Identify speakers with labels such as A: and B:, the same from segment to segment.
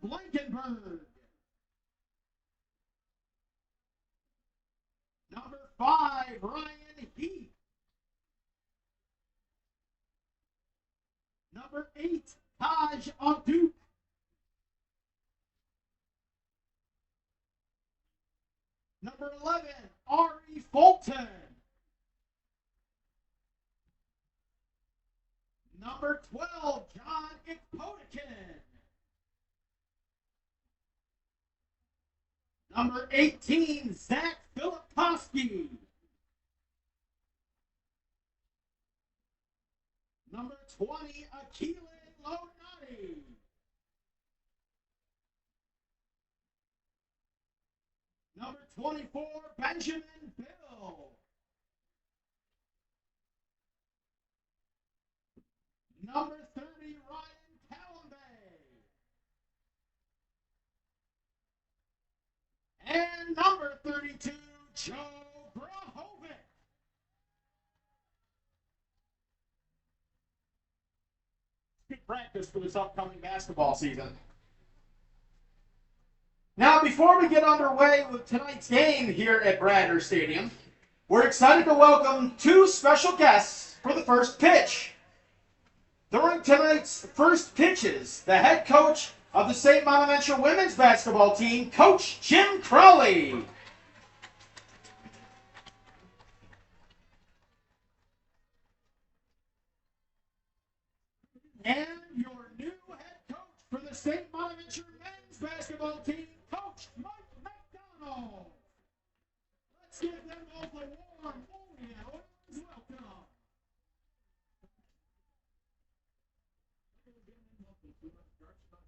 A: Blankenberg. Number 5, Ryan Heath. Number 8, Taj Aduk. Number 11, Ari Fulton. Number 12, John Ikpotikin. Number 18, Zach Filipowski. Number 20, Akile Lonati. Number 24, Benjamin Bill. Number 30, Ryan Callambay. And number 32, Joe Brahovic. Good practice for this upcoming basketball season. Now, before we get underway with tonight's game here at Bradner Stadium, we're excited to welcome 2 special guests for the first pitch. During tonight's first pitches, the head coach of the St. Bonaventure women's basketball team, Coach Jim Crowley. And your new head coach for the St. Bonaventure men's basketball team, Coach Mike McDonald. Let's give them both a warm Olean welcome.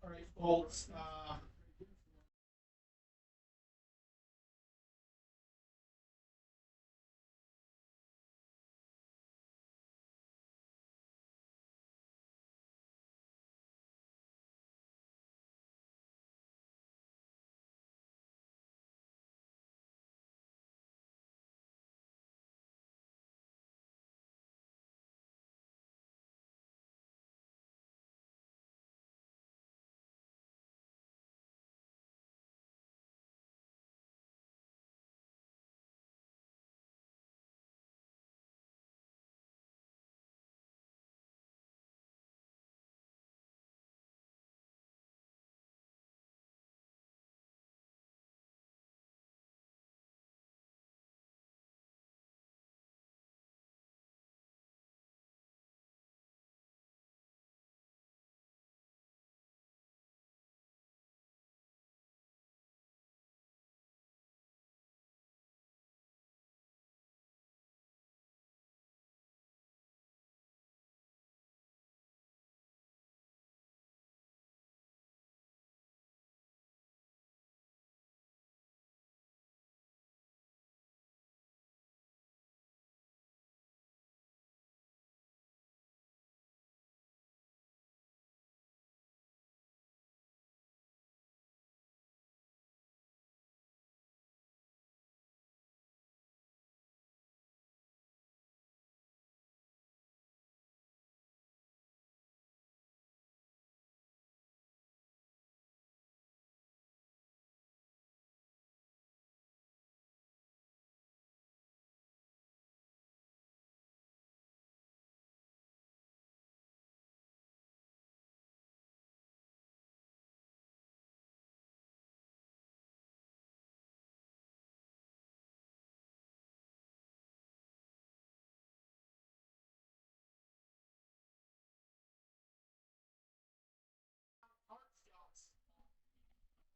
A: All right, folks.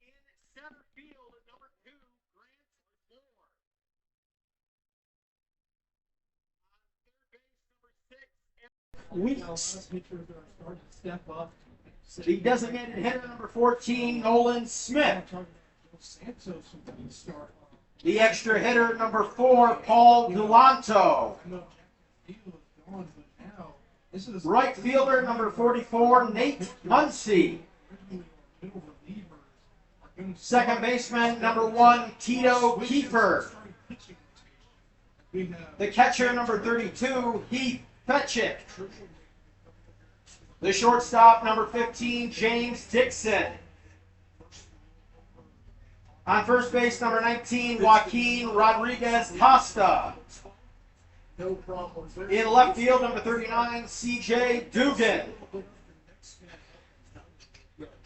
A: In center field at number 2, Grant Moore. On third base, number 6, Weeks. The designated hitter, number 14, Nolan Smith. The extra hitter, number 4, Paul Dulanto. Right fielder, number 44, Nate Muncie. Second baseman, number 1, Tito Kiefer. The catcher, number 32, Heath Fetchick. The shortstop, number 15, James Dixon. On first base, number 19, Joaquin Rodriguez Costa. In left field, number 39, CJ Dugan.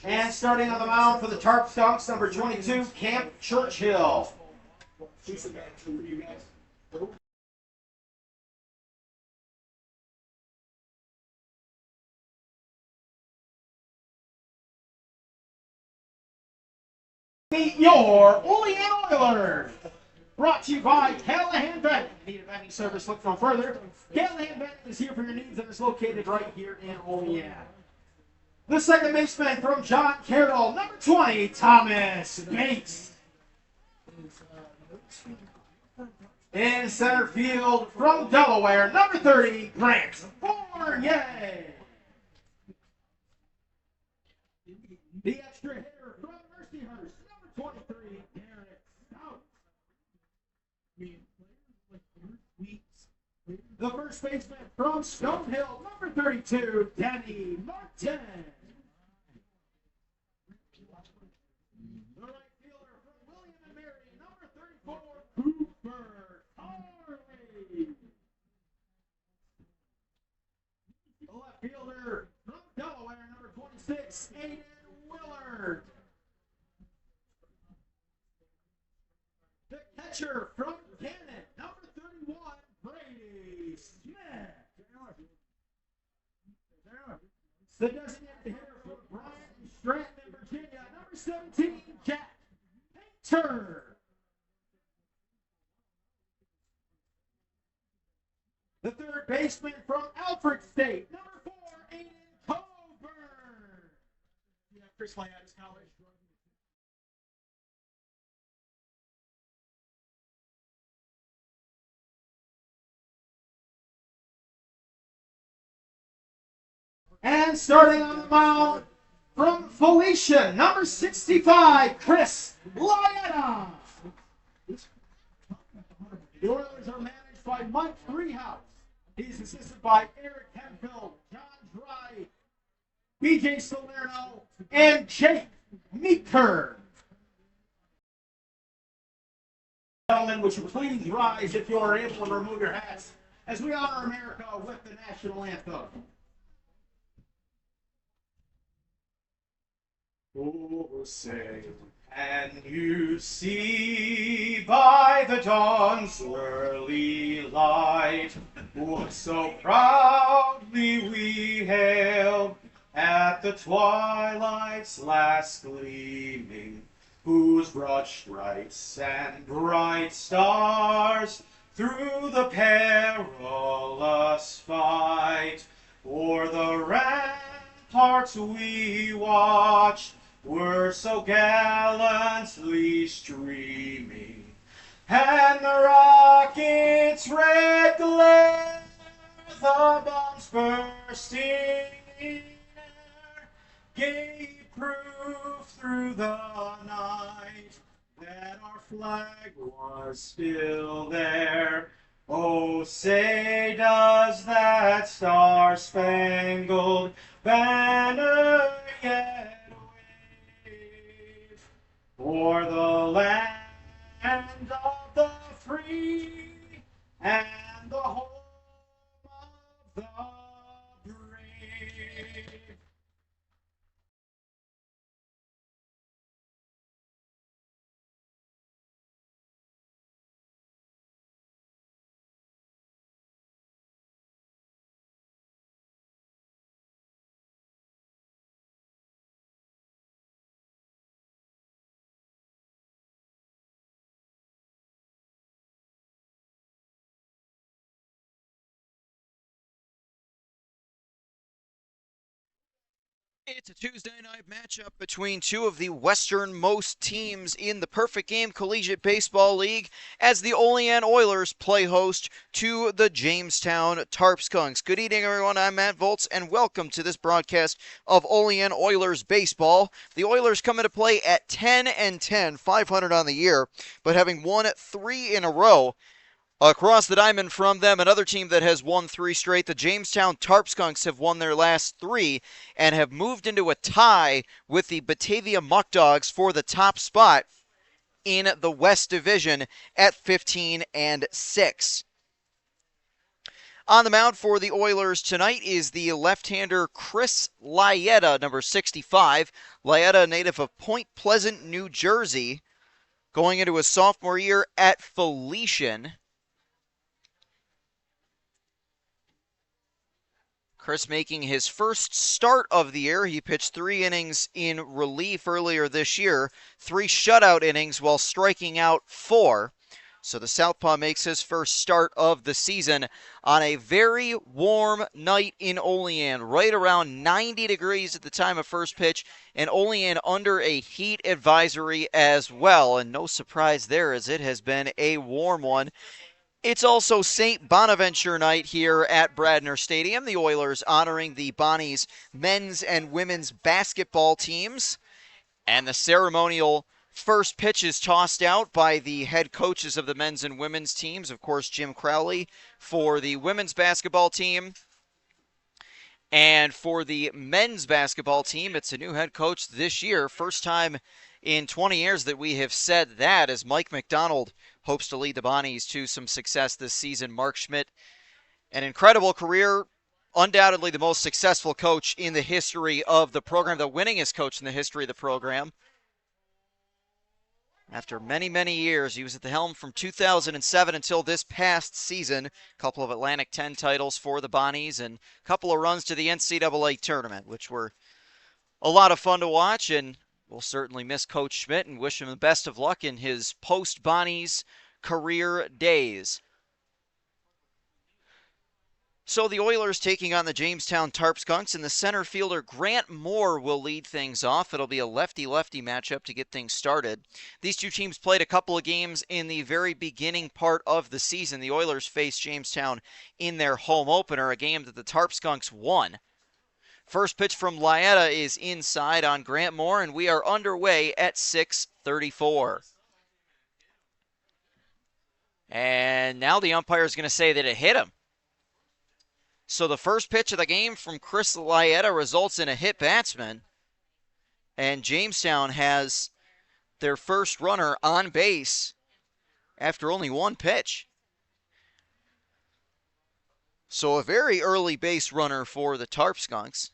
A: And starting on the mound for the Tarp Skunks, number 22, Camp Churchill. Meet your Olean Oilers. Brought to you by Callahan Vending. Need a vending service? Look no further. Callahan Vending is here for your needs and is located right here in Olean. The second baseman from John Carroll, number 20, Thomas Bates. In center field from Delaware, number 30, Grant Fournier. The extra hitter from Mercyhurst, number 23, Derek Stout. The first baseman from Stonehill, number 32, Danny Martin. The right fielder from William and Mary, number 34, Cooper Harley. The left fielder from Delaware, number 26, Aiden Willard. The catcher from Cannon, number 31, Brady Smith. The designated hitter from Brian Stratton, Virginia, number 17, Jack Painter. The third baseman from Alfred State, number 4, Aiden Coburn. Yeah, Chris Lyadis College. And starting on the mound from Felicia, number 65, Chris Lyada. The Oilers are managed by Mike Freehouse. He's assisted by Eric Hemphill, John Dry, BJ Salerno, and Jake Meeker. Gentlemen, would you please rise if you are able to remove your hats as we honor America with the national anthem. Oh, say, can you see by the dawn's early light what so proudly we hailed at the twilight's last gleaming, whose broad stripes and bright stars through the perilous fight o'er the ramparts we watched were so gallantly streaming, and the rocket's red glare, the bombs bursting in air, gave proof through the night that our flag was still there. Oh, say does that star-spangled banner yet for the land of the free and the home of the brave.
B: It's a Tuesday night matchup between two of the westernmost teams in the Perfect Game Collegiate Baseball League as the Olean Oilers play host to the Jamestown Tarp Skunks. Good evening, everyone. I'm Matt Volz, and welcome to this broadcast of Olean Oilers Baseball. The Oilers come into play at 10-10, 500 on the year, but having won 3 in a row. Across the diamond from them, another team that has won 3 straight. The Jamestown Tarp Skunks have won their last 3 and have moved into a tie with the Batavia Muck Dogs for the top spot in the West Division at 15-6. On the mound for the Oilers tonight is the left-hander Chris Laeta, number 65. Laeta, native of Point Pleasant, New Jersey, going into his sophomore year at Felician. Chris making his first start of the year. He pitched 3 innings in relief earlier this year, 3 shutout innings while striking out 4. So the southpaw makes his first start of the season on a very warm night in Olean, right around 90 degrees at the time of first pitch, and Olean under a heat advisory as well. And no surprise there, as it has been a warm one. It's also St. Bonaventure night here at Bradner Stadium. The Oilers honoring the Bonnies men's and women's basketball teams. And the ceremonial first pitch is tossed out by the head coaches of the men's and women's teams. Of course, Jim Crowley for the women's basketball team. And for the men's basketball team, it's a new head coach this year. First time in 20 years that we have said that, as Mike McDonald hopes to lead the Bonnies to some success this season. Mark Schmidt, an incredible career, undoubtedly the most successful coach in the history of the program, the winningest coach in the history of the program. After many, many years, he was at the helm from 2007 until this past season. A couple of Atlantic 10 titles for the Bonnies and a couple of runs to the NCAA tournament, which were a lot of fun to watch. And we'll certainly miss Coach Schmidt and wish him the best of luck in his post-Bonnies career days. So the Oilers taking on the Jamestown Tarp Skunks, and the center fielder Grant Moore will lead things off. It'll be a lefty-lefty matchup to get things started. These two teams played a couple of games in the very beginning part of the season. The Oilers faced Jamestown in their home opener, a game that the Tarp Skunks won. First pitch from Laeta is inside on Grant Moore, and we are underway at 6:34. And now the umpire is going to say that it hit him. So the first pitch of the game from Chris Laeta results in a hit batsman. And Jamestown has their first runner on base after only one pitch. So a very early base runner for the Tarp Skunks.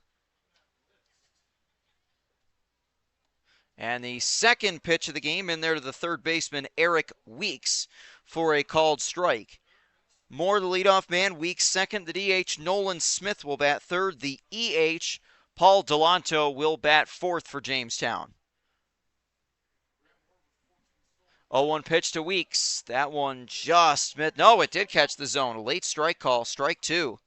B: And the second pitch of the game in there to the third baseman, Eric Weeks, for a called strike. Moore, the leadoff man. Weeks second. The DH, Nolan Smith, will bat third. The EH, Paul Delanto, will bat fourth for Jamestown. 0-1 pitch to Weeks. That one just missed. No, it did catch the zone. A late strike call. Strike 2.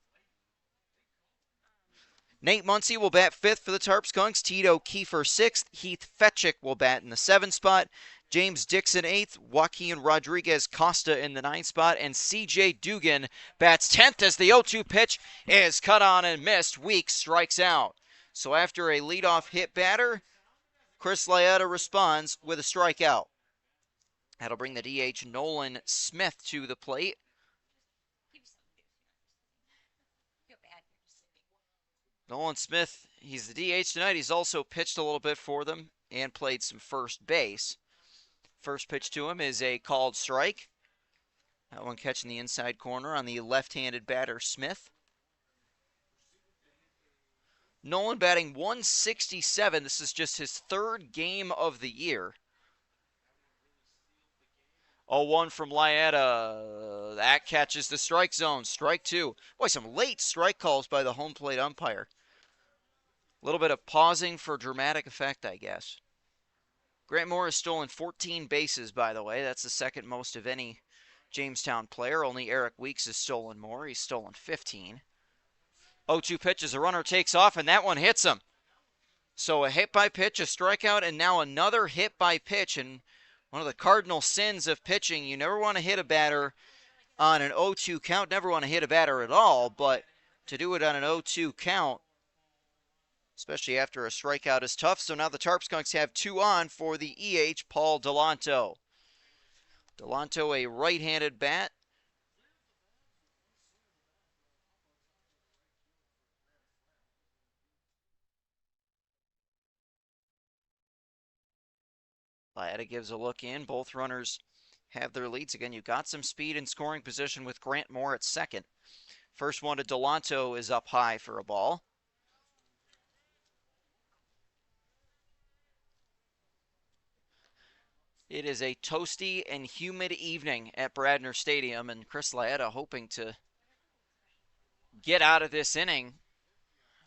B: Nate Muncy will bat fifth for the Tarp Skunks. Tito Kiefer sixth. Heath Fetchick will bat in the 7th spot. James Dixon 8th, Joaquin Rodriguez Costa in the 9th spot, and C.J. Dugan bats 10th as the 0-2 pitch is cut on and missed. Weeks strikes out. So after a leadoff hit batter, Chris Laeta responds with a strikeout. That'll bring the DH Nolan Smith to the plate. Nolan Smith, he's the DH tonight. He's also pitched a little bit for them and played some first base. First pitch to him is a called strike. That one catching the inside corner on the left-handed batter, Smith. Nolan batting 167. This is just his 3rd game of the year. 0-1 from Laeta. That catches the strike zone. Strike 2. Boy, some late strike calls by the home plate umpire. A little bit of pausing for dramatic effect, I guess. Grant Moore has stolen 14 bases, by the way. That's the second most of any Jamestown player. Only Eric Weeks has stolen more. He's stolen 15. 0-2 pitch as a runner takes off, and that one hits him. So a hit by pitch, a strikeout, and now another hit by pitch. And one of the cardinal sins of pitching, you never want to hit a batter on an 0-2 count. Never want to hit a batter at all, but to do it on an 0-2 count, especially after a strikeout, is tough. So now the Tarp Skunks have 2 on for the EH, Paul Delanto. Delanto, a right-handed bat. Laeta gives a look in. Both runners have their leads. Again, you got some speed and scoring position with Grant Moore at second. First one to Delanto is up high for a ball. It is a toasty and humid evening at Bradner Stadium, and Chris Laeta hoping to get out of this inning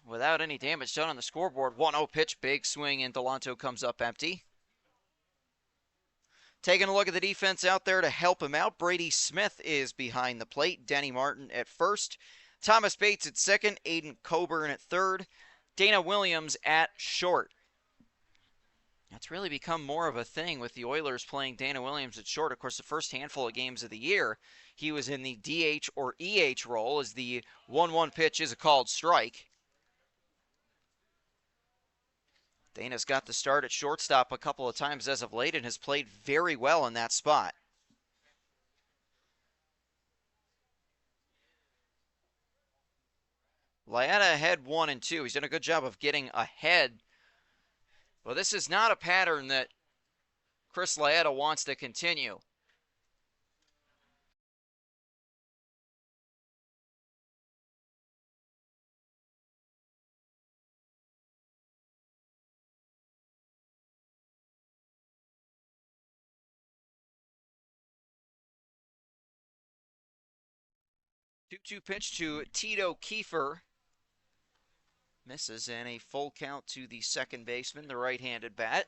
B: without any damage done on the scoreboard. 1-0 pitch, big swing, and Delanto comes up empty. Taking a look at the defense out there to help him out, Brady Smith is behind the plate. Denny Martin at first. Thomas Bates at second. Aiden Coburn at third. Dana Williams at short. That's really become more of a thing with the Oilers playing Dana Williams at short. Of course, the first handful of games of the year, he was in the DH or EH role as the 1-1 pitch is a called strike. Dana's got the start at shortstop a couple of times as of late and has played very well in that spot. Laeta ahead 1-2. He's done a good job of getting ahead. Well, this is not a pattern that Chris Laeta wants to continue. Two-two pitch to Tito Kiefer. Misses, and a full count to the second baseman, the right-handed bat.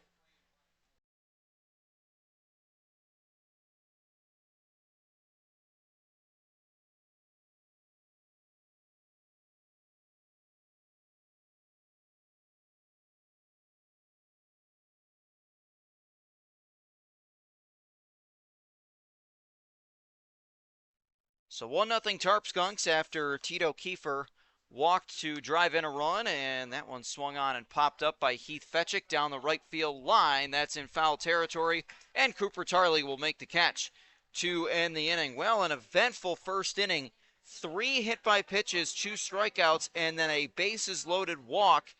B: So 1-0 Tarp Skunks after Tito Kiefer walked to drive in a run, and that one swung on and popped up by Heath Fetchick down the right field line. That's in foul territory, and Cooper Tarley will make the catch to end the inning. Well, an eventful first inning. 3 hit by pitches, 2 strikeouts, and then a bases-loaded walk,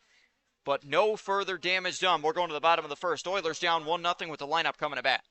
B: but no further damage done. We're going to the bottom of the first. Oilers down 1-0 with the lineup coming to bat.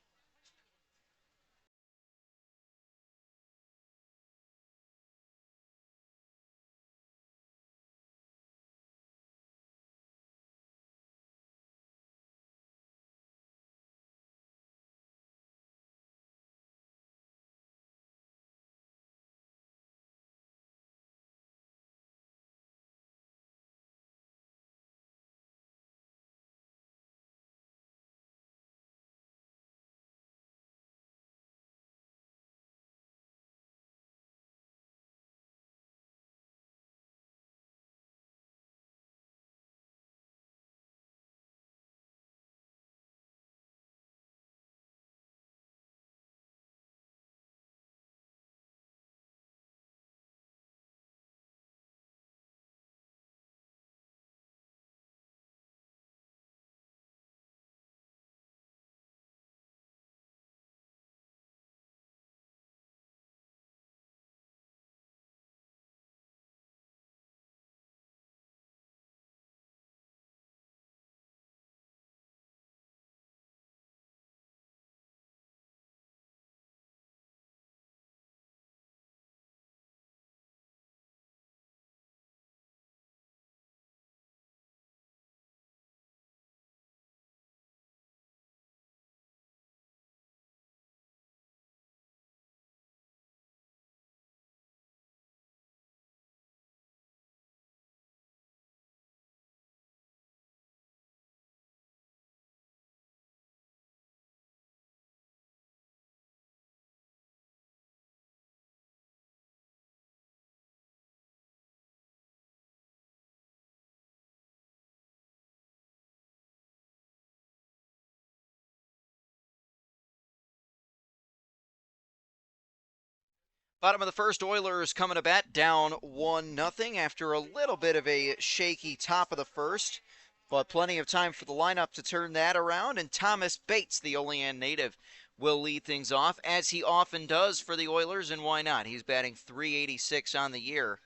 B: Bottom of the first, Oilers coming to bat down 1-0 after a little bit of a shaky top of the first, but plenty of time for the lineup to turn that around, and Thomas Bates, the Olean native, will lead things off, as he often does for the Oilers, and why not? He's batting .386 on the year.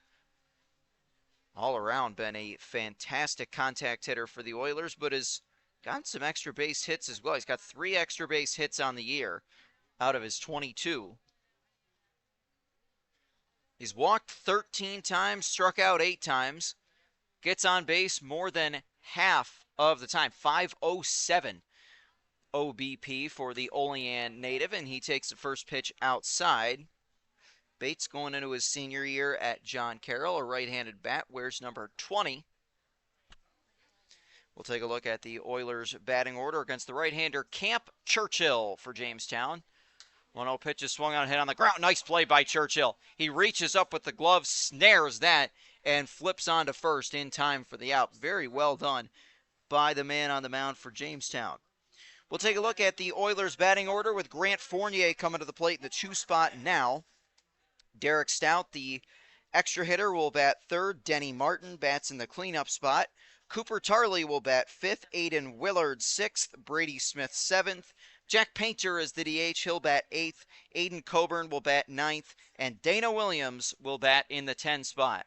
B: All around been a fantastic contact hitter for the Oilers, but has Got some extra base hits as well. He's got 3 extra base hits on the year out of his 22. He's walked 13 times, struck out 8 times, gets on base more than half of the time, 507 OBP for the Olean native, and he takes the first pitch outside. Bates going into his senior year at John Carroll, a right-handed bat, wears number 20. We'll take a look at the Oilers' batting order against the right-hander Camp Churchill for Jamestown. 1-0 pitch is swung on, hit on the ground. Nice play by Churchill. He reaches up with the glove, snares that, and flips on to first in time for the out. Very well done by the man on the mound for Jamestown. We'll take a look at the Oilers' batting order with Grant Fournier coming to the plate in the 2 spot now. Derek Stout, the extra hitter, will bat third. Denny Martin bats in the cleanup spot. Cooper Tarley will bat 5th. Aiden Willard 6th. Brady Smith 7th. Jack Painter is the DH. He'll bat 8th. Aiden Coburn will bat 9th. And Dana Williams will bat in the 10 spot.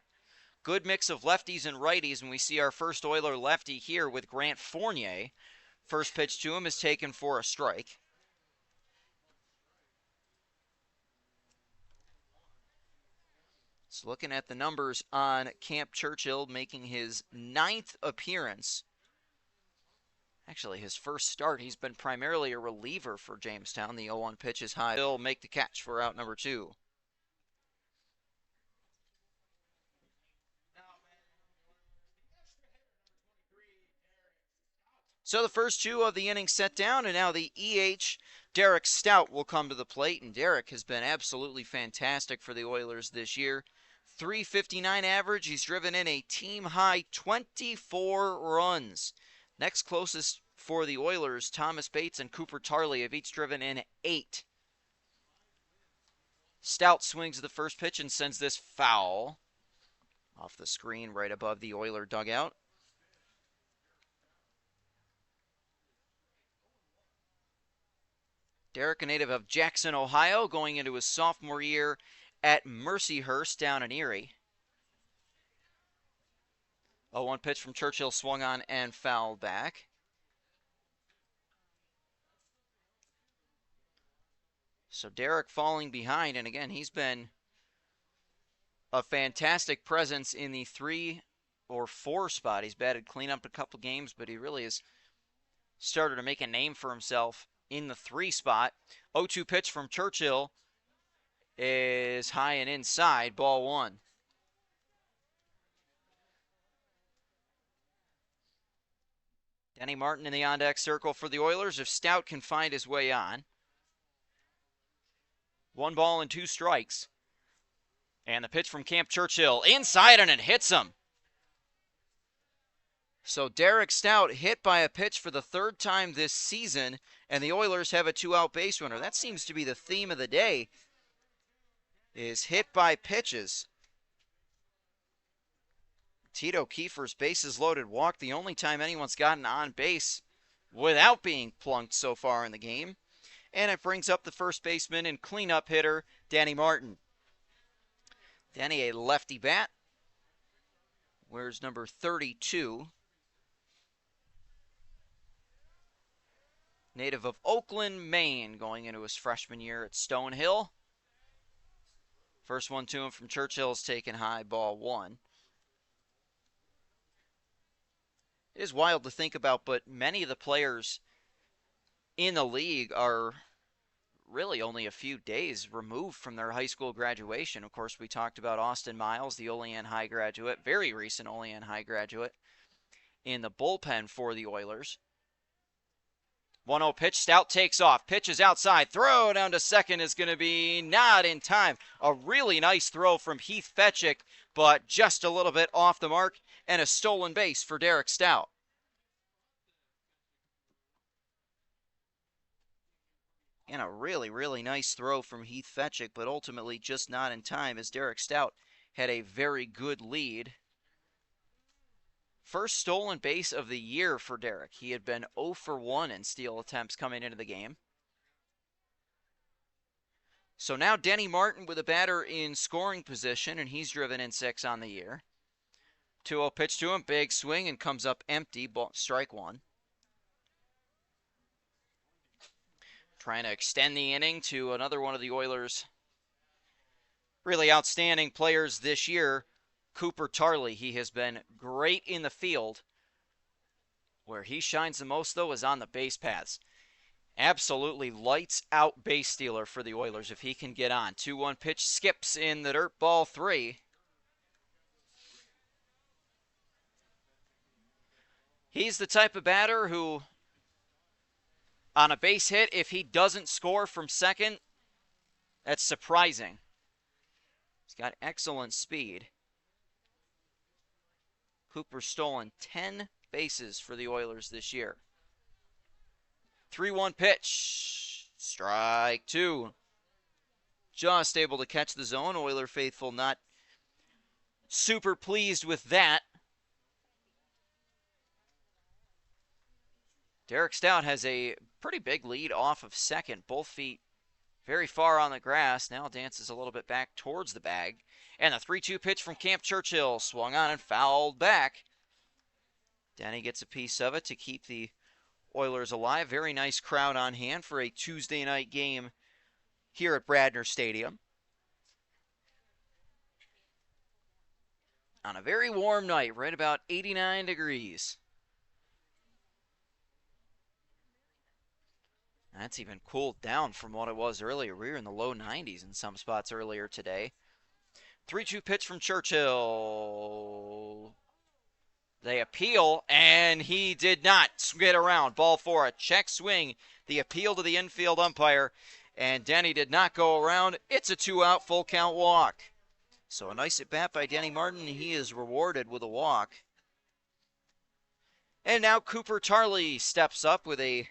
B: Good mix of lefties and righties, and we see our first Oiler lefty here with Grant Fournier. First pitch to him is taken for a strike. So looking at the numbers on Camp Churchill, making his 9th appearance. Actually, his first start, he's been primarily a reliever for Jamestown. The 0-1 pitch is high. He'll make the catch for out number 2. So the first 2 of the innings set down, and now the EH, Derek Stout, will come to the plate. And Derek has been absolutely fantastic for the Oilers this year. .359 average. He's driven in a team-high 24 runs. Next closest for the Oilers, Thomas Bates and Cooper Tarley have each driven in 8. Stout swings the first pitch and sends this foul off the screen right above the Oiler dugout. Derek, a native of Jackson, Ohio, going into his sophomore year at Mercyhurst down in Erie. 0-1 pitch from Churchill swung on and fouled back. So Derek falling behind, and again, he's been a fantastic presence in the 3 or 4 spot. He's batted cleanup a couple games, but he really has started to make a name for himself in the 3 spot. 0-2 pitch from Churchill is high and inside, ball 1. Denny Martin in the on-deck circle for the Oilers if Stout can find his way on. 1 ball and 2 strikes. And the pitch from Camp Churchill inside, and it hits him. So Derek Stout hit by a pitch for the 3rd time this season, and the Oilers have a 2-out base runner. That seems to be the theme of the day, is hit by pitches. Tito Kiefer's bases loaded walk, the only time anyone's gotten on base without being plunked so far in the game. And it brings up the first baseman and cleanup hitter, Danny Martin. Danny, a lefty bat, wears number 32. Native of Oakland, Maine, going into his freshman year at Stonehill. First one to him from Churchill is taken high, ball 1. It is wild to think about, but many of the players in the league are really only a few days removed from their high school graduation. Of course, we talked about Austin Miles, the Olean High graduate, very recent Olean High graduate, in the bullpen for the Oilers. 1-0 pitch, Stout takes off, pitches outside, throw down to second is going to be not in time. A really nice throw from Heath Fetchick, but just a little bit off the mark, and a stolen base for Derek Stout. And a really, really nice throw from Heath Fetchick, but ultimately just not in time as Derek Stout had a very good lead. First stolen base of the year for Derek. He had been 0 for 1 in steal attempts coming into the game. So now Denny Martin with a batter in scoring position, and he's driven in 6 on the year. 2-0 pitch to him, big swing, and comes up empty, strike 1. trying to extend the inning to another one of the Oilers' really outstanding players this year, Cooper Tarley. He has been great in the field. Where he shines the most, though, is on the base paths. Absolutely lights out base stealer for the Oilers if he can get on. 2-1 pitch skips in the dirt, ball 3. He's the type of batter who, on a base hit, if he doesn't score from second, that's surprising. He's got excellent speed. Cooper's stolen 10 bases for the Oilers this year. 3-1 pitch. Strike 2. Just able to catch the zone. Oiler faithful not super pleased with that. Derek Stout has a pretty big lead off of second. Both feet very far on the grass. Now dances a little bit back towards the bag. And the 3-2 pitch from Camp Churchill. Swung on and fouled back. Denny gets a piece of it to keep the Oilers alive. Very nice crowd on hand for a Tuesday night game here at Bradner Stadium. On a very warm night, right about 89 degrees. That's even cooled down from what it was earlier. We were in the low 90s in some spots earlier today. 3-2 pitch from Churchill. They appeal, and he did not get around. Ball 4, a check swing. The appeal to the infield umpire, and Denny did not go around. It's a 2-out full count walk. So a nice at-bat by Denny Martin. He is rewarded with a walk. And now Cooper Tarley steps up with a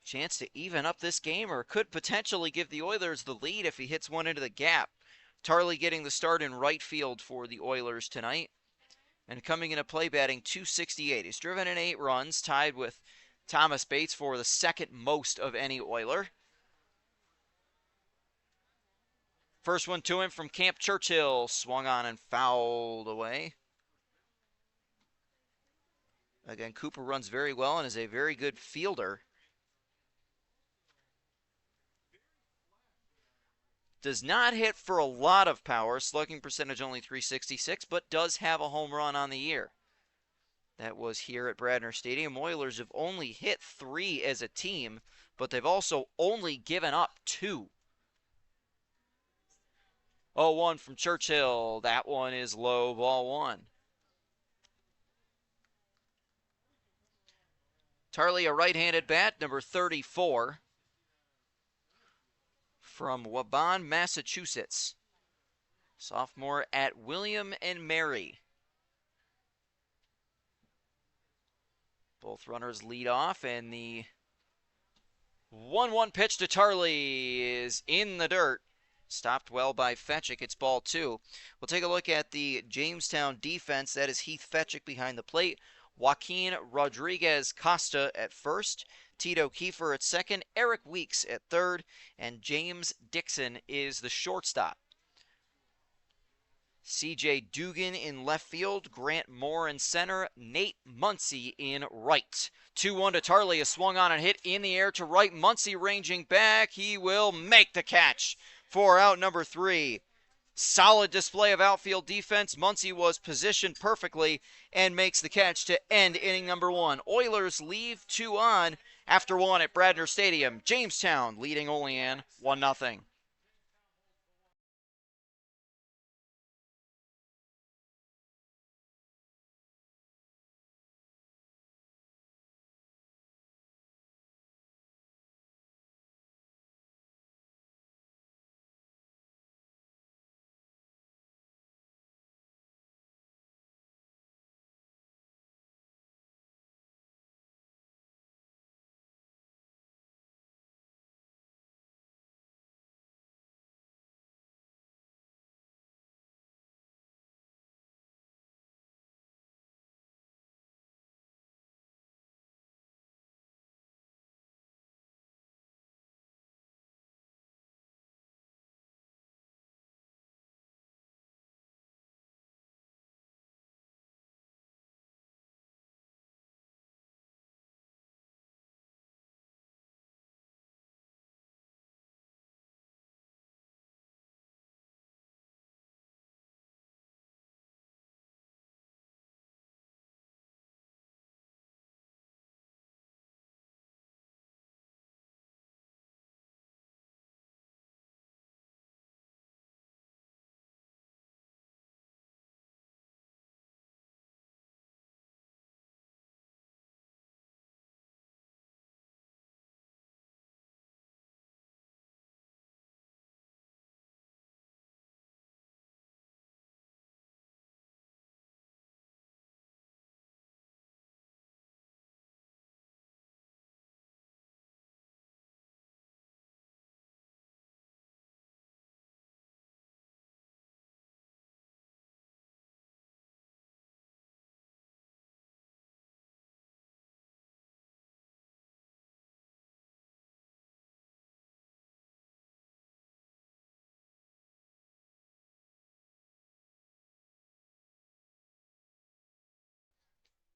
B: chance to even up this game, or could potentially give the Oilers the lead if he hits one into the gap. Tarley getting the start in right field for the Oilers tonight. And coming into play batting .268. He's driven in 8 runs, tied with Thomas Bates for the second most of any Oiler. First one to him from Camp Churchill. Swung on and fouled away. Again, Cooper runs very well and is a very good fielder. Does not hit for a lot of power. Slugging percentage only .366, but does have a home run on the year. That was here at Bradner Stadium. Oilers have only hit 3 as a team, but they've also only given up 2. 0-1 from Churchill. That one is low, ball 1. Tarley, a right-handed bat, number 34. From Waban, Massachusetts. Sophomore at William and Mary. Both runners lead off, and the 1-1 pitch to Tarley is in the dirt. Stopped well by Fetchick. It's ball 2. We'll take a look at the Jamestown defense. That is Heath Fetchick behind the plate. Joaquin Rodriguez Costa at first. Tito Kiefer at second, Eric Weeks at third, and James Dixon is the shortstop. C.J. Dugan in left field, Grant Moore in center, Nate Muncy in right. 2-1 to Tarley, a swung on and hit in the air to right. Muncy ranging back. He will make the catch for out number 3. Solid display of outfield defense. Muncy was positioned perfectly and makes the catch to end inning number 1. Oilers leave 2 on after 1 at Bradner Stadium. Jamestown leading Olean 1-0.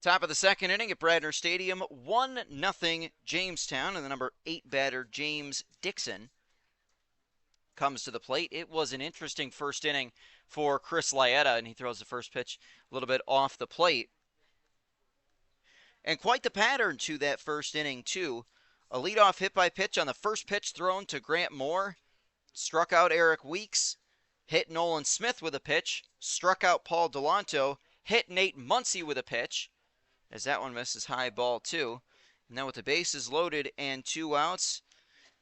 B: Top of the second inning at Bradner Stadium, 1-0 Jamestown, and the number 8 batter, James Dixon, comes to the plate. It was an interesting first inning for Chris Laeta, and he throws the first pitch a little bit off the plate. And quite the pattern to that first inning, too. A leadoff hit by pitch on the first pitch thrown to Grant Moore. Struck out Eric Weeks. Hit Nolan Smith with a pitch. Struck out Paul Delanto. Hit Nate Muncy with a pitch, as that one misses high ball, too. And then with the bases loaded and 2 outs,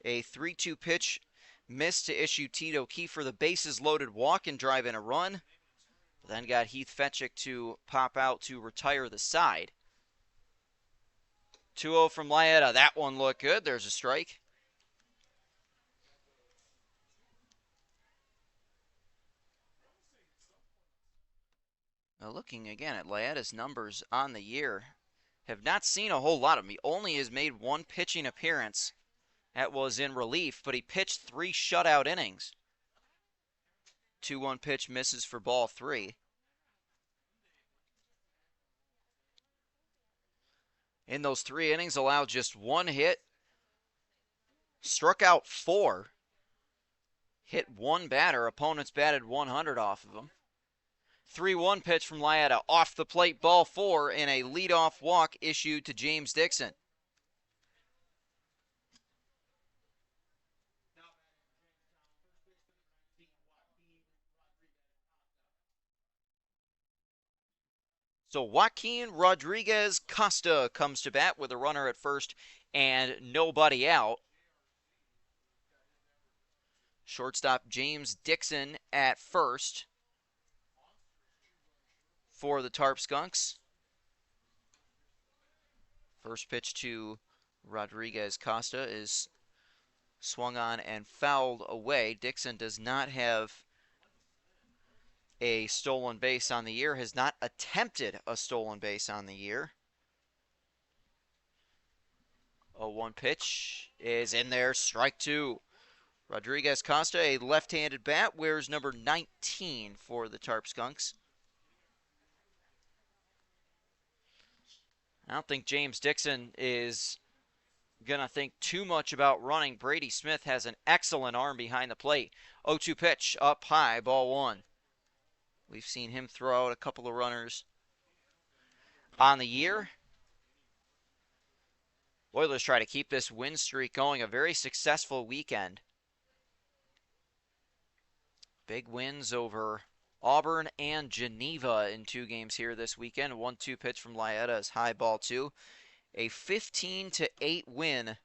B: a 3-2 pitch missed to issue Tito Kiefer the bases loaded walk and drive in a run. Then got Heath Fetchick to pop out to retire the side. 2-0 from Laeta. That one looked good. There's a strike. Now looking again at Laeta's numbers on the year, have not seen a whole lot of him. He only has made 1 pitching appearance. That was in relief, but he pitched 3 shutout innings. 2-1 pitch misses for ball 3. In those 3 innings, allowed just 1 hit. Struck out 4. Hit 1 batter. Opponents batted 100 off of him. 3-1 pitch from Laeta. Off the plate, ball 4, and a leadoff walk issued to James Dixon. So Joaquin Rodriguez Costa comes to bat with a runner at first and nobody out. Shortstop James Dixon at first for the Tarp Skunks. First pitch to Rodriguez Costa is swung on and fouled away. Dixon does not have a stolen base on the year, has not attempted a stolen base on the year. 0-1 pitch is in there, strike 2. Rodriguez Costa, a left-handed bat, wears number 19 for the Tarp Skunks. I don't think James Dixon is going to think too much about running. Brady Smith has an excellent arm behind the plate. 0-2 pitch, up high, ball 1. We've seen him throw out a couple of runners on the year. Oilers try to keep this win streak going. A very successful weekend. Big wins over Auburn and Geneva in 2 games here this weekend. 1-2 pitch from Laeta is high ball 2. A 15-8 win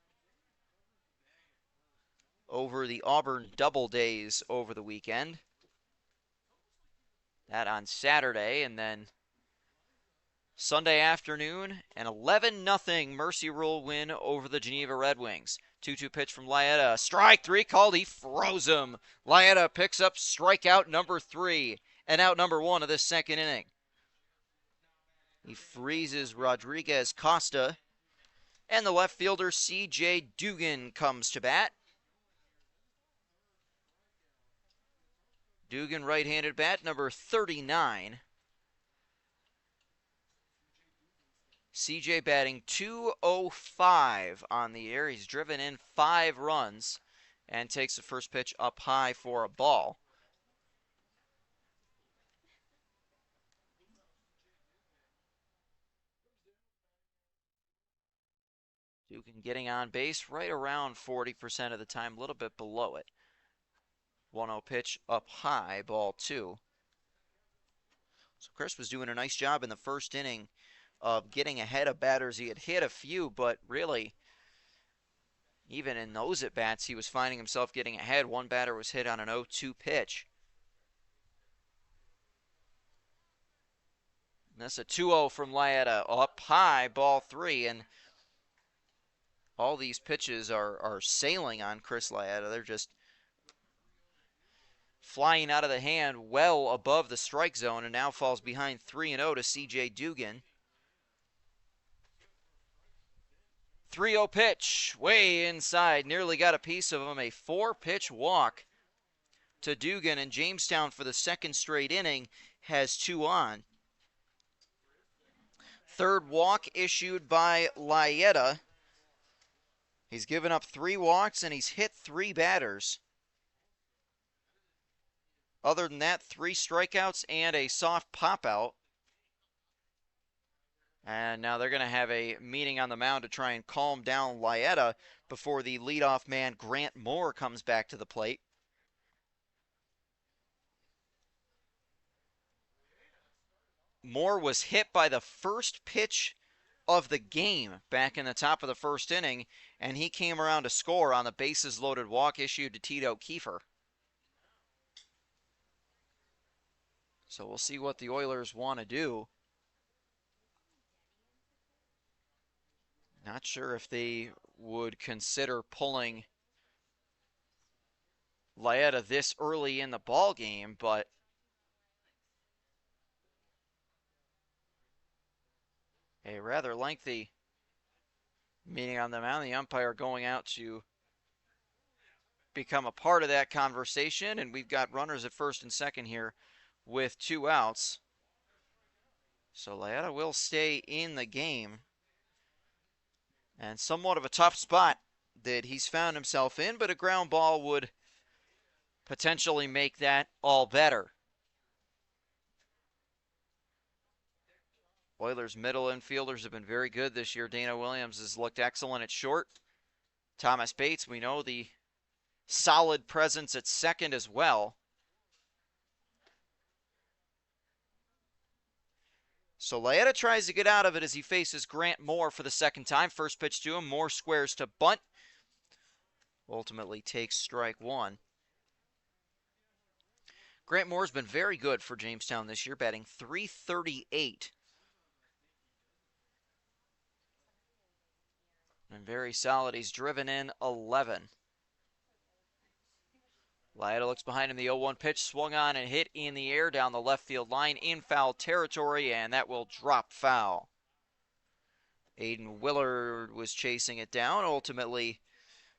B: over the Auburn Double Days over the weekend. That on Saturday, and then Sunday afternoon, an 11-0 Mercy Rule win over the Geneva Red Wings. 2-2 pitch from Laeta. Strike 3 called. He froze him. Laeta picks up strikeout number 3 and out number 1 of this second inning. He freezes Rodriguez Costa, and the left fielder C.J. Dugan comes to bat. Dugan, right-handed bat, number 39. CJ batting .205 on the year. He's driven in 5 runs and takes the first pitch up high for a ball. Dugan getting on base right around 40% of the time, a little bit below it. 1-0 pitch up high, ball 2. So Chris was doing a nice job in the first inning of getting ahead of batters. He had hit a few, but really, even in those at-bats, he was finding himself getting ahead. One batter was hit on an 0-2 pitch. And that's a 2-0 from Laeta, up high, ball 3, and all these pitches are sailing on Chris Laeta. They're just flying out of the hand well above the strike zone, and now falls behind 3-0 to C.J. Dugan. 3-0 pitch, way inside, nearly got a piece of him. A 4-pitch walk to Dugan, and Jamestown for the second straight inning has 2 on. Third walk issued by Laeta. He's given up 3 walks and he's hit 3 batters. Other than that, 3 strikeouts and a soft pop out. And now they're going to have a meeting on the mound to try and calm down Laeta before the leadoff man Grant Moore comes back to the plate. Moore was hit by the first pitch of the game back in the top of the first inning, and he came around to score on the bases loaded walk issued to Tito Kiefer. So we'll see what the Oilers want to do. Not sure if they would consider pulling Laeta this early in the ball game, but a rather lengthy meeting on the mound. The umpire going out to become a part of that conversation, and we've got runners at first and second here with 2 outs. So Laeta will stay in the game. And somewhat of a tough spot that he's found himself in, but a ground ball would potentially make that all better. Oilers' middle infielders have been very good this year. Dana Williams has looked excellent at short. Thomas Bates, we know the solid presence at second as well. So Laeta tries to get out of it as he faces Grant Moore for the second time. First pitch to him, Moore squares to bunt. Ultimately takes strike 1. Grant Moore's been very good for Jamestown this year, batting .338. And very solid. He's driven in 11. Laeta looks behind him. The 0-1 pitch swung on and hit in the air down the left field line in foul territory, and that will drop foul. Aiden Willard was chasing it down, ultimately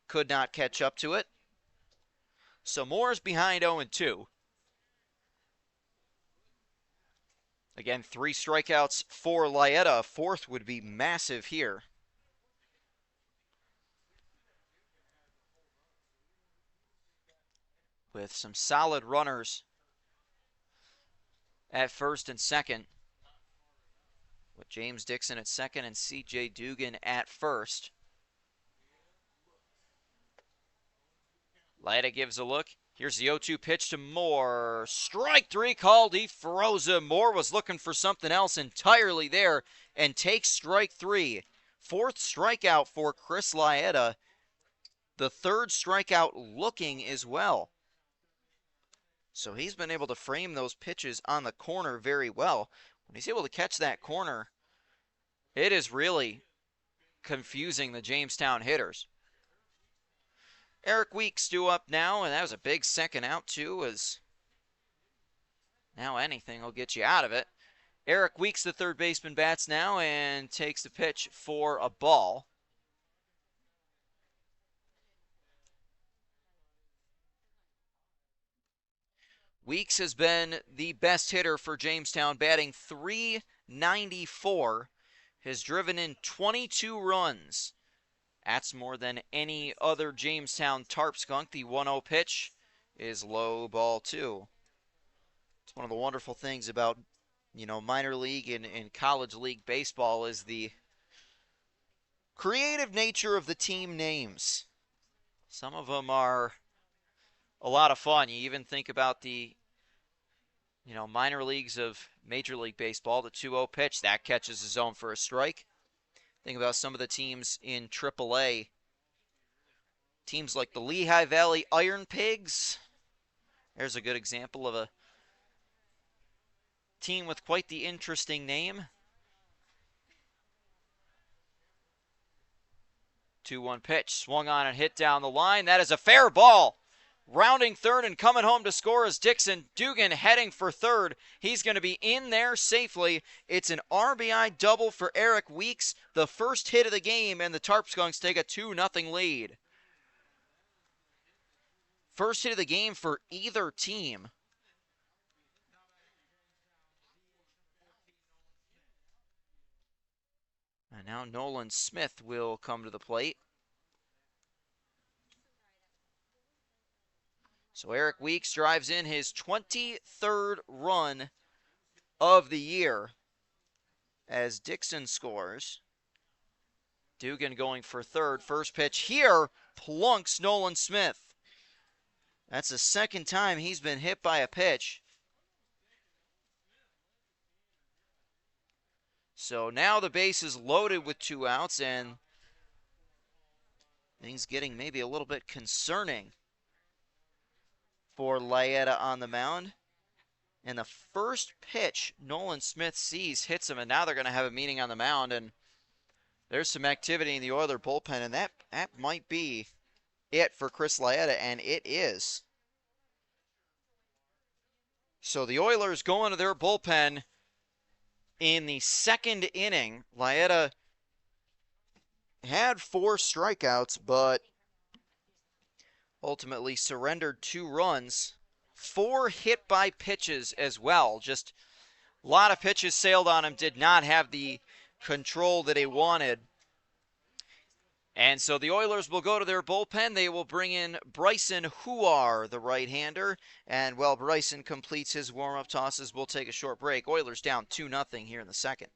B: could not catch up to it. So Moore's behind 0-2. Again, 3 strikeouts for Laeta. A 4th would be massive here. With some solid runners at first and second, with James Dixon at second and C.J. Dugan at first. Laeta gives a look. Here's the 0-2 pitch to Moore. Strike 3 called. He froze him. Moore was looking for something else entirely there and takes strike 3. 4th strikeout for Chris Laeta. The 3rd strikeout looking as well. So he's been able to frame those pitches on the corner very well. When he's able to catch that corner, it is really confusing the Jamestown hitters. Eric Weeks due up now, and that was a big second out too, as now anything will get you out of it. Eric Weeks, the third baseman, bats now and takes the pitch for a ball. Weeks has been the best hitter for Jamestown, batting .394. Has driven in 22 runs. That's more than any other Jamestown Tarp skunk. The 1-0 pitch is low, ball 2. It's one of the wonderful things about, minor league and college league baseball is the creative nature of the team names. Some of them are a lot of fun. You even think about the, minor leagues of Major League Baseball, the 2-0 pitch, that catches the zone for a strike. Think about some of the teams in AAA. Teams like the Lehigh Valley Iron Pigs. There's a good example of a team with quite the interesting name. 2-1 pitch, swung on and hit down the line. That is a fair ball. Rounding third and coming home to score is Dixon. Dugan heading for third. He's going to be in there safely. It's an RBI double for Eric Weeks, the first hit of the game, and the Tarp Skunks take a 2-0 lead. First hit of the game for either team. now Nolan Smith will come to the plate. So Eric Weeks drives in his 23rd run of the year as Dixon scores. Dugan going for third. First pitch here plunks Nolan Smith. That's the second time he's been hit by a pitch. So now the base is loaded with 2 outs, and things getting maybe a little bit concerning for Laeta on the mound. And the first pitch Nolan Smith sees hits him, and now they're going to have a meeting on the mound, and there's some activity in the Oiler bullpen, and that might be it for Chris Laeta, and it is. So the Oilers go into their bullpen in the second inning. Laeta had 4 strikeouts, but ultimately surrendered 2 runs. 4 hit by pitches as well. Just a lot of pitches sailed on him. Did not have the control that he wanted. And so the Oilers will go to their bullpen. They will bring in Bryson Huar, the right-hander. And while Bryson completes his warm-up tosses, we'll take a short break. Oilers down 2-0 here in the second.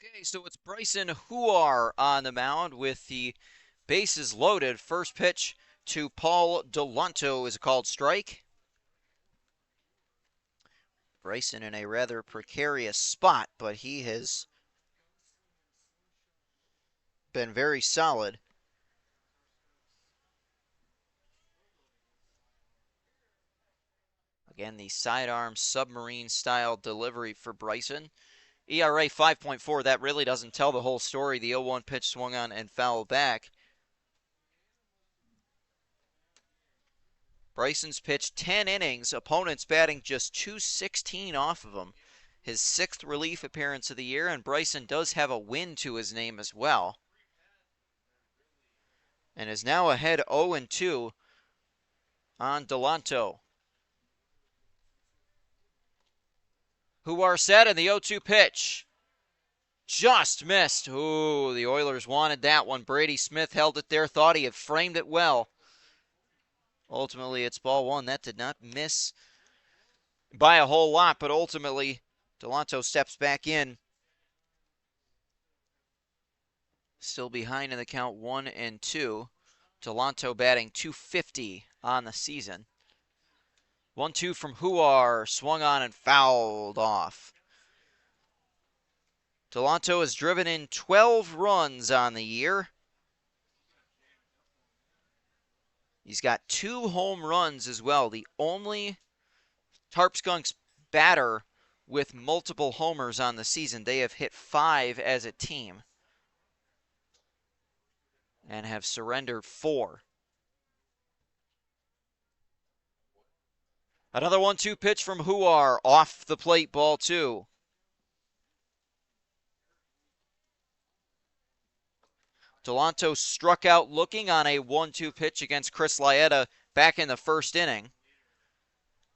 B: Okay, so it's Bryson Huar on the mound with the bases loaded. First pitch to Paul Delanto is a called strike. Bryson in a rather precarious spot, but he has been very solid. Again, the sidearm submarine style delivery for Bryson. ERA 5.4, that really doesn't tell the whole story. The 0-1 pitch swung on and fouled back. Bryson's pitched 10 innings, opponents batting just .216 off of him. His 6th relief appearance of the year, and Bryson does have a win to his name as well. And is now ahead 0-2 on Delanto. Huar set, and the 0-2 pitch just missed. Ooh, the Oilers wanted that one. Brady Smith held it there, thought he had framed it well. Ultimately, it's ball 1. That did not miss by a whole lot, but ultimately, Delanto steps back in. Still behind in the count 1-2. Delanto batting .250 on the season. 1-2 from Huar, swung on and fouled off. Delanto has driven in 12 runs on the year. He's got 2 home runs as well. The only Tarp Skunks batter with multiple homers on the season. They have hit 5 as a team and have surrendered 4. Another 1-2 pitch from Huar, off the plate, ball 2. Delanto struck out looking on a 1-2 pitch against Chris Laeta back in the first inning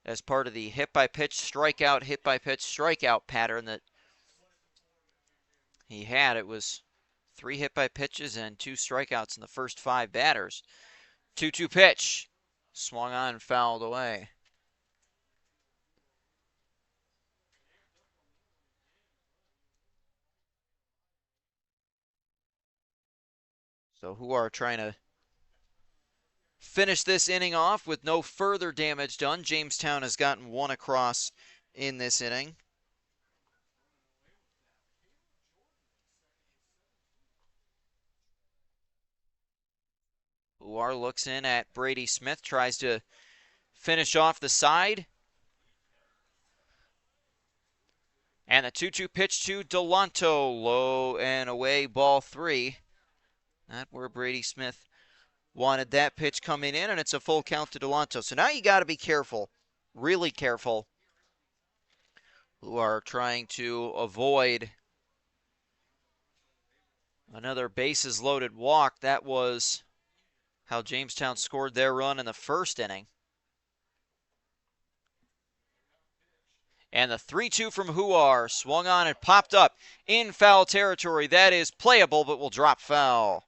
B: as part of the hit-by-pitch, strikeout, hit-by-pitch, strikeout pattern that he had. It was 3 hit-by-pitches and 2 strikeouts in the first 5 batters. 2-2 pitch. Swung on and fouled away. So Huar trying to finish this inning off with no further damage done. Jamestown has gotten 1 across in this inning. Huar looks in at Brady Smith, tries to finish off the side. And the 2-2 pitch to Delanto, low and away, ball 3. Not where Brady Smith wanted that pitch coming in, and it's a full count to Delanto. So now you got to be careful, really careful, who are trying to avoid another bases loaded walk. That was how Jamestown scored their run in the first inning. And the 3-2 from Huar, swung on and popped up in foul territory. That is playable, but will drop foul.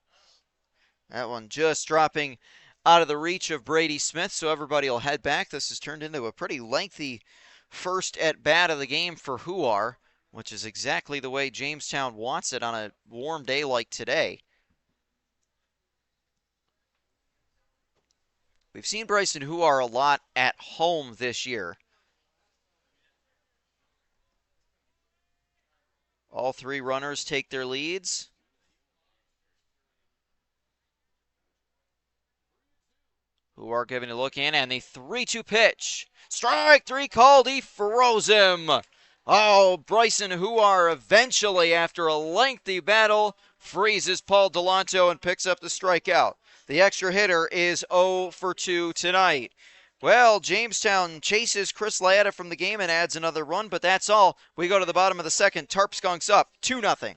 B: That one just dropping out of the reach of Brady Smith, so everybody will head back. This has turned into a pretty lengthy first at-bat of the game for Huar, which is exactly the way Jamestown wants it on a warm day like today. We've seen Bryson Huar a lot at home this year. All 3 runners take their leads. Huar giving a look in, and the 3-2 pitch. Strike 3 called. He froze him. Oh, Bryson Huar eventually, after a lengthy battle, freezes Paul Delanto and picks up the strikeout. The extra hitter is 0 for 2 tonight. Well, Jamestown chases Chris Laeta from the game and adds another run, but that's all. We go to the bottom of the second. Tarp Skunks up 2-0.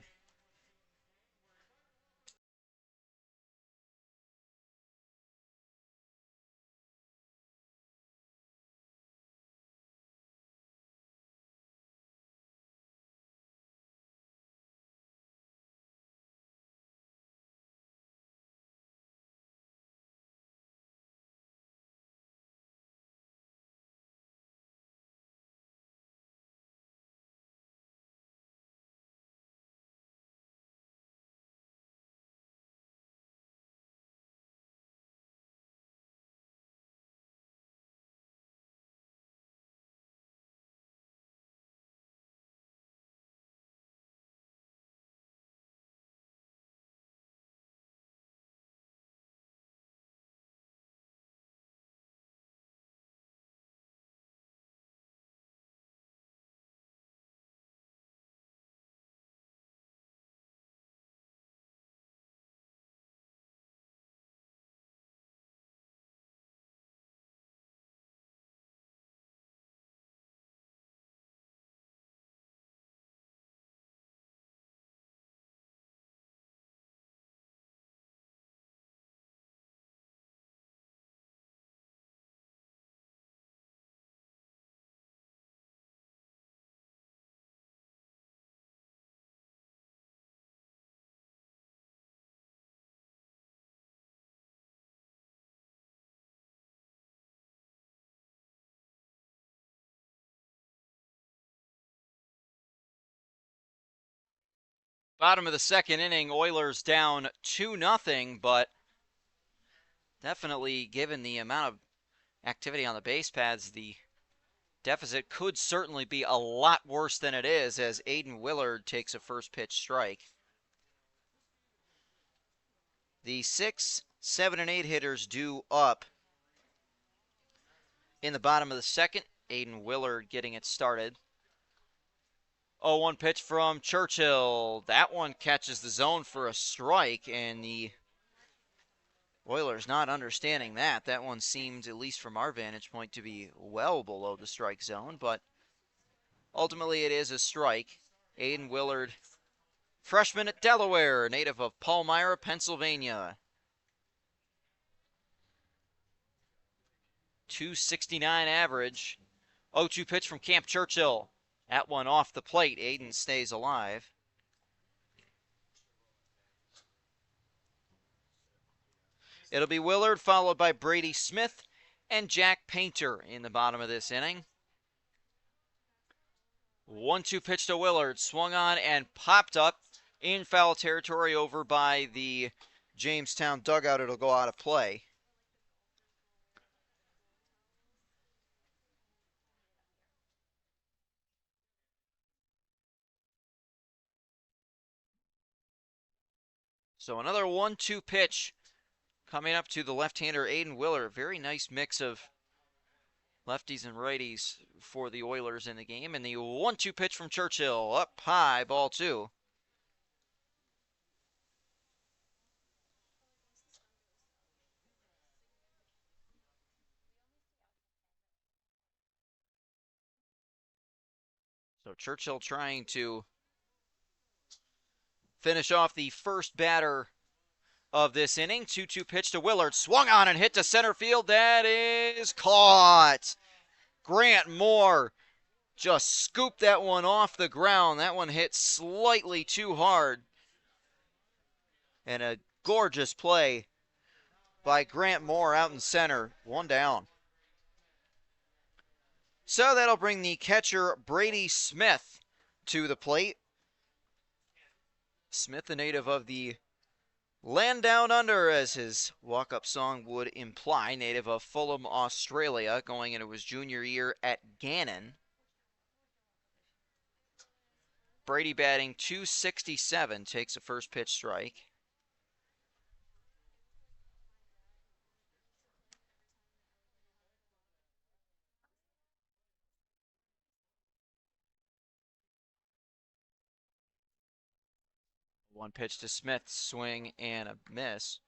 B: Bottom of the second inning, Oilers down 2-0, but definitely given the amount of activity on the base paths, the deficit could certainly be a lot worse than it is as Aiden Willard takes a first pitch strike. The 6, 7, and 8 hitters due up in the bottom of the second. Aiden Willard getting it started. 0-1 pitch from Churchill. That one catches the zone for a strike, and the Oilers not understanding that. That one seemed, at least from our vantage point, to be well below the strike zone, but ultimately it is a strike. Aiden Willard, freshman at Delaware, native of Palmyra, Pennsylvania. .269 average. 0-2 pitch from Camp Churchill. That one off the plate. Aiden stays alive. It'll be Willard, followed by Brady Smith and Jack Painter in the bottom of this inning. 1-2 pitch to Willard. Swung on and popped up in foul territory over by the Jamestown dugout. It'll go out of play. So another 1-2 pitch coming up to the left-hander Aiden Willard. Very nice mix of lefties and righties for the Oilers in the game. And the 1-2 pitch from Churchill. Up high, ball 2. So Churchill trying to finish off the first batter of this inning. 2-2 pitch to Willard. Swung on and hit to center field. That is caught. Grant Moore just scooped that one off the ground. That one hit slightly too hard. And a gorgeous play by Grant Moore out in center. One down. So that'll bring the catcher Brady Smith to the plate. Smith, the native of the land down under, as his walk-up song would imply, native of Fulham, Australia, going into his junior year at Gannon. Brady batting .267, takes a first pitch strike. One pitch to Smith, swing and a miss.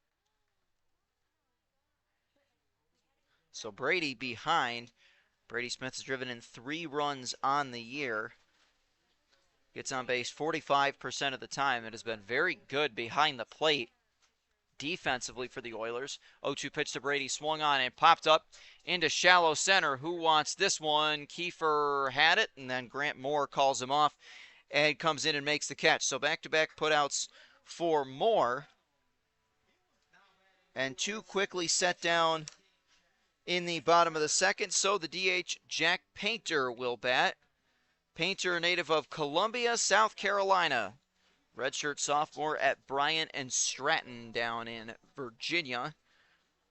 B: So Brady behind. Brady Smith has driven in 3 runs on the year. Gets on base 45% of the time. It has been very good behind the plate defensively for the Oilers. 0-2 pitch to Brady, swung on and popped up into shallow center. Who wants this one? Kiefer had it, and then Grant Moore calls him off and comes in and makes the catch. So back-to-back putouts for Moore. And 2 quickly set down in the bottom of the second. So the DH, Jack Painter, will bat. Painter, a native of Columbia, South Carolina. Redshirt sophomore at Bryant and Stratton down in Virginia.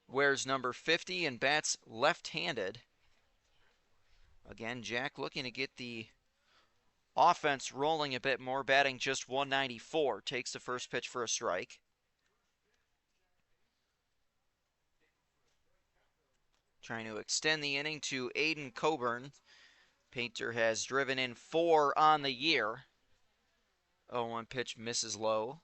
B: Wears number 50 and bats left-handed. Again, Jack looking to get the offense rolling a bit more, batting just .194. Takes the first pitch for a strike. Trying to extend the inning to Aiden Coburn. Painter has driven in 4 on the year. 0-1 pitch misses low.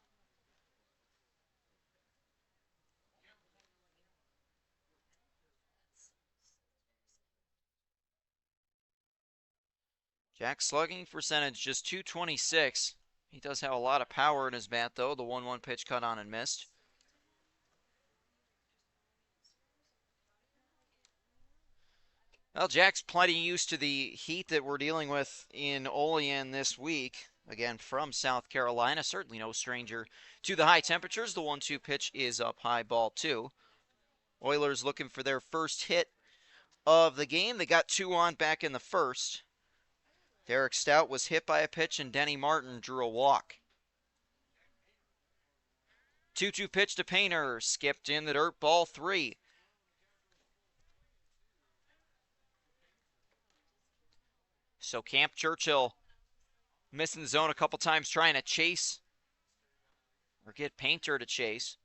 B: Jack's slugging percentage just .226. He does have a lot of power in his bat, though. The 1-1 pitch cut on and missed. Well, Jack's plenty used to the heat that we're dealing with in Olean this week. Again, from South Carolina, certainly no stranger to the high temperatures. The 1-2 pitch is up high, ball 2. Oilers looking for their first hit of the game. They got 2 on back in the first. Derek Stout was hit by a pitch, and Denny Martin drew a walk. 2-2 pitch to Painter, skipped in the dirt, ball 3. So Camp Churchill missing the zone a couple times, trying to chase or get Painter to chase.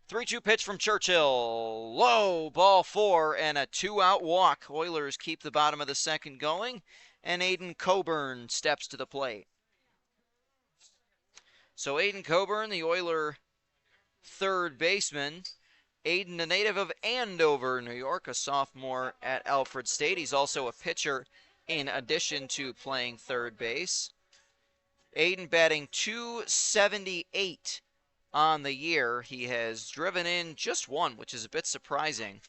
B: 3-2 pitch from Churchill. Low, ball 4, and a 2-out walk. Oilers keep the bottom of the second going, and Aiden Coburn steps to the plate. So Aiden Coburn, the Oiler third baseman. Aiden, a native of Andover, New York, a sophomore at Alfred State. He's also a pitcher in addition to playing third base. Aiden batting .278 on the year. He has driven in just one, which is a bit surprising.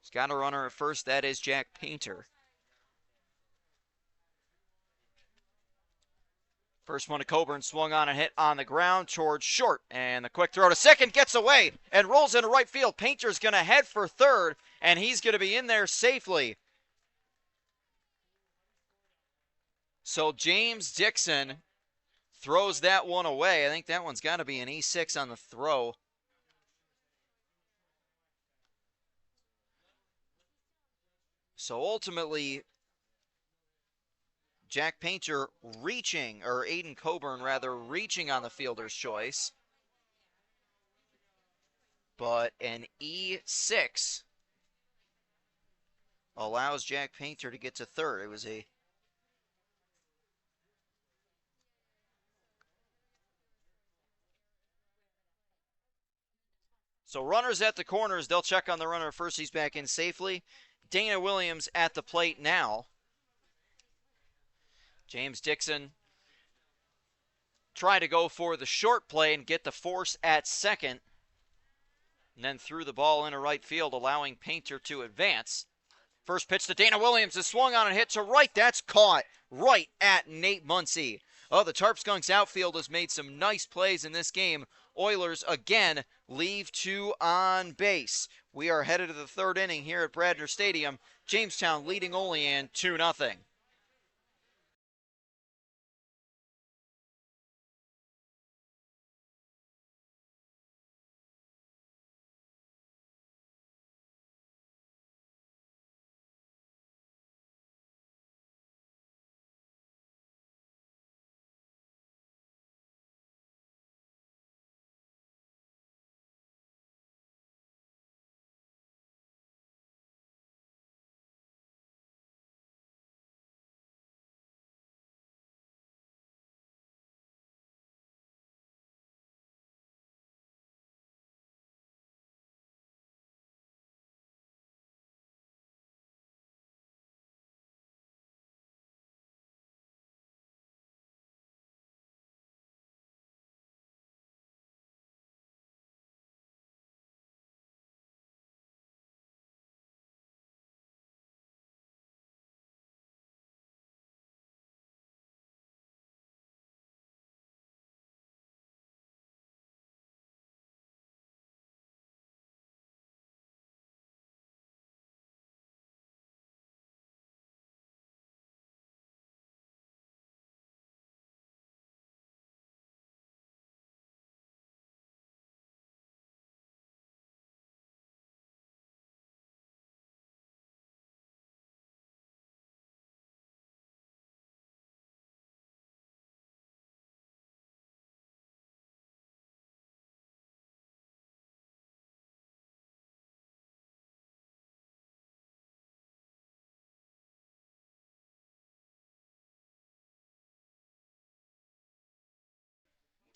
B: He's got a runner at first. That is Jack Painter. First one to Coburn, swung on and hit on the ground towards short. And the quick throw to second gets away and rolls into right field. Painter's going to head for third, and he's going to be in there safely. So James Dixon throws that one away. I think that one's got to be an E6 on the throw. So ultimately, Jack Painter reaching, or Aiden Coburn rather, reaching on the fielder's choice. But an E6 allows Jack Painter to get to third. It was a So runners at the corners, they'll check on the runner first. He's back in safely. Dana Williams at the plate now. James Dixon try to go for the short play and get the force at second. And then threw the ball into right field, allowing Painter to advance. First pitch to Dana Williams is swung on and hit to right. That's caught right at Nate Muncy. Oh, the Tarp Skunks outfield has made some nice plays in this game. Oilers again leave two on base. We are headed to the third inning here at Bradner Stadium. Jamestown leading Olean 2-0.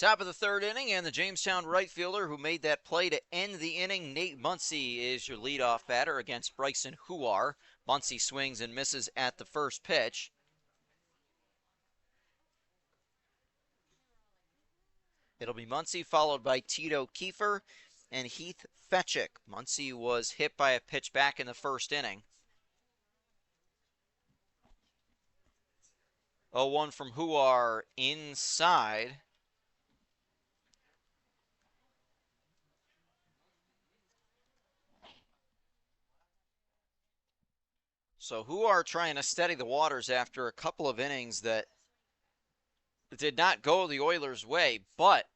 B: Top of the third inning, and the Jamestown right fielder who made that play to end the inning, Nate Muncy, is your leadoff batter against Bryson Huar. Muncy swings and misses at the first pitch. It'll be Muncy followed by Tito Kiefer and Heath Fetchick. Muncy was hit by a pitch back in the first inning. 0-1 from Huar inside. So Huar trying to steady the waters after a couple of innings that did not go the Oilers' way, but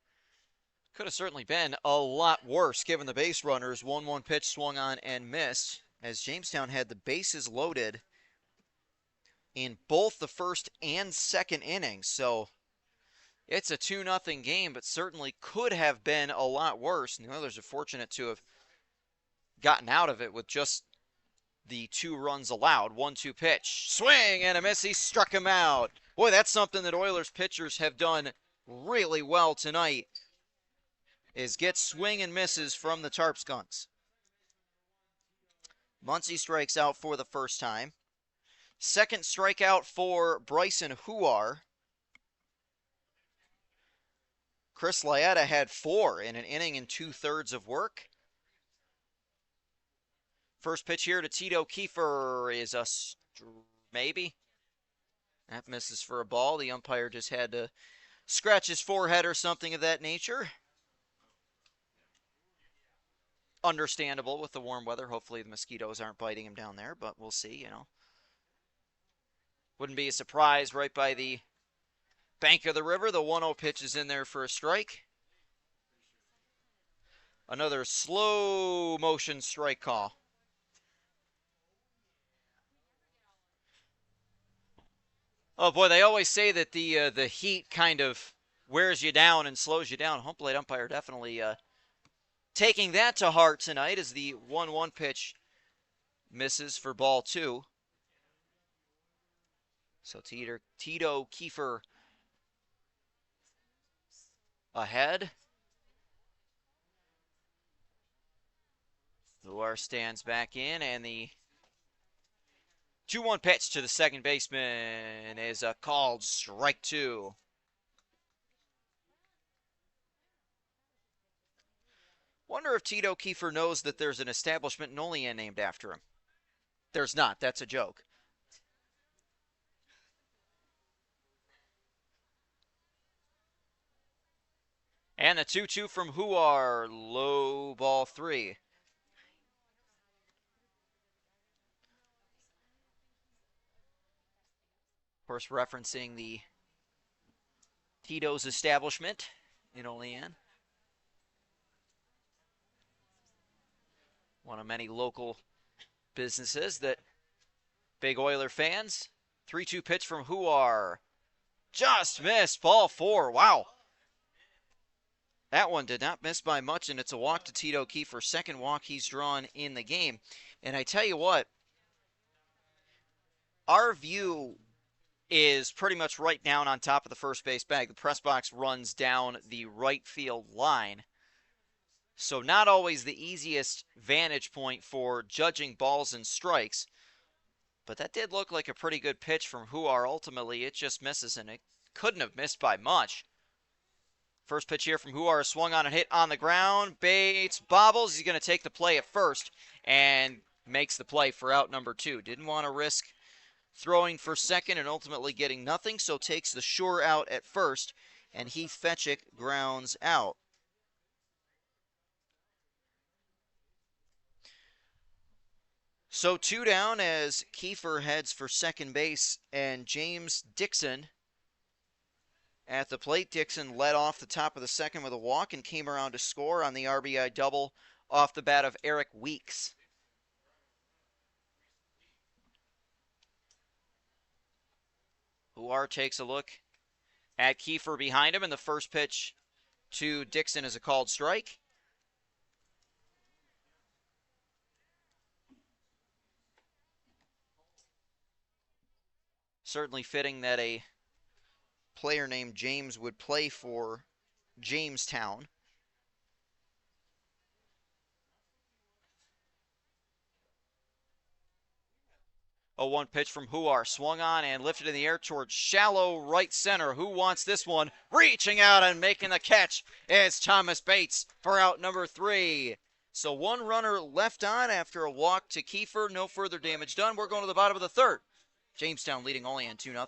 B: could have certainly been a lot worse given the base runners. 1-1 pitch swung on and missed as Jamestown had the bases loaded in both the first and second innings. So it's a 2-0 game, but certainly could have been a lot worse. And the Oilers are fortunate to have gotten out of it with just the 2 runs allowed. 1-2 pitch. Swing and a miss. He struck him out. Boy, that's something that Oilers pitchers have done really well tonight. is get swing and misses from the Tarp Skunks. Muncie strikes out for the first time. Second strikeout for Bryson Huar. Chris Laeta had 4 in an inning and 2/3 of work. First pitch here to Tito Kiefer is a maybe. That misses for a ball. The umpire just had to scratch his forehead or something of that nature. Understandable with the warm weather. Hopefully the mosquitoes aren't biting him down there, but we'll see, you know. Wouldn't be a surprise right by the bank of the river. The 1-0 pitch is in there for a strike. Another slow motion strike call. Oh boy, they always say that the heat kind of wears you down and slows you down. Home plate umpire definitely taking that to heart tonight as the 1-1 pitch misses for ball 2. So Tito Kiefer ahead. Luar stands back in, and the 2-1 pitch to the second baseman is a called strike 2. Wonder if Tito Kiefer knows that there's an establishment in Olean named after him. There's not. That's a joke. And the 2-2 from Huar. Low ball 3. Of course, referencing the Tito's establishment in Olean. One of many local businesses that big Oiler fans. 3-2 pitch from Huar. Just missed. Ball 4. Wow. That one did not miss by much, and it's a walk to Tito Kiefer. Second walk he's drawn in the game. And I tell you what, our view is pretty much right down on top of the first base bag. The press box runs down the right field line. So not always the easiest vantage point for judging balls and strikes. But that did look like a pretty good pitch from Huar. Ultimately, it just misses, and it couldn't have missed by much. First pitch here from Huar, swung on and hit on the ground. Bates bobbles. He's going to take the play at first and makes the play for out number 2. Didn't want to risk throwing for second and ultimately getting nothing, so takes the sure out at first, and Heath Fetchick grounds out. So 2 down as Kiefer heads for second base, and James Dixon at the plate. Dixon led off the top of the second with a walk and came around to score on the RBI double off the bat of Eric Weeks. Huar takes a look at Kiefer behind him, and the first pitch to Dixon is a called strike. Certainly fitting that a player named James would play for Jamestown. A 1 pitch from Huar, swung on and lifted in the air towards shallow right center. Who wants this one? Reaching out and making the catch is Thomas Bates for out number 3. So 1 runner left on after a walk to Kiefer. No further damage done. We're going to the bottom of the 3rd. Jamestown leading Olean 2-0.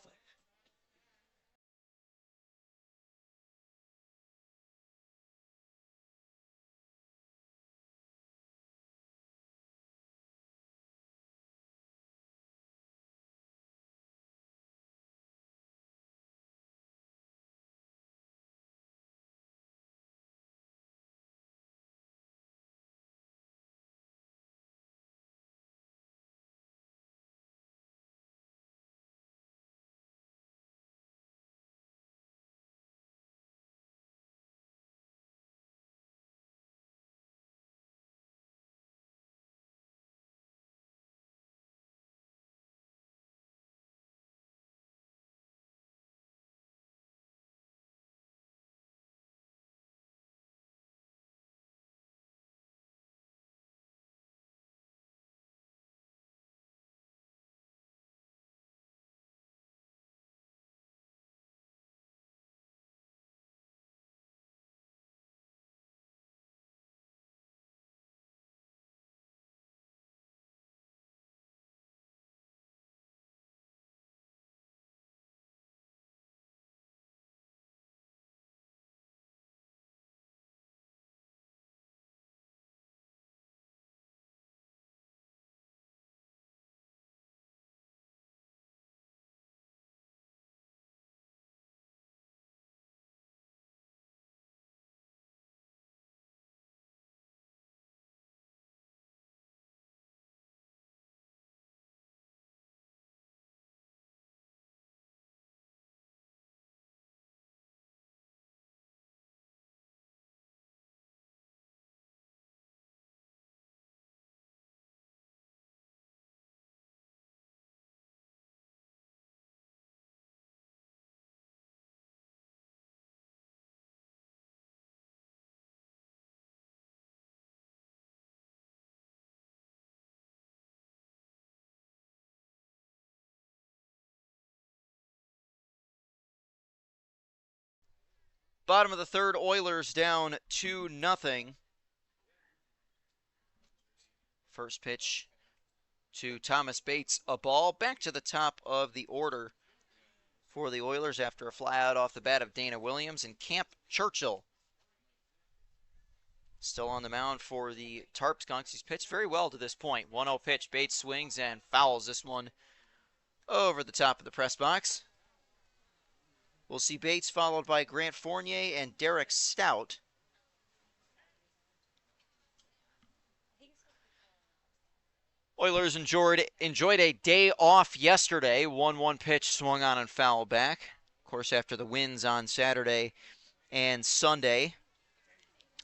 B: Bottom of the third, Oilers down 2-0. First pitch to Thomas Bates, a ball. Back to the top of the order for the Oilers after a fly out off the bat of Dana Williams and Camp Churchill. Still on the mound for the Tarp Skunks. He's pitched very well to this point. 1-0 pitch. Bates swings and fouls this one over the top of the press box. We'll see Bates followed by Grant Fournier and Derek Stout. Oilers enjoyed a day off yesterday. 1-1 pitch swung on and fouled back. Of course, after the wins on Saturday and Sunday.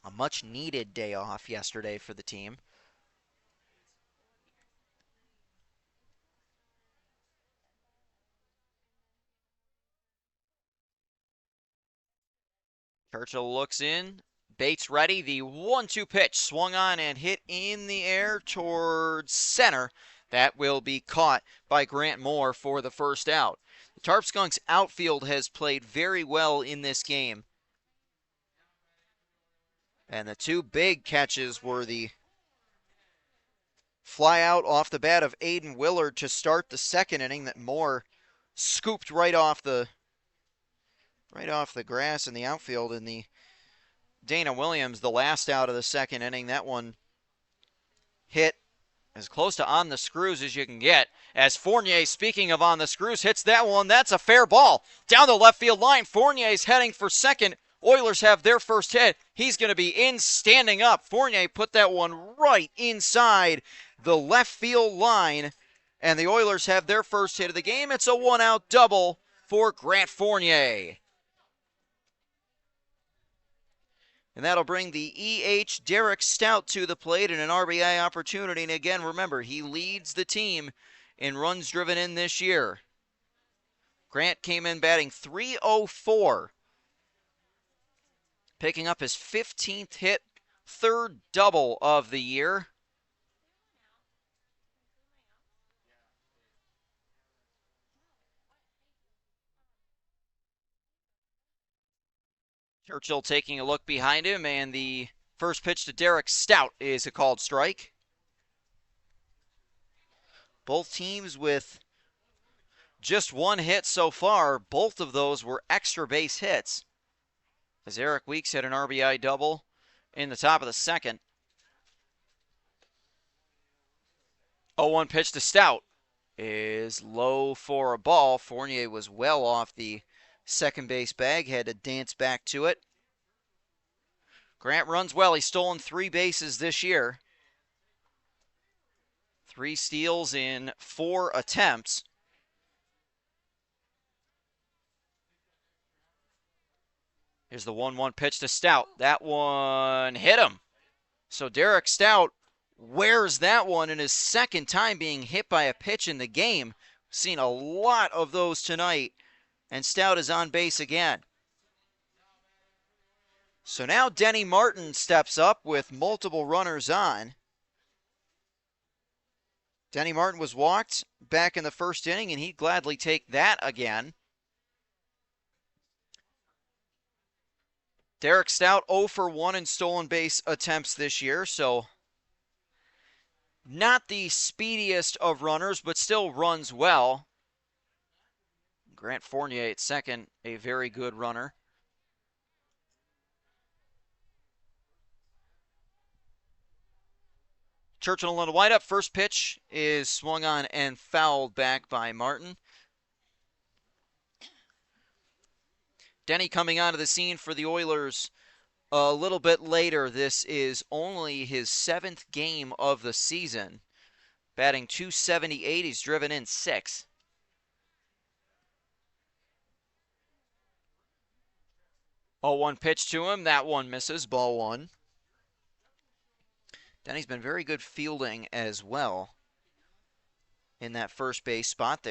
B: A much-needed day off yesterday for the team. Churchill looks in. Bates ready. The 1-2 pitch swung on and hit in the air towards center. That will be caught by Grant Moore for the first out. The Tarp Skunks outfield has played very well in this game. And the two big catches were the fly out off the bat of Aiden Willard to start the second inning that Moore scooped right off the grass in the outfield, and the Dana Williams, the last out of the second inning. That one hit as close to on the screws as you can get. As Fournier, speaking of on the screws, hits that one. That's a fair ball down the left field line. Fournier's heading for second. Oilers have their first hit. He's going to be in standing up. Fournier put that one right inside the left field line, and the Oilers have their first hit of the game. It's a one-out double for Grant Fournier. And that'll bring the EH Derek Stout to the plate in an RBI opportunity. And again, remember, he leads the team in runs driven in this year. Grant came in batting .304. Picking up his 15th hit, third double of the year. Churchill taking a look behind him, and the first pitch to Derek Stout is a called strike. Both teams with just one hit so far. Both of those were extra base hits, as Eric Weeks had an RBI double in the top of the second. 0-1 pitch to Stout is low for a ball. Fournier was well off the second base bag, had to dance back to it. Grant runs well. He's stolen 3 bases this year. 3 steals in 4 attempts. Here's the 1-1 pitch to Stout. That one hit him. So Derek Stout wears that one in his second time being hit by a pitch in the game. Seen a lot of those tonight, and Stout is on base again. So now Denny Martin steps up with multiple runners on. Denny Martin was walked back in the first inning, and he'd gladly take that again. Derek Stout 0 for 1 in stolen base attempts this year, so not the speediest of runners, but still runs well. Grant Fournier at second, a very good runner. Churchill on the windup. First pitch is swung on and fouled back by Martin. Denny coming onto the scene for the Oilers a little bit later. This is only his 7th game of the season. Batting .278, he's driven in 6. Oh, 1 pitch to him. That one misses. Ball 1. Denny's been very good fielding as well in that first base spot.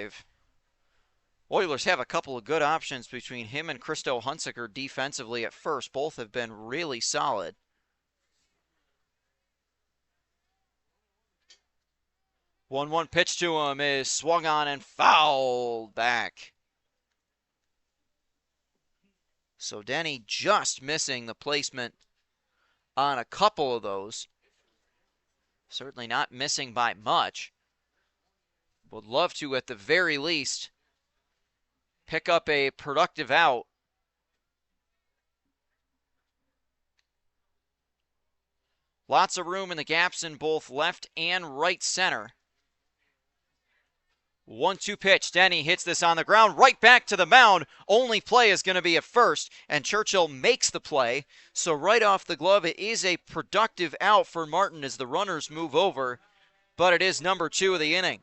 B: Oilers have a couple of good options between him and Christo Hunsaker defensively at first. Both have been really solid. One pitch to him is swung on and fouled back. So Denny just missing the placement on a couple of those. Certainly not missing by much. Would love to, at the very least, pick up a productive out. Lots of room in the gaps in both left and right center. 1-2 pitch. Denny hits this on the ground, right back to the mound. Only play is going to be at first, and Churchill makes the play. So right off the glove, it is a productive out for Martin as the runners move over, but it is number 2 of the inning.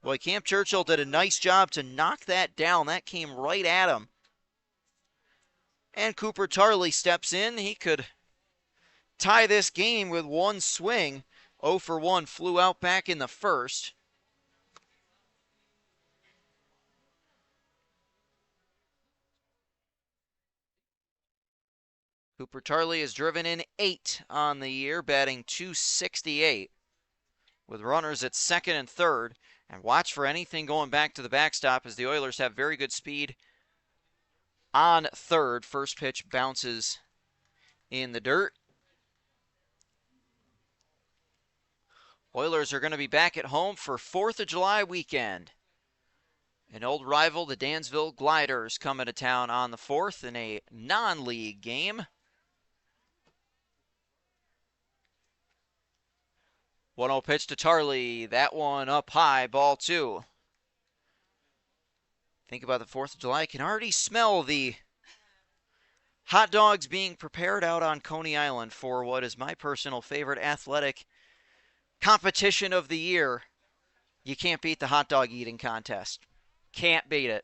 B: Boy, Camp Churchill did a nice job to knock that down. That came right at him. And Cooper Tarley steps in. He could tie this game with one swing. 0 for 1 flew out back in the first. Cooper Tarley has driven in 8 on the year, batting .268 with runners at second and third. And watch for anything going back to the backstop as the Oilers have very good speed on third. First pitch bounces in the dirt. Oilers are going to be back at home for 4th of July weekend. An old rival, the Dansville Gliders, coming to town on the 4th in a non-league game. 1-0 pitch to Tarley. That one up high, ball 2. Think about the 4th of July. I can already smell the hot dogs being prepared out on Coney Island for what is my personal favorite athletic competition of the year. You can't beat the hot dog eating contest. Can't beat it.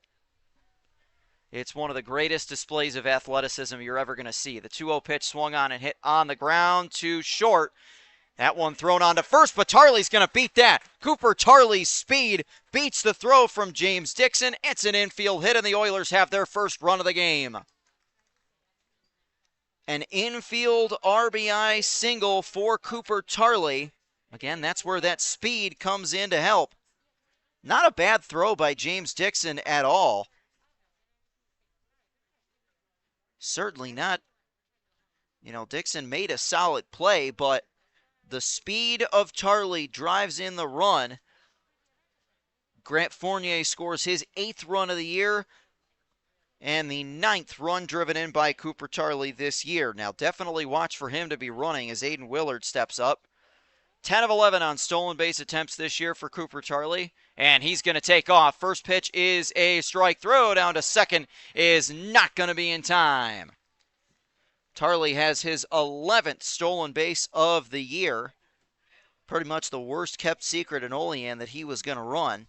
B: It's one of the greatest displays of athleticism you're ever going to see. The 2-0 pitch swung on and hit on the ground, too short. That one thrown on to first, but Tarley's going to beat that. Cooper Tarley's speed beats the throw from James Dixon. It's an infield hit, and the Oilers have their first run of the game. An infield RBI single for Cooper Tarley. Again, that's where that speed comes in to help. Not a bad throw by James Dixon at all. Certainly not. Dixon made a solid play, but the speed of Tarley drives in the run. Grant Fournier scores his 8th run of the year and the 9th run driven in by Cooper Tarley this year. Now, definitely watch for him to be running as Aiden Willard steps up. 10 of 11 on stolen base attempts this year for Cooper Tarley, and he's going to take off. First pitch is a strike. Throw down to second is not going to be in time. Tarley has his 11th stolen base of the year. Pretty much the worst kept secret in Olean that he was going to run.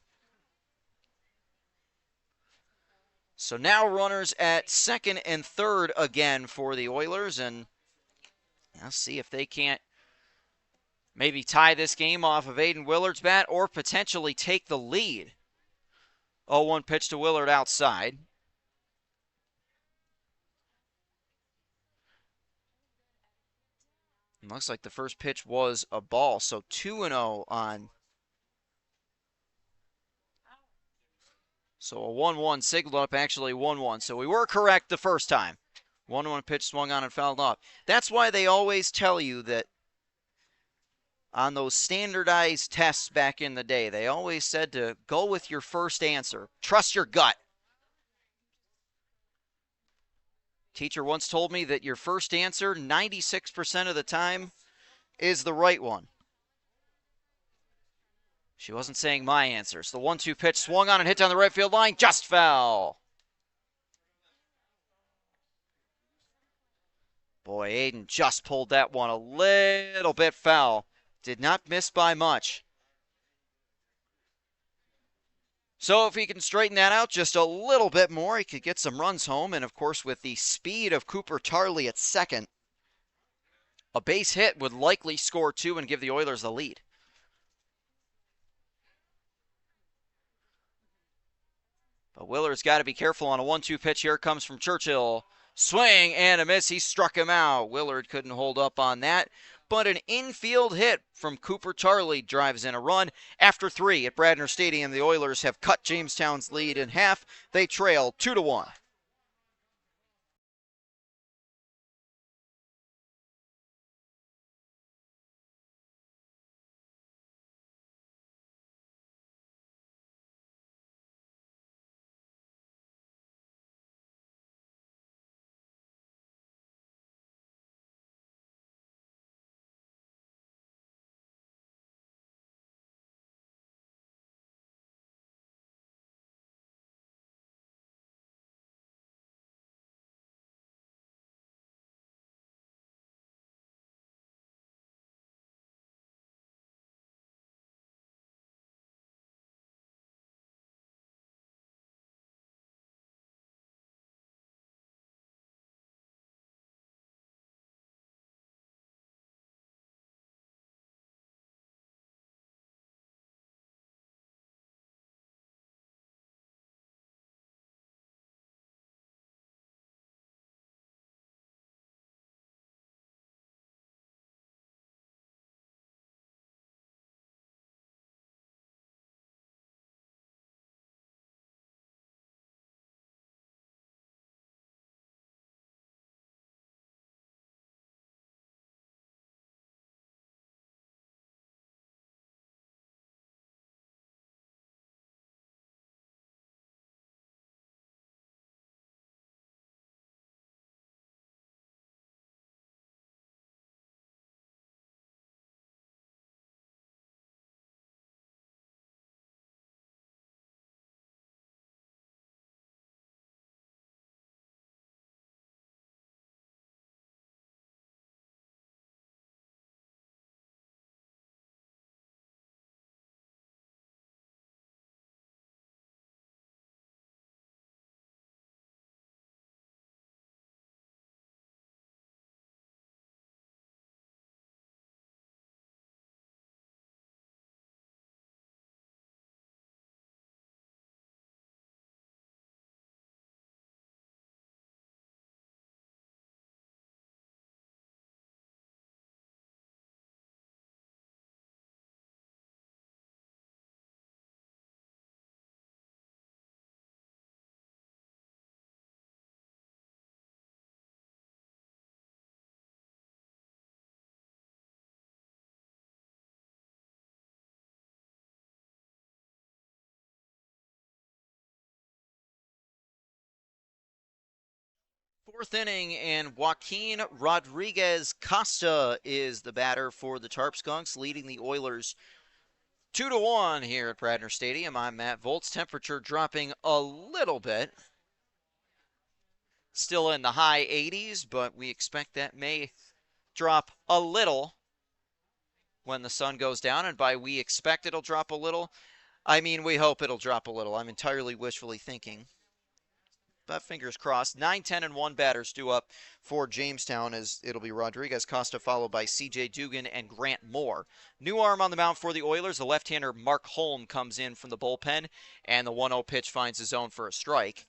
B: So now runners at second and third again for the Oilers, and I'll see if they can't maybe tie this game off of Aiden Willard's bat or potentially take the lead. 0-1 pitch to Willard outside. Looks like the first pitch was a ball, so 2-0 on. So a 1-1 signaled up, actually 1-1. So we were correct the first time. 1-1 pitch swung on and fouled off. That's why they always tell you that on those standardized tests back in the day, they always said to go with your first answer. Trust your gut. Teacher once told me that your first answer, 96% of the time, is the right one. She wasn't saying my answer. So the 1-2 pitch swung on and hit down the right field line. Just foul. Boy, Aiden just pulled that one a little bit foul. Did not miss by much. So if he can straighten that out just a little bit more, he could get some runs home. And, of course, with the speed of Cooper Tarley at second, a base hit would likely score 2 and give the Oilers the lead. But Willard's got to be careful on a 1-2 pitch. Here it comes from Churchill. Swing and a miss. He struck him out. Willard couldn't hold up on that. But an infield hit from Cooper Tarley drives in a run. After 3 at Bradner Stadium, the Oilers have cut Jamestown's lead in half. They trail 2-1. Fourth inning, and Joaquin Rodriguez Costa is the batter for the Tarp Skunks, leading the Oilers 2-1 here at Bradner Stadium. I'm Matt Volts. Temperature dropping a little bit. Still in the high 80s, but we expect that may drop a little when the sun goes down. And by we expect it'll drop a little, I mean we hope it'll drop a little. I'm entirely wishfully thinking. But fingers crossed. 9, 10, and 1 batters due up for Jamestown, as it'll be Rodriguez Costa followed by C.J. Dugan and Grant Moore. New arm on the mound for the Oilers. The left-hander Mark Holm comes in from the bullpen, and the 1-0 pitch finds his zone for a strike.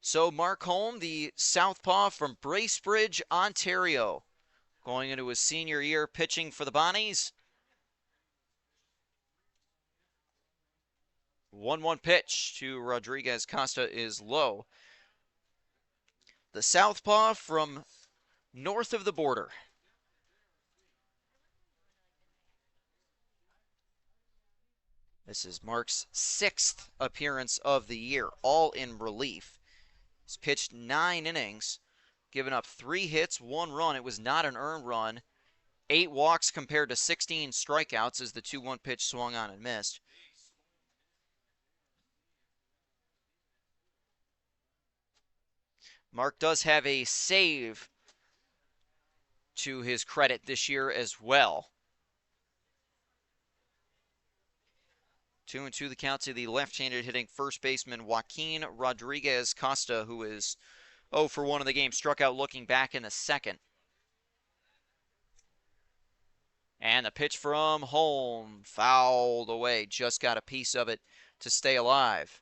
B: So Mark Holm, the southpaw from Bracebridge, Ontario, going into his senior year pitching for the Bonnies. 1-1 pitch to Rodriguez Costa is low. The southpaw from north of the border. This is Mark's 6th appearance of the year, all in relief. He's pitched 9 innings, given up 3 hits, 1 run. It was not an earned run. 8 walks compared to 16 strikeouts as the 2-1 pitch swung on and missed. Mark does have a save to his credit this year as well. 2-2 the count to the left-handed hitting first baseman Joaquin Rodriguez Costa, who is 0 for 1 in the game, struck out looking back in the second. And the pitch from Holm, fouled away, just got a piece of it to stay alive.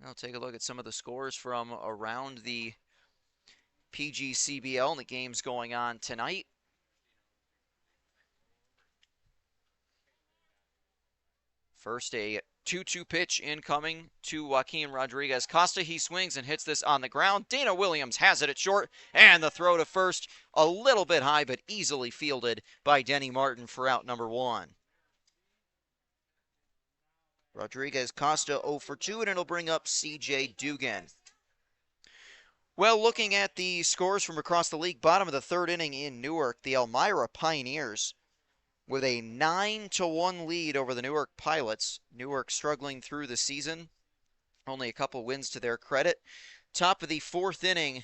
B: I'll take a look at some of the scores from around the PGCBL and the games going on tonight. First, a 2-2 pitch incoming to Joaquin Rodriguez Costa. He swings and hits this on the ground. Dana Williams has it at short, and the throw to first a little bit high, but easily fielded by Denny Martin for out number 1. Rodriguez Costa 0 for 2, and it'll bring up C.J. Dugan. Well, looking at the scores from across the league, bottom of the 3rd inning in Newark, the Elmira Pioneers with a 9-1 lead over the Newark Pilots. Newark struggling through the season, only a couple wins to their credit. Top of the 4th inning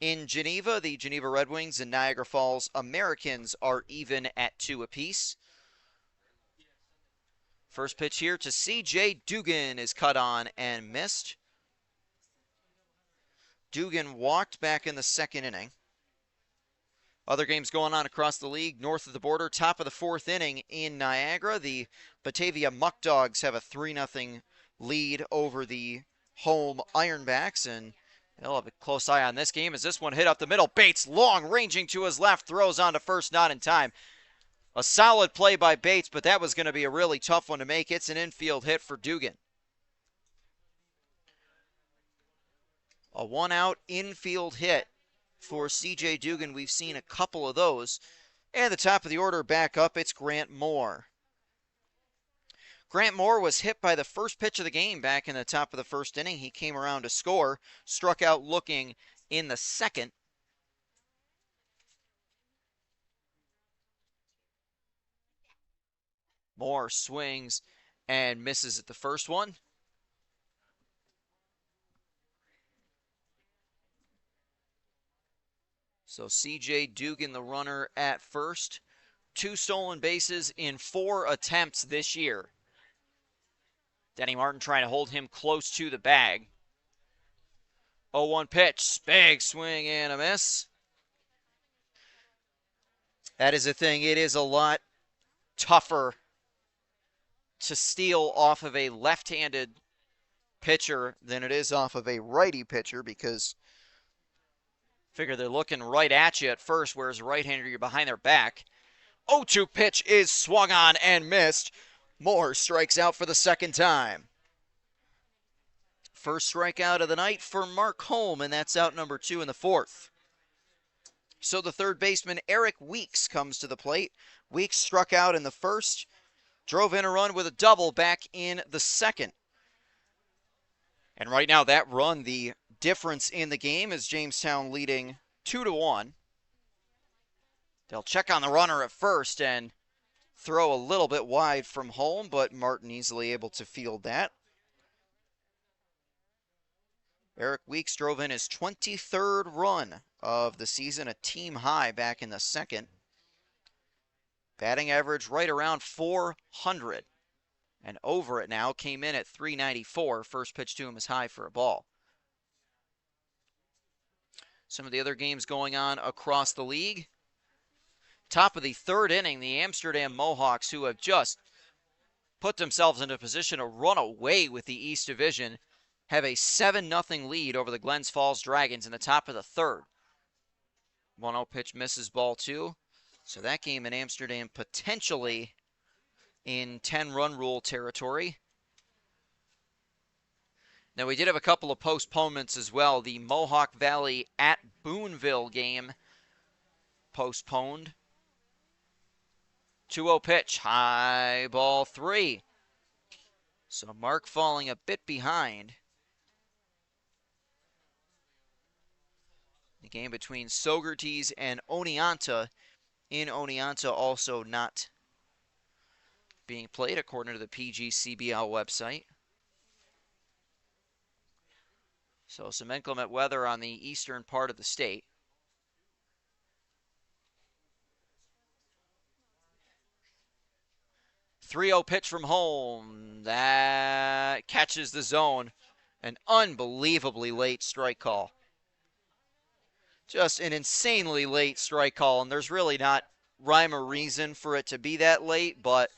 B: in Geneva, the Geneva Red Wings and Niagara Falls Americans are even at 2 apiece. First pitch here to C.J. Dugan is cut on and missed. Dugan walked back in the 2nd inning. Other games going on across the league. North of the border, top of the 4th inning in Niagara. The Batavia Muck Dogs have a 3-0 lead over the home Ironbacks. And they'll have a close eye on this game as this one hit up the middle. Bates long ranging to his left, throws on to first, not in time. A solid play by Bates, but that was going to be a really tough one to make. It's an infield hit for Dugan. A 1-out infield hit for C.J. Dugan. We've seen a couple of those. And the top of the order back up, it's Grant Moore. Grant Moore was hit by the first pitch of the game back in the top of the 1st inning. He came around to score, struck out looking in the 2nd. Moore swings and misses at the first one. So C.J. Dugan, the runner at first. 2 stolen bases in 4 attempts this year. Denny Martin trying to hold him close to the bag. 0-1 pitch, big swing and a miss. That is the thing, it is a lot tougher to steal off of a left-handed pitcher than it is off of a righty pitcher, because figure they're looking right at you at first, whereas a right-hander, you're behind their back. 0-2 pitch is swung on and missed. Moore strikes out for the 2nd time. First strikeout of the night for Mark Holm, and that's out number 2 in the 4th. So the third baseman, Eric Weeks, comes to the plate. Weeks struck out in the first, drove in a run with a double back in the second. And right now, that run, the difference in the game is Jamestown leading 2-1. They'll check on the runner at first and throw a little bit wide from home, but Martin easily able to field that. Eric Weeks drove in his 23rd run of the season, a team high back in the second. Batting average right around 400. And over it now, came in at 394. First pitch to him is high for a ball. Some of the other games going on across the league. Top of the third inning, the Amsterdam Mohawks, who have just put themselves into a position to run away with the East Division, have a 7-0 lead over the Glens Falls Dragons in the top of the third. 1-0 pitch misses, ball 2. So that game in Amsterdam potentially in 10-run rule territory. Now, we did have a couple of postponements as well. The Mohawk Valley at Boonville game postponed. 2-0 pitch, high, ball 3. So Mark falling a bit behind. The game between Sogerties and Oneonta, in Oneonta also not being played according to the PGCBL website. So some inclement weather on the eastern part of the state. .3-0 pitch from home. That catches the zone. An unbelievably late strike call. Just an insanely late strike call, and there's really not rhyme or reason for it to be that late, but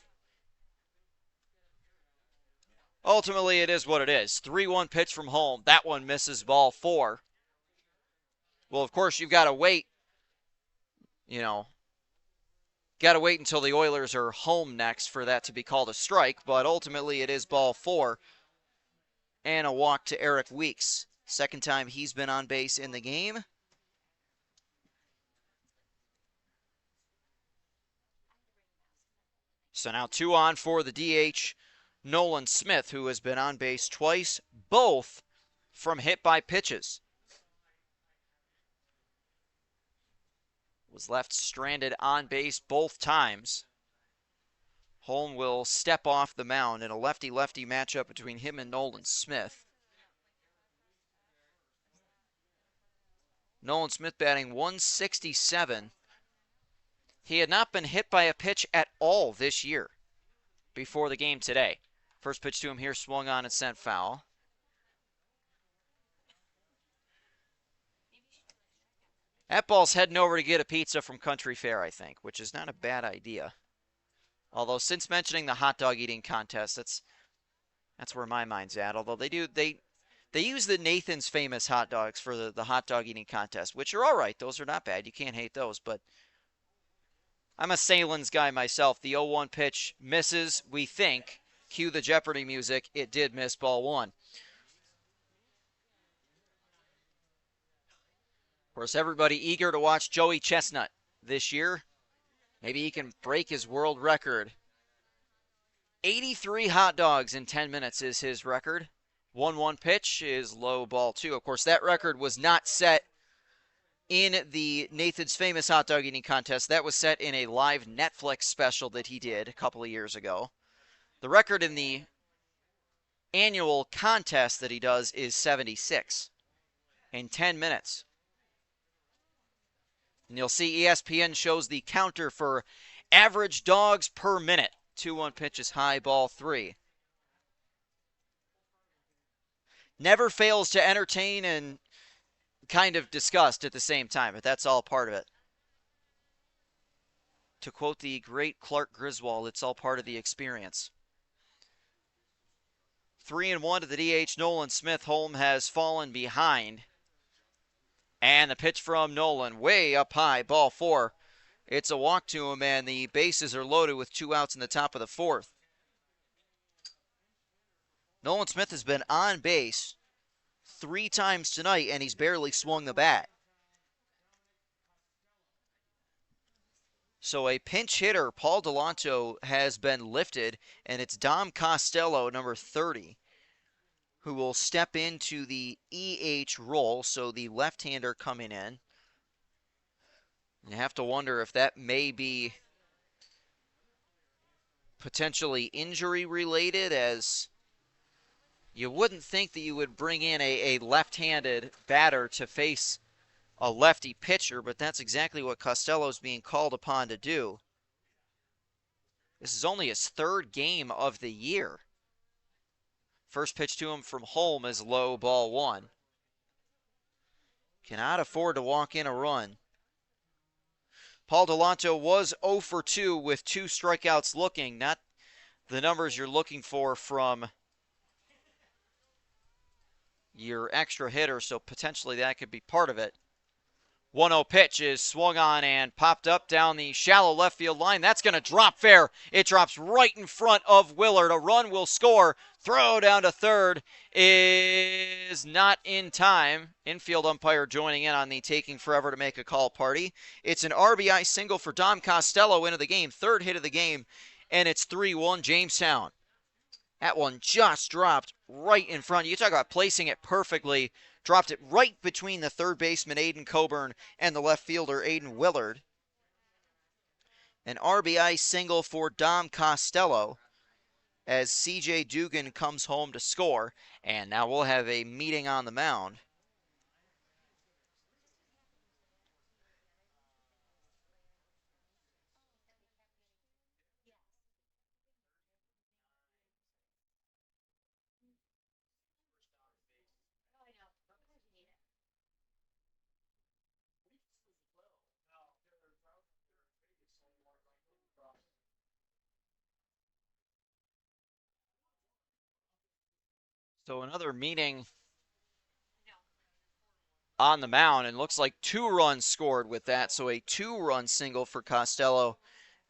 B: ultimately it is what it is. 3-1 pitch from home. That one misses, ball 4. Well, of course, you've got to wait, got to wait until the Oilers are home next for that to be called a strike, but ultimately it is ball 4 and a walk to Eric Weeks. Second time he's been on base in the game. So now 2 on for the DH, Nolan Smith, who has been on base twice, both from hit by pitches. Was left stranded on base both times. Holm will step off the mound in a lefty-lefty matchup between him and Nolan Smith. Nolan Smith batting .167. He had not been hit by a pitch at all this year before the game today. First pitch to him here swung on and sent foul. That ball's heading over to get a pizza from Country Fair, I think, which is not a bad idea. Although, since mentioning the hot dog eating contest, that's where my mind's at. Although they use the Nathan's Famous hot dogs for the hot dog eating contest, which are all right. Those are not bad. You can't hate those, but I'm a Salen's guy myself. The 0-1 pitch misses, we think. Cue the Jeopardy music. It did miss, ball 1. Of course, everybody eager to watch Joey Chestnut this year. Maybe he can break his world record. 83 hot dogs in 10 minutes is his record. 1-1 pitch is low, ball 2. Of course, that record was not set in the Nathan's Famous hot dog eating contest. That was set in a live Netflix special that he did a couple of years ago. The record in the annual contest that he does is 76 in 10 minutes. And you'll see ESPN shows the counter for average dogs per minute. 2-1 pitch is high, ball 3. Never fails to entertain and kind of disgust at the same time, but that's all part of it. To quote the great Clark Griswold, it's all part of the experience. 3-1 to the DH, Nolan Smith. Holm has fallen behind. And the pitch from Nolan, way up high, ball 4. It's a walk to him, and the bases are loaded with 2 outs in the top of the 4th. Nolan Smith has been on base 3 times tonight, and he's barely swung the bat. So a pinch hitter, Paul Delanto, has been lifted, and it's Dom Costello, number 30, who will step into the EH role, so the left-hander coming in. You have to wonder if that may be potentially injury related, as you wouldn't think that you would bring in a left-handed batter to face a lefty pitcher, but that's exactly what Costello's being called upon to do. This is only his third game of the year. First pitch to him from home is low, ball one. Cannot afford to walk in a run. Paul Delanto was 0 for 2 with 2 strikeouts looking, not the numbers you're looking for from your extra hitter, so potentially that could be part of it. 1-0 pitch is swung on and popped up down the shallow left field line. That's going to drop fair. It drops right in front of Willard. A run will score. Throw down to third is not in time. Infield umpire joining in on the taking forever to make a call party. It's an RBI single for Dom Costello into the game. Third hit of the game, and it's 3-1 Jamestown. That one just dropped right in front. You talk about placing it perfectly. Dropped it right between the third baseman, Aiden Coburn, and the left fielder, Aiden Willard. An RBI single for Dom Costello as C.J. Dugan comes home to score. And now we'll have a meeting on the mound. So another meeting on the mound, and looks like 2 runs scored with that. So a 2-run single for Costello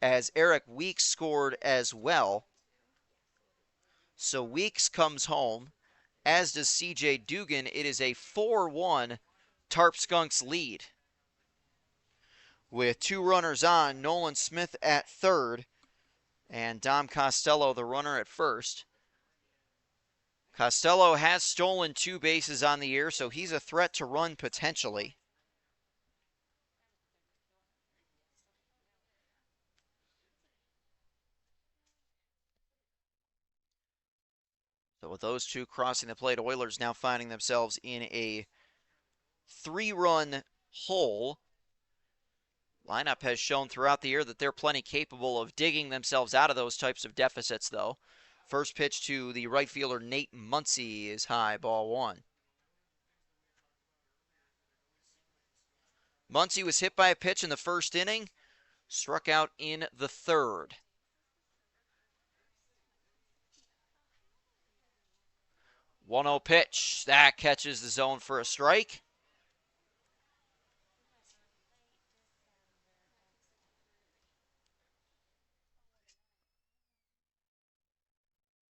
B: as Eric Weeks scored as well. So Weeks comes home, as does C.J. Dugan. It is a 4-1 Tarp Skunks lead. With 2 runners on, Nolan Smith at third, and Dom Costello, the runner, at first. Costello has stolen 2 bases on the year, so he's a threat to run potentially. So with those 2 crossing the plate, Oilers now finding themselves in a 3-run hole. Lineup has shown throughout the year that they're plenty capable of digging themselves out of those types of deficits, though. First pitch to the right fielder, Nate Muncy, is high, ball 1. Muncy was hit by a pitch in the first inning, struck out in the third. 1-0 pitch, that catches the zone for a strike.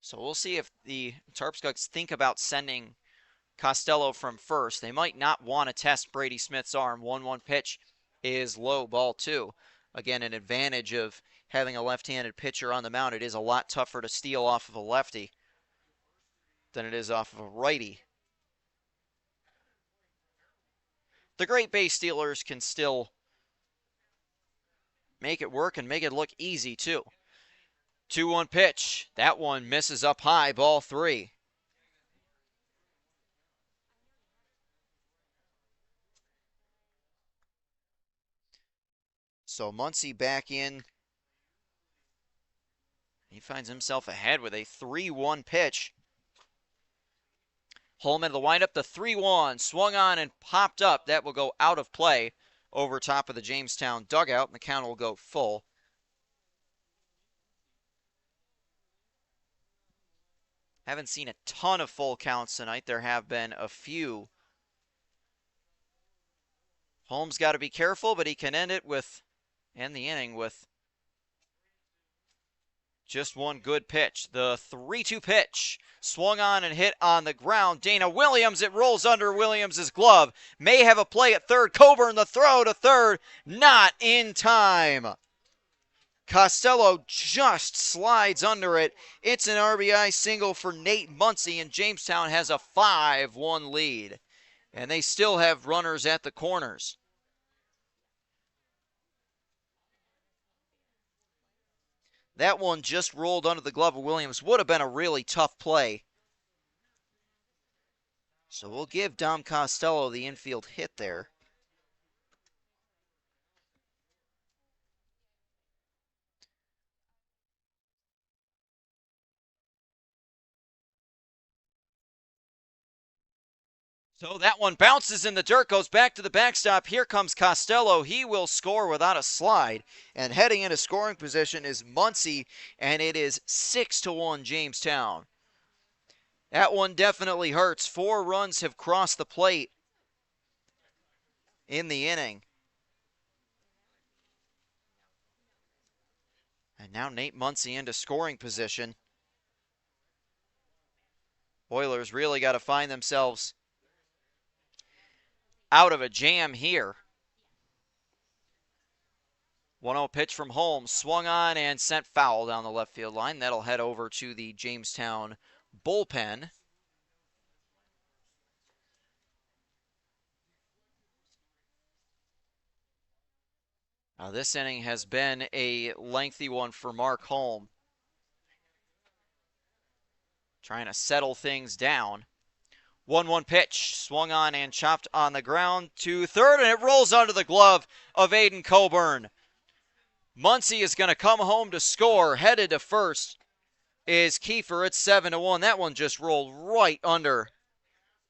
B: So we'll see if the Tarp Skunks think about sending Costello from first. They might not want to test Brady Smith's arm. 1-1 pitch is low, ball 2. Again, an advantage of having a left-handed pitcher on the mound. It is a lot tougher to steal off of a lefty than it is off of a righty. The great base stealers can still make it work and make it look easy, too. 2-1 pitch. That one misses up high, ball 3. So Muncy back in. He finds himself ahead with a 3-1 pitch. Holman, the windup, the 3-1. Swung on and popped up. That will go out of play over top of the Jamestown dugout, and the count will go full. Haven't seen a ton of full counts tonight. There have been a few. Holmes got to be careful, but he can end the inning with just one good pitch. The 3-2 pitch. Swung on and hit on the ground. Dana Williams, it rolls under Williams' glove. May have a play at third. Coburn, the throw to third. Not in time. Costello just slides under it. It's an RBI single for Nate Muncy, and Jamestown has a 5-1 lead. And they still have runners at the corners. That one just rolled under the glove of Williams. Would have been a really tough play. So we'll give Dom Costello the infield hit there. So that one bounces in the dirt, goes back to the backstop. Here comes Costello. He will score without a slide. And heading into scoring position is Muncy, and it is 6-1 Jamestown. That one definitely hurts. 4 runs have crossed the plate in the inning. And now Nate Muncy into scoring position. Oilers really got to find themselves out of a jam here. 1-0 pitch from Holmes, swung on and sent foul down the left field line. That'll head over to the Jamestown bullpen. Now this inning has been a lengthy one for Mark Holm. Trying to settle things down. 1-1 pitch, swung on and chopped on the ground to third, and it rolls under the glove of Aiden Coburn. Muncy is going to come home to score. Headed to first is Kiefer. It's 7-1. That one just rolled right under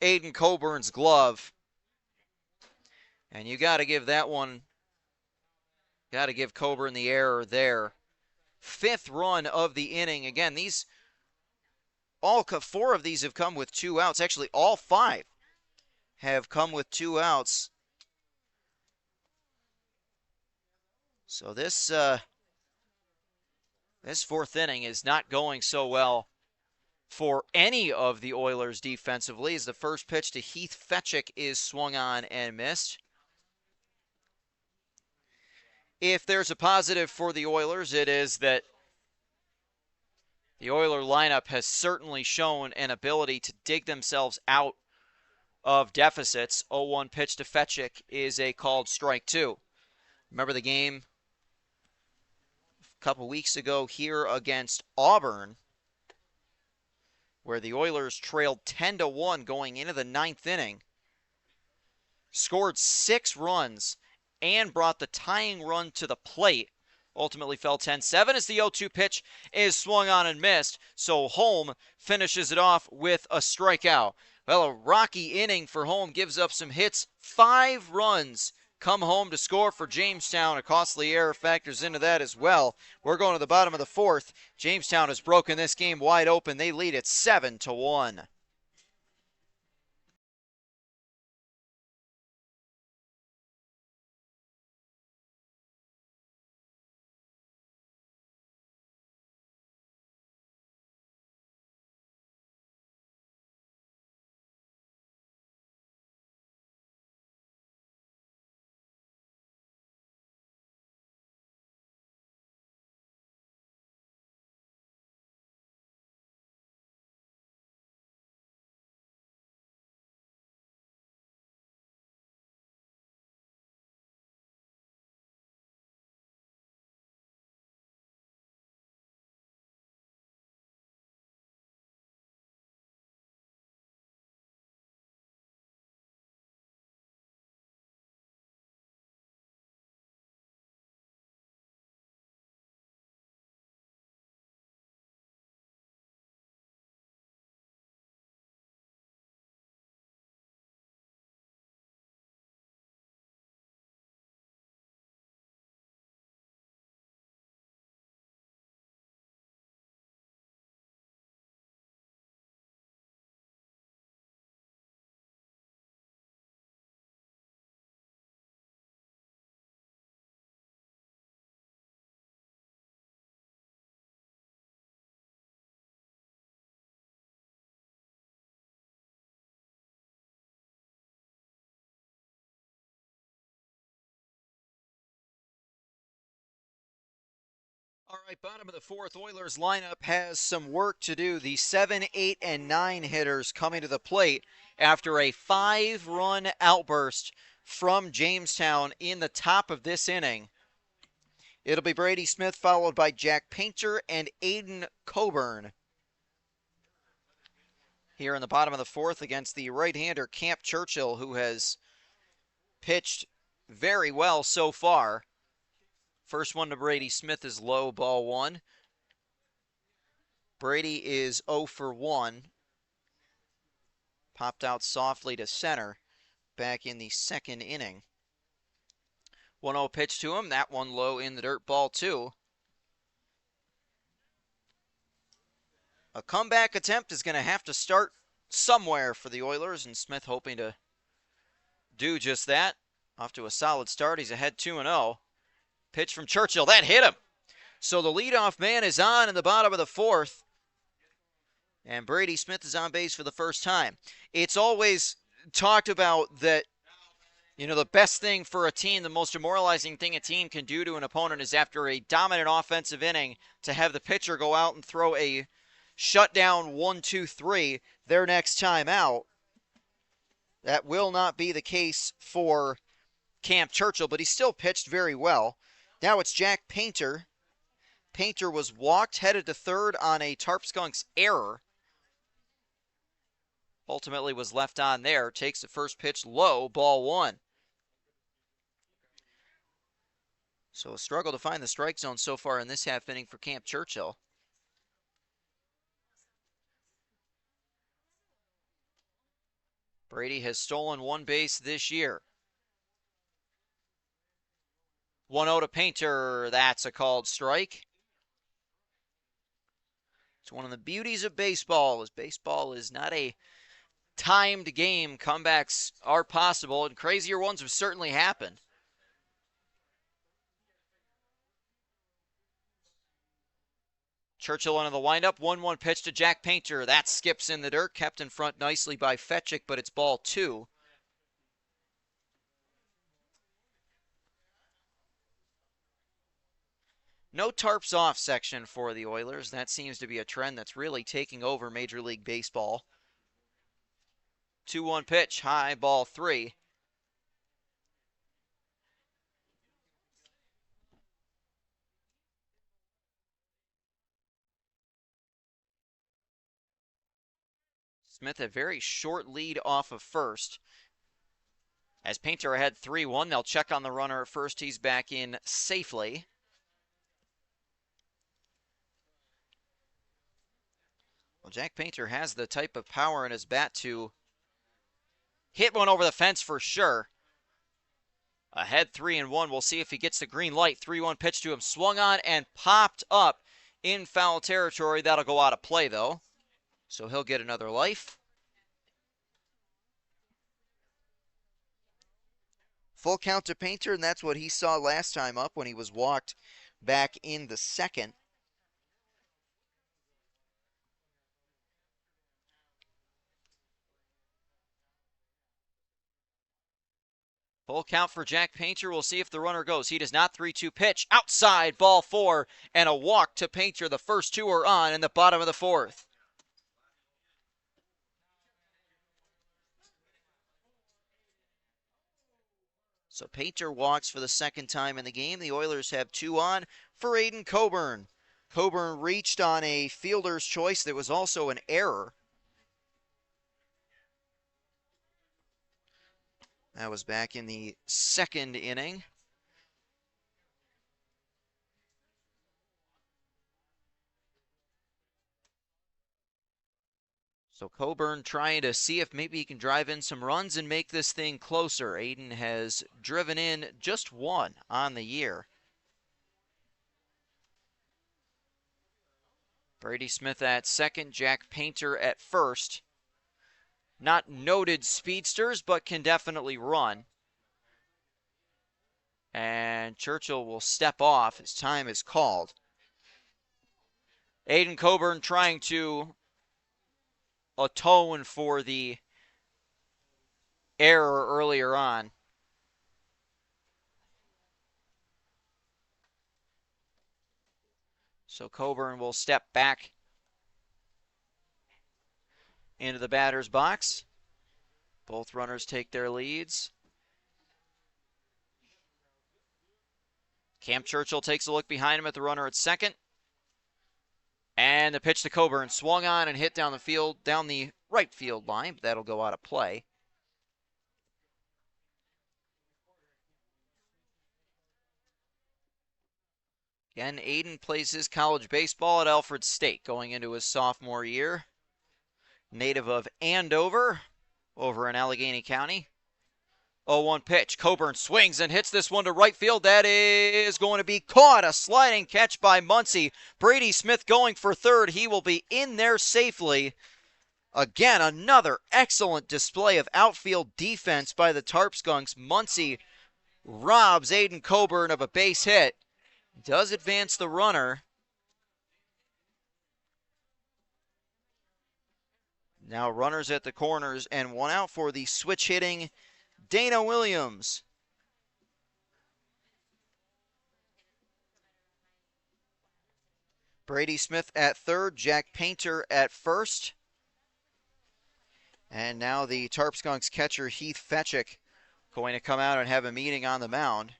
B: Aiden Coburn's glove. And you got to give that one, got to give Coburn the error there. 5th run of the inning. Again, these all 4 of these have come with 2 outs. Actually, all 5 have come with 2 outs. So this 4th inning is not going so well for any of the Oilers defensively, as the first pitch to Heath Fetchick is swung on and missed. If there's a positive for the Oilers, it is that the Oiler lineup has certainly shown an ability to dig themselves out of deficits. 0-1 pitch to Fetchick is a called strike 2. Remember the game a couple weeks ago here against Auburn, where the Oilers trailed 10-1 going into the 9th inning, scored 6 runs, and brought the tying run to the plate. Ultimately fell 10-7 as the 0-2 pitch is swung on and missed. So Holm finishes it off with a strikeout. Well, a rocky inning for Holm, gives up some hits. 5 runs come home to score for Jamestown. A costly error factors into that as well. We're going to the bottom of the 4th. Jamestown has broken this game wide open. They lead it 7-1. All right, bottom of the fourth, Oilers lineup has some work to do. The 7, 8, and 9 hitters coming to the plate after a 5-run outburst from Jamestown in the top of this inning. It'll be Brady Smith followed by Jack Painter and Aiden Coburn. Here in the bottom of the fourth against the right-hander Camp Churchill, who has pitched very well so far. First one to Brady Smith is low, ball 1. Brady is 0 for 1. Popped out softly to center back in the second inning. 1-0 pitch to him. That one low in the dirt, ball 2. A comeback attempt is going to have to start somewhere for the Oilers, and Smith hoping to do just that. Off to a solid start. He's ahead 2-0. Pitch from Churchill. That hit him. So the leadoff man is on in the bottom of the fourth. And Brady Smith is on base for the first time. It's always talked about that, you know, the best thing for a team, the most demoralizing thing a team can do to an opponent is after a dominant offensive inning to have the pitcher go out and throw a shutdown 1-2-3 their next time out. That will not be the case for Camp Churchill, but he still pitched very well. Now it's Jack Painter. Painter was walked, headed to third on a Tarp Skunks error. Ultimately was left on there. Takes the first pitch low, ball 1. So a struggle to find the strike zone so far in this half inning for Camp Churchill. Brady has stolen one base this year. 1-0 to Painter. That's a called strike. It's one of the beauties of baseball, is baseball is not a timed game. Comebacks are possible, and crazier ones have certainly happened. Churchill into the windup. 1-1 pitch to Jack Painter. That skips in the dirt. Kept in front nicely by Fetchick, but it's ball 2. No tarps off section for the Oilers. That seems to be a trend that's really taking over Major League Baseball. 2-1 pitch, high, ball 3. Smith a very short lead off of first. As Painter ahead 3-1, they'll check on the runner at first. He's back in safely. Well, Jack Painter has the type of power in his bat to hit one over the fence for sure. Ahead 3-1. We'll see if he gets the green light. 3-1 pitch to him. Swung on and popped up in foul territory. That'll go out of play, though. So he'll get another life. Full count to Painter, and that's what he saw last time up when he was walked back in the second. Full count for Jack Painter. We'll see if the runner goes. He does not. 3-2 pitch. Outside, ball 4, and a walk to Painter. The first two are on in the bottom of the fourth. So Painter walks for the second time in the game. The Oilers have 2 on for Aiden Coburn. Coburn reached on a fielder's choice. There was also an error. That was back in the second inning. So Coburn trying to see if maybe he can drive in some runs and make this thing closer. Aiden has driven in just 1 on the year. Brady Smith at second, Jack Painter at first. Not noted speedsters, but can definitely run. And Churchill will step off. His time is called. Aiden Coburn trying to atone for the error earlier on. So Coburn will step back into the batter's box. Both runners take their leads. Cam Churchill takes a look behind him at the runner at second. And the pitch to Coburn swung on and hit down the field, down the right field line, but that'll go out of play. Again, Aiden plays his college baseball at Alfred State going into his sophomore year. Native of Andover over in Allegheny County. 0-1 pitch. Coburn swings and hits this one to right field. That is going to be caught. A sliding catch by Muncie. Brady Smith going for third. He will be in there safely. Again, another excellent display of outfield defense by the Tarp Skunks. Muncie robs Aiden Coburn of a base hit. Does advance the runner. Now runners at the corners and one out for the switch hitting Dana Williams. Brady Smith at third, Jack Painter at first. And now the Tarp Skunks catcher Heath Fetchick going to come out and have a meeting on the mound.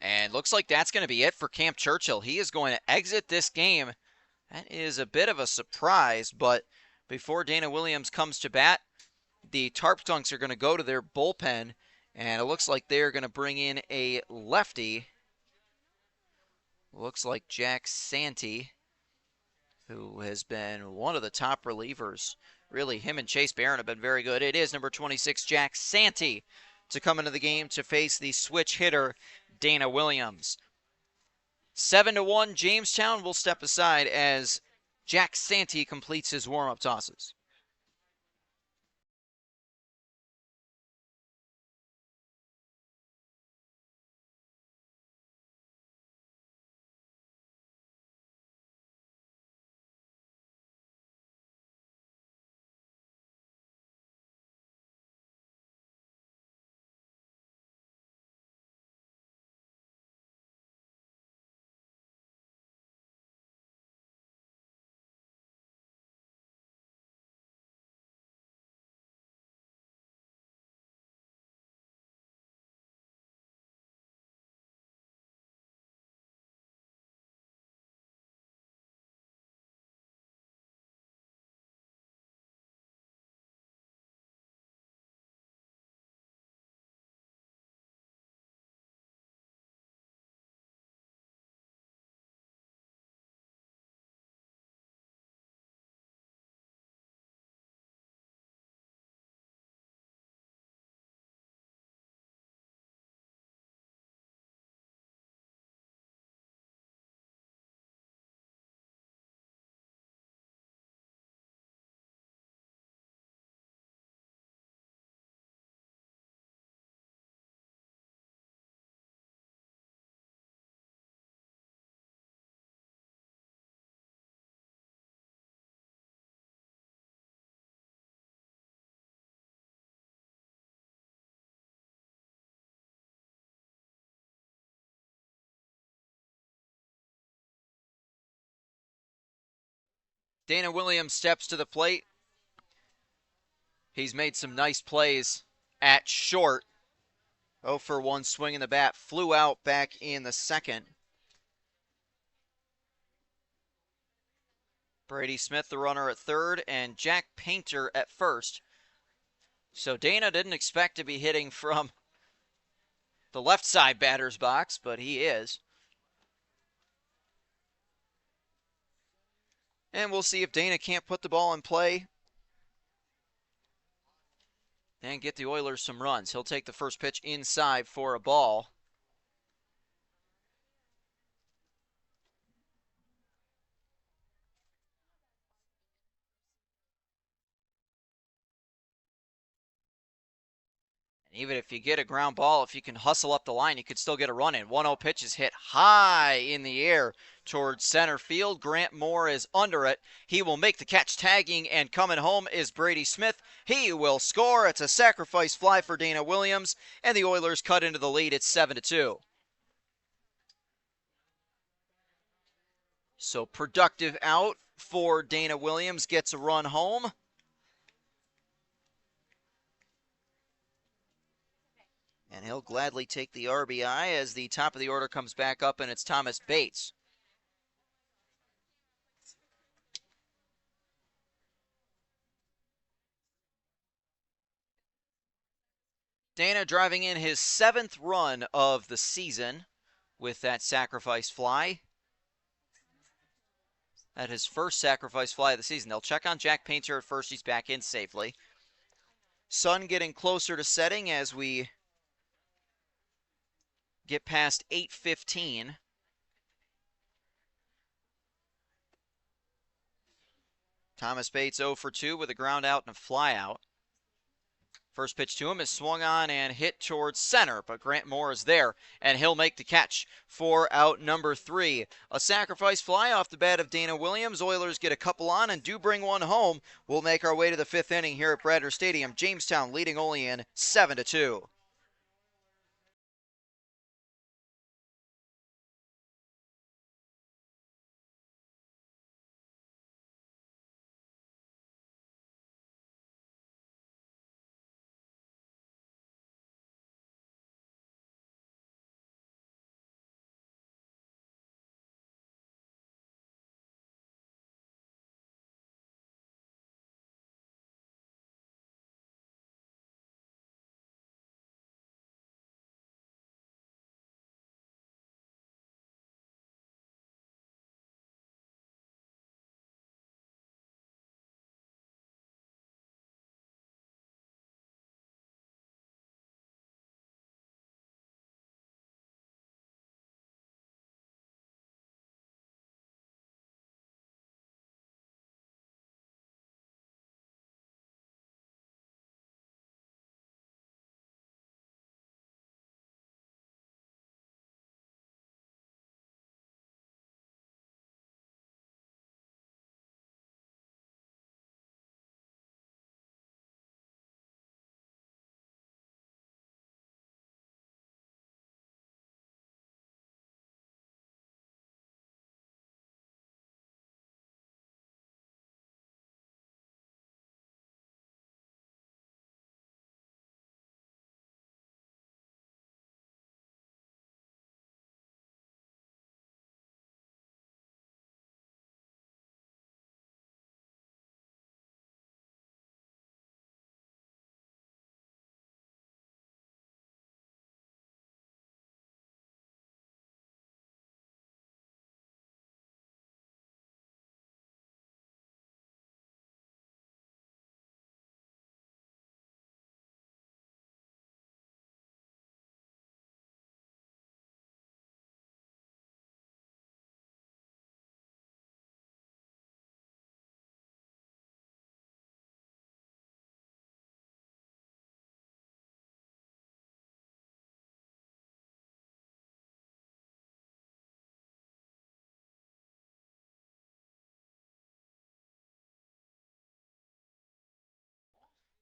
B: And looks like that's going to be it for Cam Churchill. He is going to exit this game. That is a bit of a surprise, but before Dana Williams comes to bat, the Tarp Skunks are going to go to their bullpen, and it looks like they're going to bring in a lefty. Looks like Jack Santee, who has been one of the top relievers. Really, him and Chase Barron have been very good. It is number 26, Jack Santee, to come into the game to face the switch hitter, Dana Williams. 7-1, Jamestown will step aside as Jack Santee completes his warm-up tosses. Dana Williams steps to the plate. He's made some nice plays at short. 0 for 1 swing in the bat. Flew out back in the second. Brady Smith, the runner at third, and Jack Painter at first. So Dana didn't expect to be hitting from the left side batter's box, but he is. And we'll see if Dana can't put the ball in play and get the Oilers some runs. He'll take the first pitch inside for a ball. And even if you get a ground ball, if you can hustle up the line, you could still get a run in. 1-0 pitch is hit high in the air towards center field. Grant Moore is under it. He will make the catch, tagging, and coming home is Brady Smith. He will score. It's a sacrifice fly for Dana Williams, and the Oilers cut into the lead. It's 7-2. So productive out for Dana Williams, gets a run home. And he'll gladly take the RBI as the top of the order comes back up, and it's Thomas Bates. Dana driving in his 7th run of the season with that sacrifice fly. At his first sacrifice fly of the season. They'll check on Jack Painter at first. He's back in safely. Sun getting closer to setting as we get past 8:15. Thomas Bates 0 for 2 with a ground out and a fly out. First pitch to him is swung on and hit towards center, but Grant Moore is there, and he'll make the catch for out number 3. A sacrifice fly off the bat of Dana Williams. Oilers get a couple on and do bring one home. We'll make our way to the 5th inning here at Bradner Stadium. Jamestown leading Olean 7-2.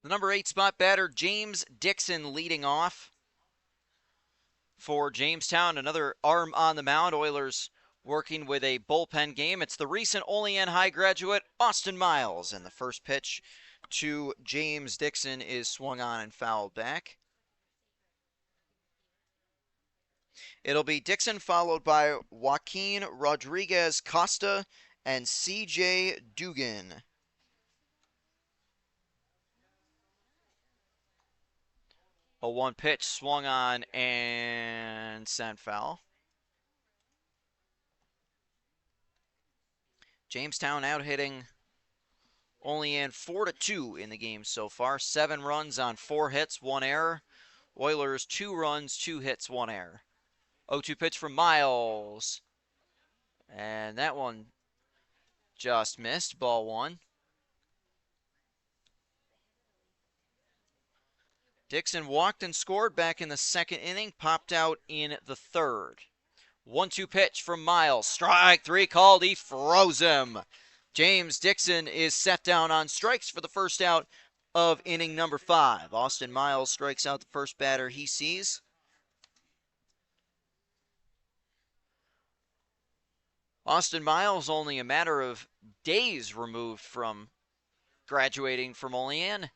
B: The number 8 spot batter, James Dixon, leading off for Jamestown. Another arm on the mound. Oilers working with a bullpen game. It's the recent Olean High graduate, Austin Miles. And the first pitch to James Dixon is swung on and fouled back. It'll be Dixon followed by Joaquin Rodriguez Costa and C.J. Dugan. A 1 pitch swung on and sent foul. Jamestown out hitting Olean 4-2 in the game so far. 7 runs on 4 hits, 1 error. Oilers 2 runs, 2 hits, 1 error. 0-2 pitch from Miles. And that one just missed. Ball 1. Dixon walked and scored back in the 2nd inning, popped out in the 3rd. 1-2 pitch from Miles. Strike 3 called. He froze him. James Dixon is set down on strikes for the first out of inning number 5. Austin Miles strikes out the first batter he sees. Austin Miles only a matter of days removed from graduating from Olean.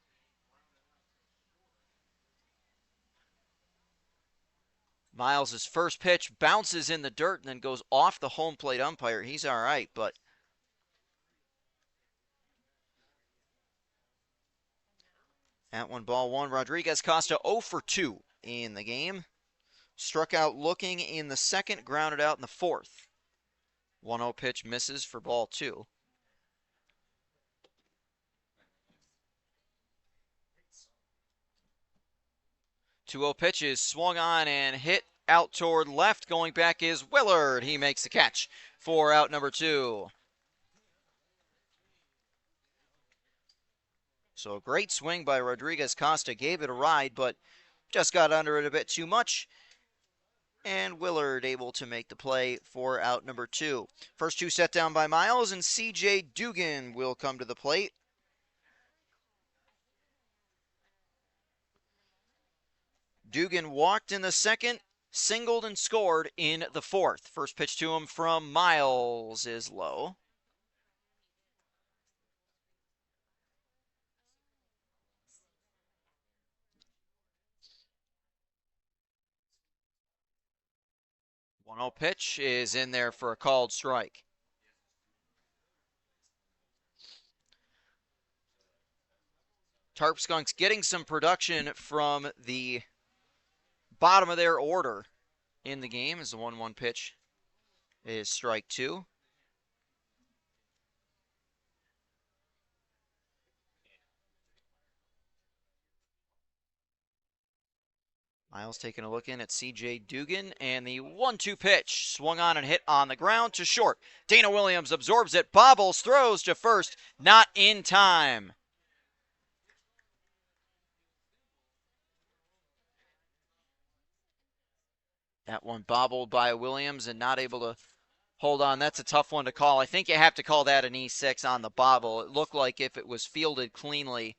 B: Miles' first pitch bounces in the dirt and then goes off the home plate umpire. He's all right, but at 1-1, Rodriguez Costa 0 for 2 in the game. Struck out looking in the second, grounded out in the fourth. 1-0 pitch misses for ball 2. 2-0 pitch is swung on and hit out toward left. Going back is Willard. He makes the catch for out number 2. So a great swing by Rodriguez Costa. Gave it a ride, but just got under it a bit too much. And Willard able to make the play for out number 2. First 2 set down by Miles, and C.J. Dugan will come to the plate. Dugan walked in the second, singled and scored in the fourth. First pitch to him from Miles is low. One 0 pitch is in there for a called strike. Tarp Skunks getting some production from the bottom of their order in the game as the 1-1 pitch is strike 2. Miles taking a look in at C.J. Dugan, and the 1-2 pitch swung on and hit on the ground to short. Dana Williams absorbs it, bobbles, throws to first, not in time. That one bobbled by Williams and not able to hold on. That's a tough one to call. I think you have to call that an E6 on the bobble. It looked like if it was fielded cleanly,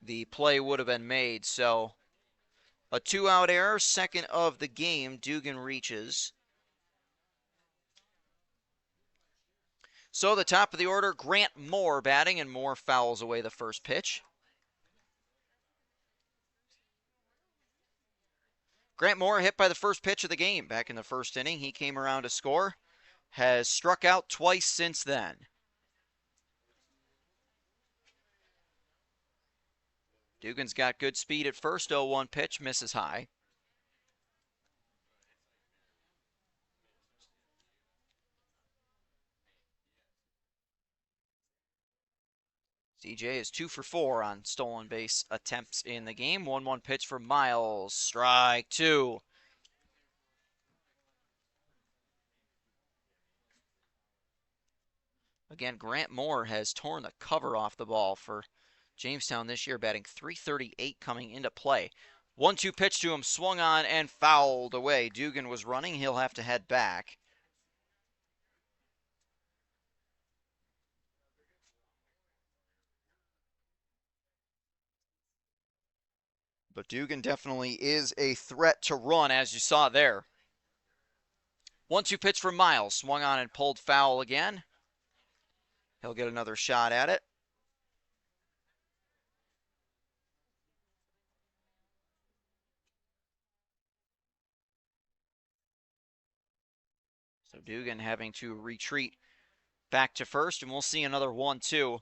B: the play would have been made. So a 2-out error, second of the game. Dugan reaches. So the top of the order, Grant Moore batting, and Moore fouls away the first pitch. Grant Moore hit by the first pitch of the game back in the first inning. He came around to score. Has struck out twice since then. Dugan's got good speed at first. 0-1 pitch, misses high. CJ is 2 for 4 on stolen base attempts in the game. 1-1 pitch for Miles. Strike 2. Again, Grant Moore has torn the cover off the ball for Jamestown this year, batting .338 coming into play. 1-2 pitch to him, swung on and fouled away. Dugan was running. He'll have to head back. But Dugan definitely is a threat to run, as you saw there. 1-2 pitch from Miles, swung on and pulled foul again. He'll get another shot at it. So Dugan having to retreat back to first, and we'll see another 1-2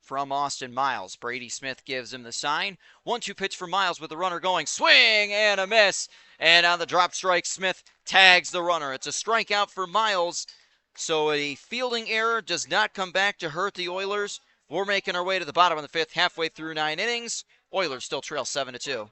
B: from Austin Miles. Brady Smith gives him the sign. 1-2 pitch for Miles with the runner going. Swing and a miss. And on the drop strike, Smith tags the runner. It's a strikeout for Miles. So a fielding error does not come back to hurt the Oilers. We're making our way to the bottom of the fifth, halfway through 9 innings. Oilers still trail 7-2.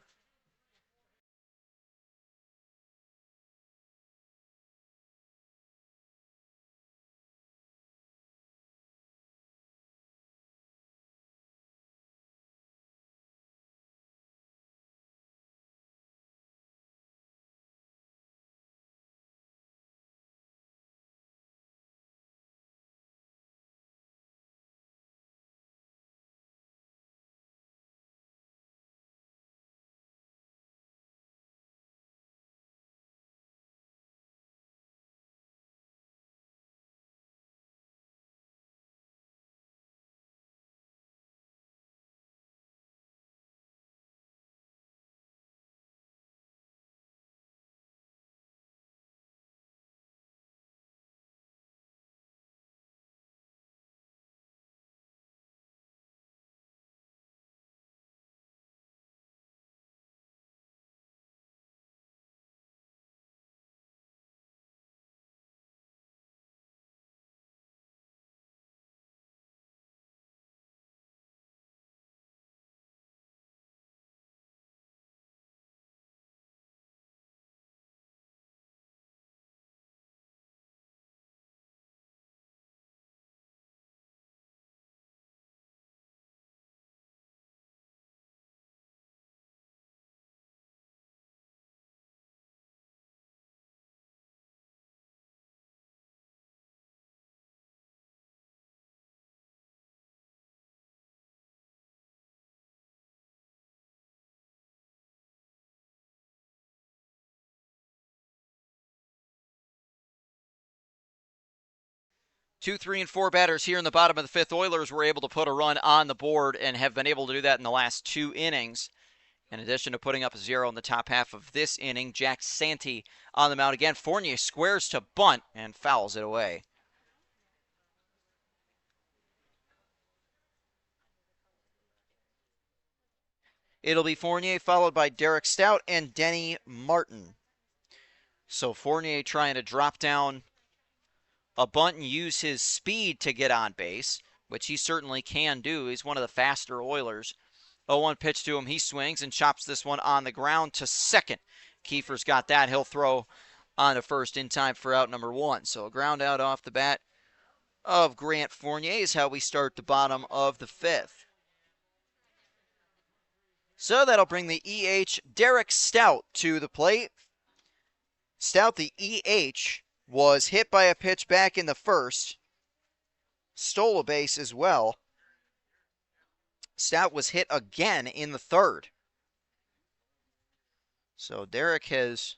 B: 2, 3, and 4 batters here in the bottom of the fifth. Oilers were able to put a run on the board and have been able to do that in the last 2 innings. In addition to putting up a 0 in the top half of this inning, Jack Santee on the mound again. Fournier squares to bunt and fouls it away. It'll be Fournier followed by Derek Stout and Denny Martin. So Fournier trying to drop down a bunt and use his speed to get on base, which he certainly can do. He's one of the faster Oilers. 0-1 pitch to him. He swings and chops this one on the ground to second. Kiefer's got that. He'll throw on to first in time for out number 1. So a ground out off the bat of Grant Fournier is how we start the bottom of the fifth. So that'll bring the EH Derek Stout to the plate. Stout, the EH, was hit by a pitch back in the first. Stole a base as well. Stout was hit again in the third. So Derek has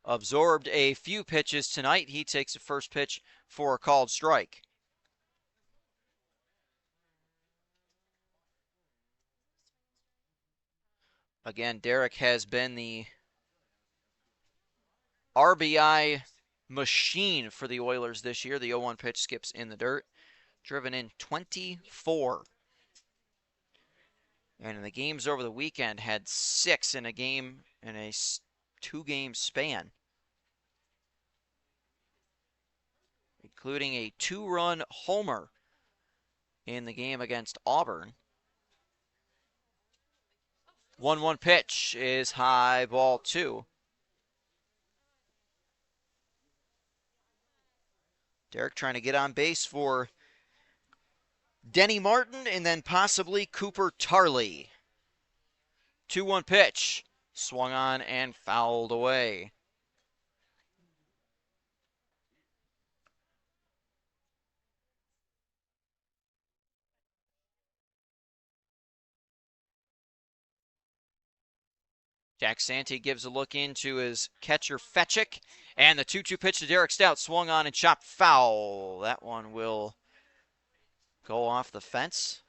B: absorbed a few pitches tonight. He takes the first pitch for a called strike. Again, Derek has been the RBI machine for the Oilers this year. The 0-1 pitch skips in the dirt. Driven in 24. And in the games over the weekend, had 6 in a game, in a 2-game span. Including a 2-run homer in the game against Auburn. 1-1 pitch is high, ball 2. Derek trying to get on base for Denny Martin and then possibly Cooper Tarley. 2-1 pitch. Swung on and fouled away. Jack Santee gives a look into his catcher Fetchick. And the 2-2 pitch to Derek Stout. Swung on and chopped foul. That one will go off the fence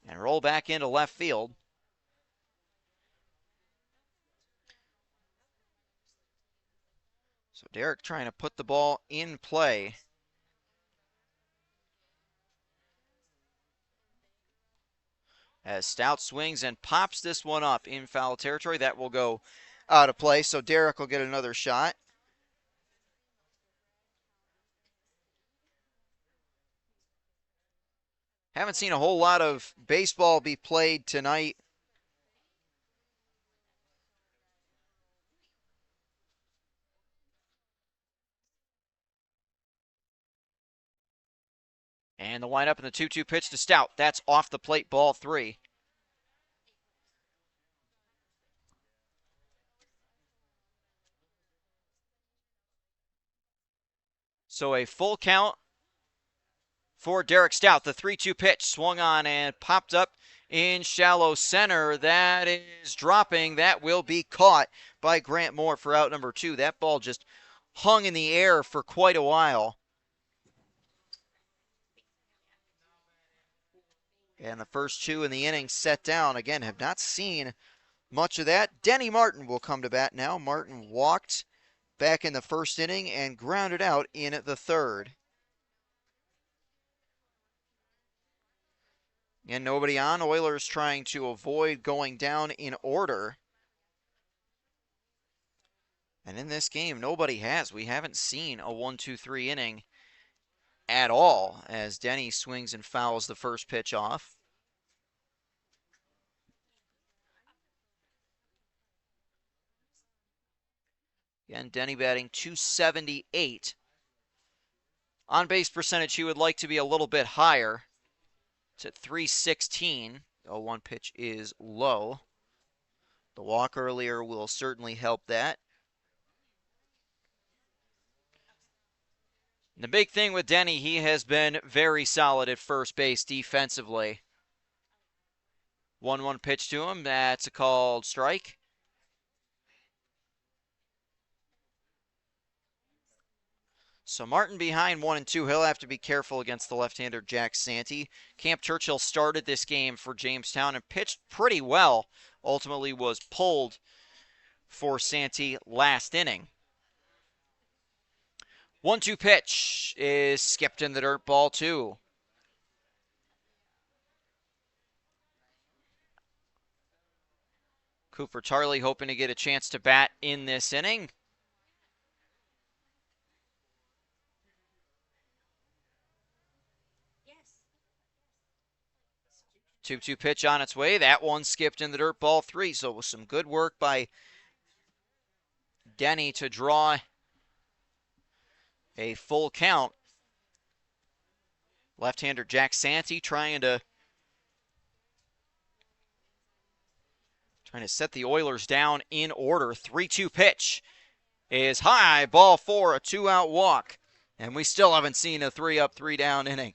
B: and roll back into left field. So Derek trying to put the ball in play. As Stout swings and pops this one up in foul territory. That will go out of play, so Derek will get another shot. Haven't seen a whole lot of baseball be played tonight. And the windup and the 2-2 pitch to Stout. That's off the plate, ball 3. So a full count for Derek Stout. The 3-2 pitch swung on and popped up in shallow center. That is dropping. That will be caught by Grant Moore for out number 2. That ball just hung in the air for quite a while. And the first 2 in the inning set down. Again, have not seen much of that. Denny Martin will come to bat now. Martin walked back in the first inning and grounded out in the third. And nobody on. Oilers trying to avoid going down in order. And in this game, nobody has. We haven't seen a 1-2-3 inning at all as Denny swings and fouls the first pitch off. Again, Denny batting .278. On base percentage, he would like to be a little bit higher. It's at .316. 0-1 pitch is low. The walk earlier will certainly help that. The big thing with Denny, he has been very solid at first base defensively. 1-1 pitch to him. That's a called strike. So Martin behind 1-2. He'll have to be careful against the left-hander Jack Santee. Camp Churchill started this game for Jamestown and pitched pretty well. Ultimately was pulled for Santee last inning. 1-2 pitch is skipped in the dirt, ball 2. Cooper Tarley hoping to get a chance to bat in this inning. Yes. 2-2 pitch on its way. That one skipped in the dirt, ball 3. So it was some good work by Denny to draw a full count. Left-hander Jack Santee trying to set the Oilers down in order. 3-2 pitch is high, ball 4, a 2-out walk. And we still haven't seen a 3-up, 3-down inning.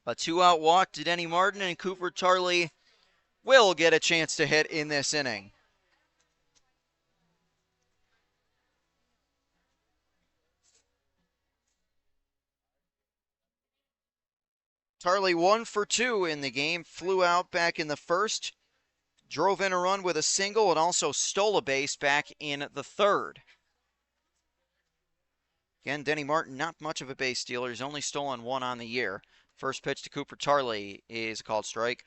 B: A 2-out walk to Denny Martin, and Cooper Tarley will get a chance to hit in this inning. Tarley 1 for 2 in the game, flew out back in the first, drove in a run with a single, and also stole a base back in the third. Again, Denny Martin, not much of a base stealer. He's only stolen 1 on the year. First pitch to Cooper Tarley is a called strike.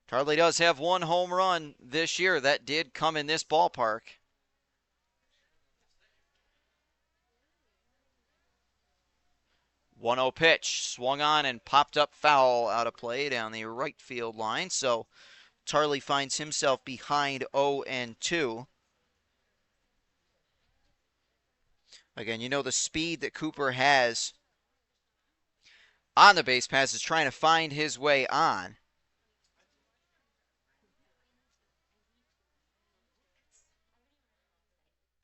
B: Tarley does have 1 home run this year. That did come in this ballpark. 1-0 pitch, swung on and popped up foul out of play down the right field line. So Tarley finds himself behind 0-2. Again, you know the speed that Cooper has on the base pass is trying to find his way on.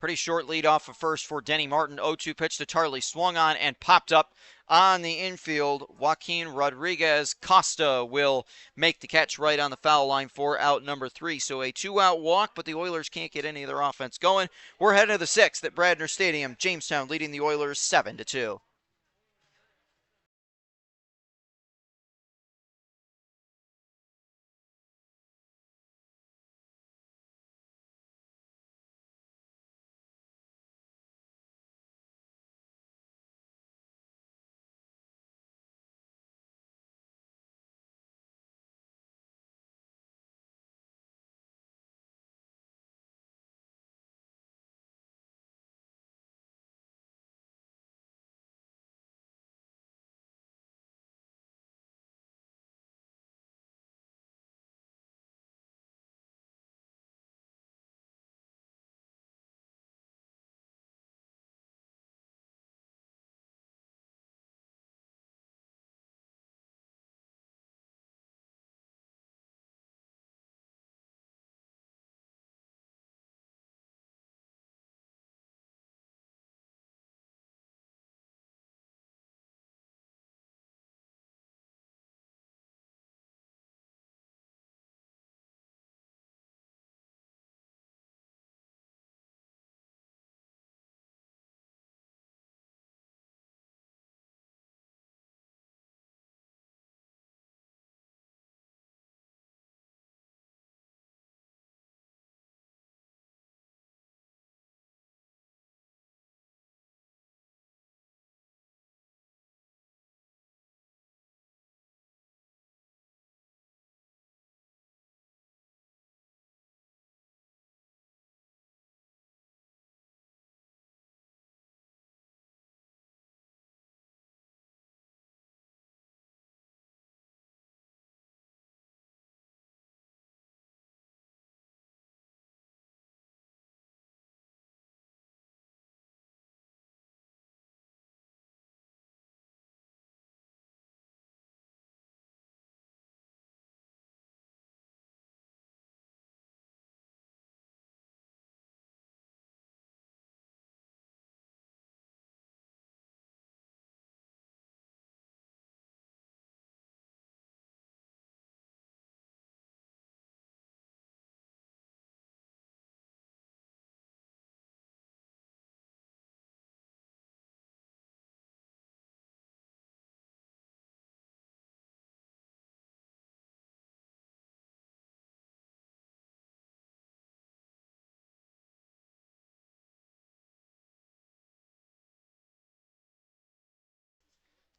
B: Pretty short lead off of first for Denny Martin. 0-2 pitch to Tarley, swung on and popped up on the infield. Joaquin Rodriguez Costa will make the catch right on the foul line for out number 3. So a 2-out walk, but the Oilers can't get any of their offense going. We're heading to the 6th at Bradner Stadium. Jamestown leading the Oilers 7-2.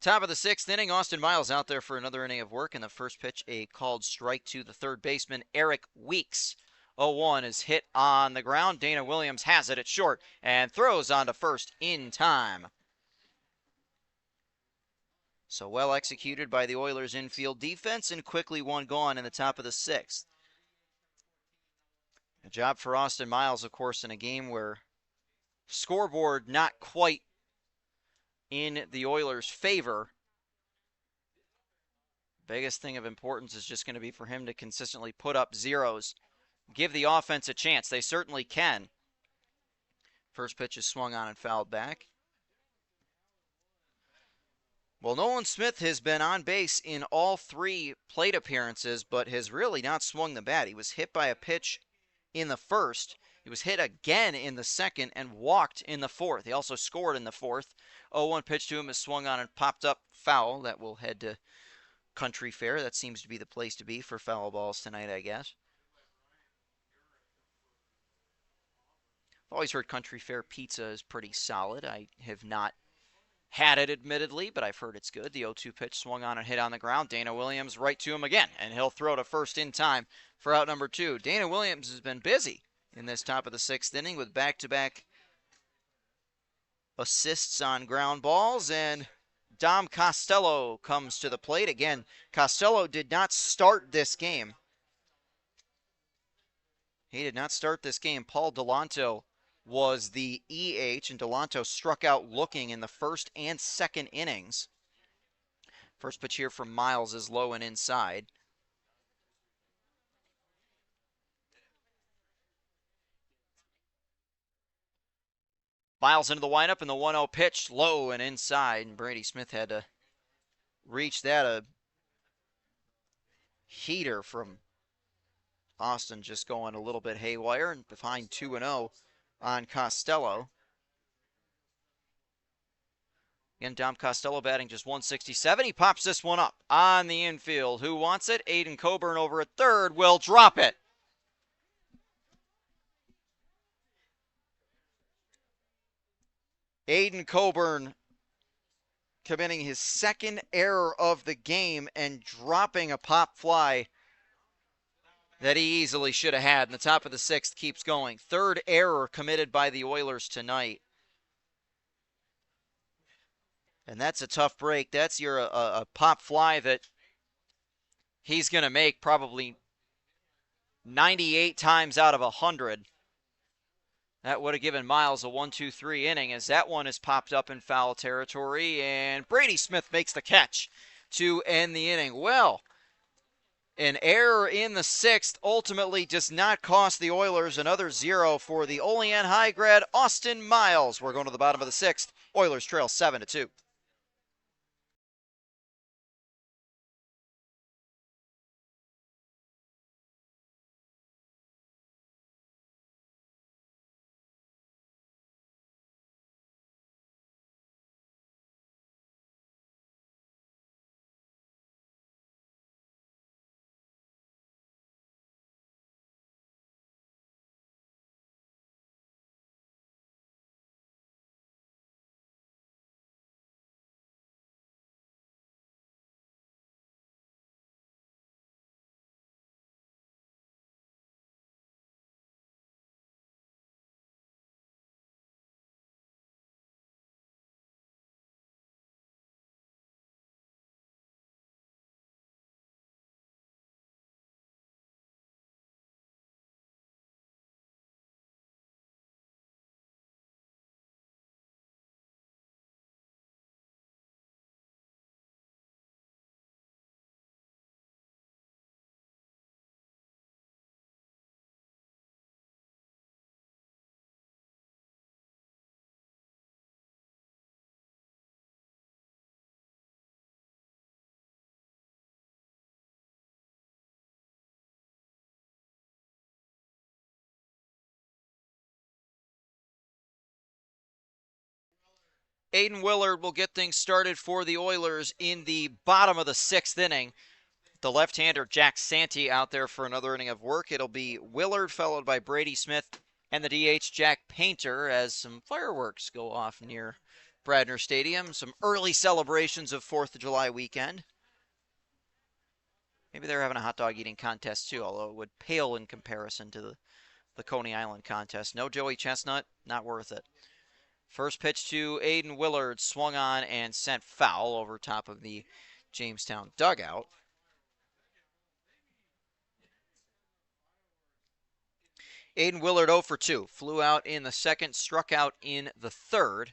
B: Top of the 6th inning, Austin Miles out there for another inning of work. In the first pitch, a called strike to the third baseman, Eric Weeks. 0-1 is hit on the ground. Dana Williams has it at short and throws on to first in time. So well executed by the Oilers' infield defense, and quickly one gone in the top of the 6th. A job for Austin Miles, of course, in a game where scoreboard not quite in the Oilers' favor. Biggest thing of importance is just going to be for him to consistently put up zeros. Give the offense a chance. They certainly can. First pitch is swung on and fouled back. Well, Nolan Smith has been on base in all 3 plate appearances, but has really not swung the bat. He was hit by a pitch in the first. He was hit again in the second and walked in the fourth. He also scored in the fourth. 0-1 pitch to him is swung on and popped up foul. That will head to Country Fair. That seems to be the place to be for foul balls tonight, I guess. I've always heard Country Fair pizza is pretty solid. I have not had it, admittedly, but I've heard it's good. The 0-2 pitch swung on and hit on the ground. Dana Williams right to him again, and he'll throw to first in time for out number 2. Dana Williams has been busy in this top of the 6th inning with back-to-back assists on ground balls, and Dom Costello comes to the plate. Again, Costello did not start this game. He did not start this game. Paul Delanto was the EH, and Delanto struck out looking in the first and second innings. First pitch here from Miles is low and inside. Miles into the windup, and the 1-0 pitch low and inside, and Brady Smith had to reach that. A heater from Austin, just going a little bit haywire, and behind 2-0 on Costello. Again, Dom Costello batting just 167. He pops this one up on the infield. Who wants it? Aiden Coburn over at third will drop it. Aiden Coburn committing his second error of the game and dropping a pop fly that he easily should have had. And the top of the 6th keeps going. Third error committed by the Oilers tonight. And that's a tough break. That's your a pop fly that he's going to make probably 98 times out of 100. That would have given Miles a 1-2-3 inning, as that one is popped up in foul territory, and Brady Smith makes the catch to end the inning. Well, an error in the 6th ultimately does not cost the Oilers another 0 for the Olean High grad Austin Miles. We're going to the bottom of the 6th. Oilers trail 7-2. Aiden Willard will get things started for the Oilers in the bottom of the 6th inning. The left-hander Jack Santee out there for another inning of work. It'll be Willard followed by Brady Smith and the DH Jack Painter as some fireworks go off near Bradner Stadium. Some early celebrations of 4th of July weekend. Maybe they're having a hot dog eating contest too, although it would pale in comparison to the Coney Island contest. No Joey Chestnut, not worth it. First pitch to Aiden Willard, swung on and sent foul over top of the Jamestown dugout. Aiden Willard 0 for 2. Flew out in the second, struck out in the third.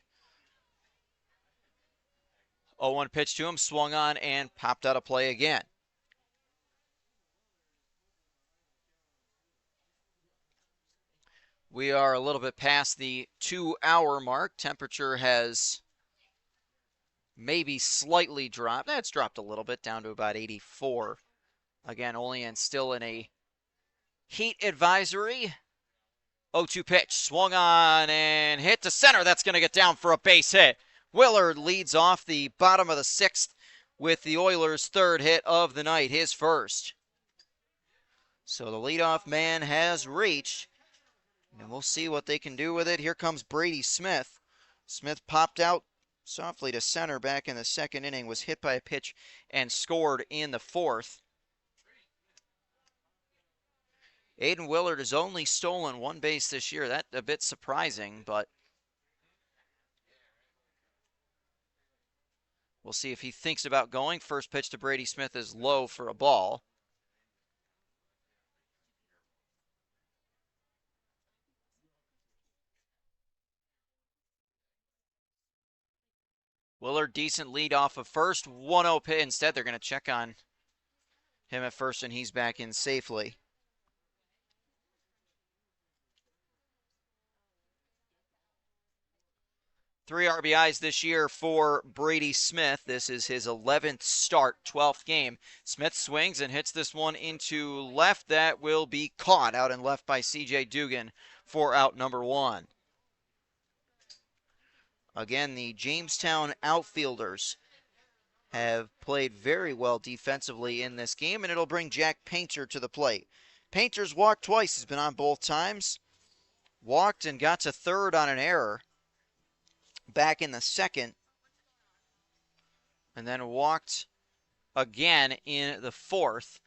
B: 0-1 pitch to him, swung on and popped out of play again. We are a little bit past the 2-hour mark. Temperature has maybe slightly dropped. It's dropped a little bit down to about 84. Again, Olean still in a heat advisory. 0-2 pitch, swung on and hit to center. That's going to get down for a base hit. Willard leads off the bottom of the 6th with the Oilers' 3rd hit of the night, his first. So the leadoff man has reached, and we'll see what they can do with it. Here comes Brady Smith. Smith popped out softly to center back in the 2nd inning, was hit by a pitch and scored in the 4th. Aiden Willard has only stolen 1 base this year. That's a bit surprising, but we'll see if he thinks about going. First pitch to Brady Smith is low for a ball. Willard, decent lead off of first. 1-0 pitch. Instead, they're going to check on him at first, and he's back in safely. 3 RBIs this year for Brady Smith. This is his 11th start, 12th game. Smith swings and hits this one into left. That will be caught out and left by C.J. Dugan for out number 1. Again, the Jamestown outfielders have played very well defensively in this game, and it'll bring Jack Painter to the plate. Painter's walked twice. He's been on both times. Walked and got to third on an error back in the 2nd, and then walked again in the 4th.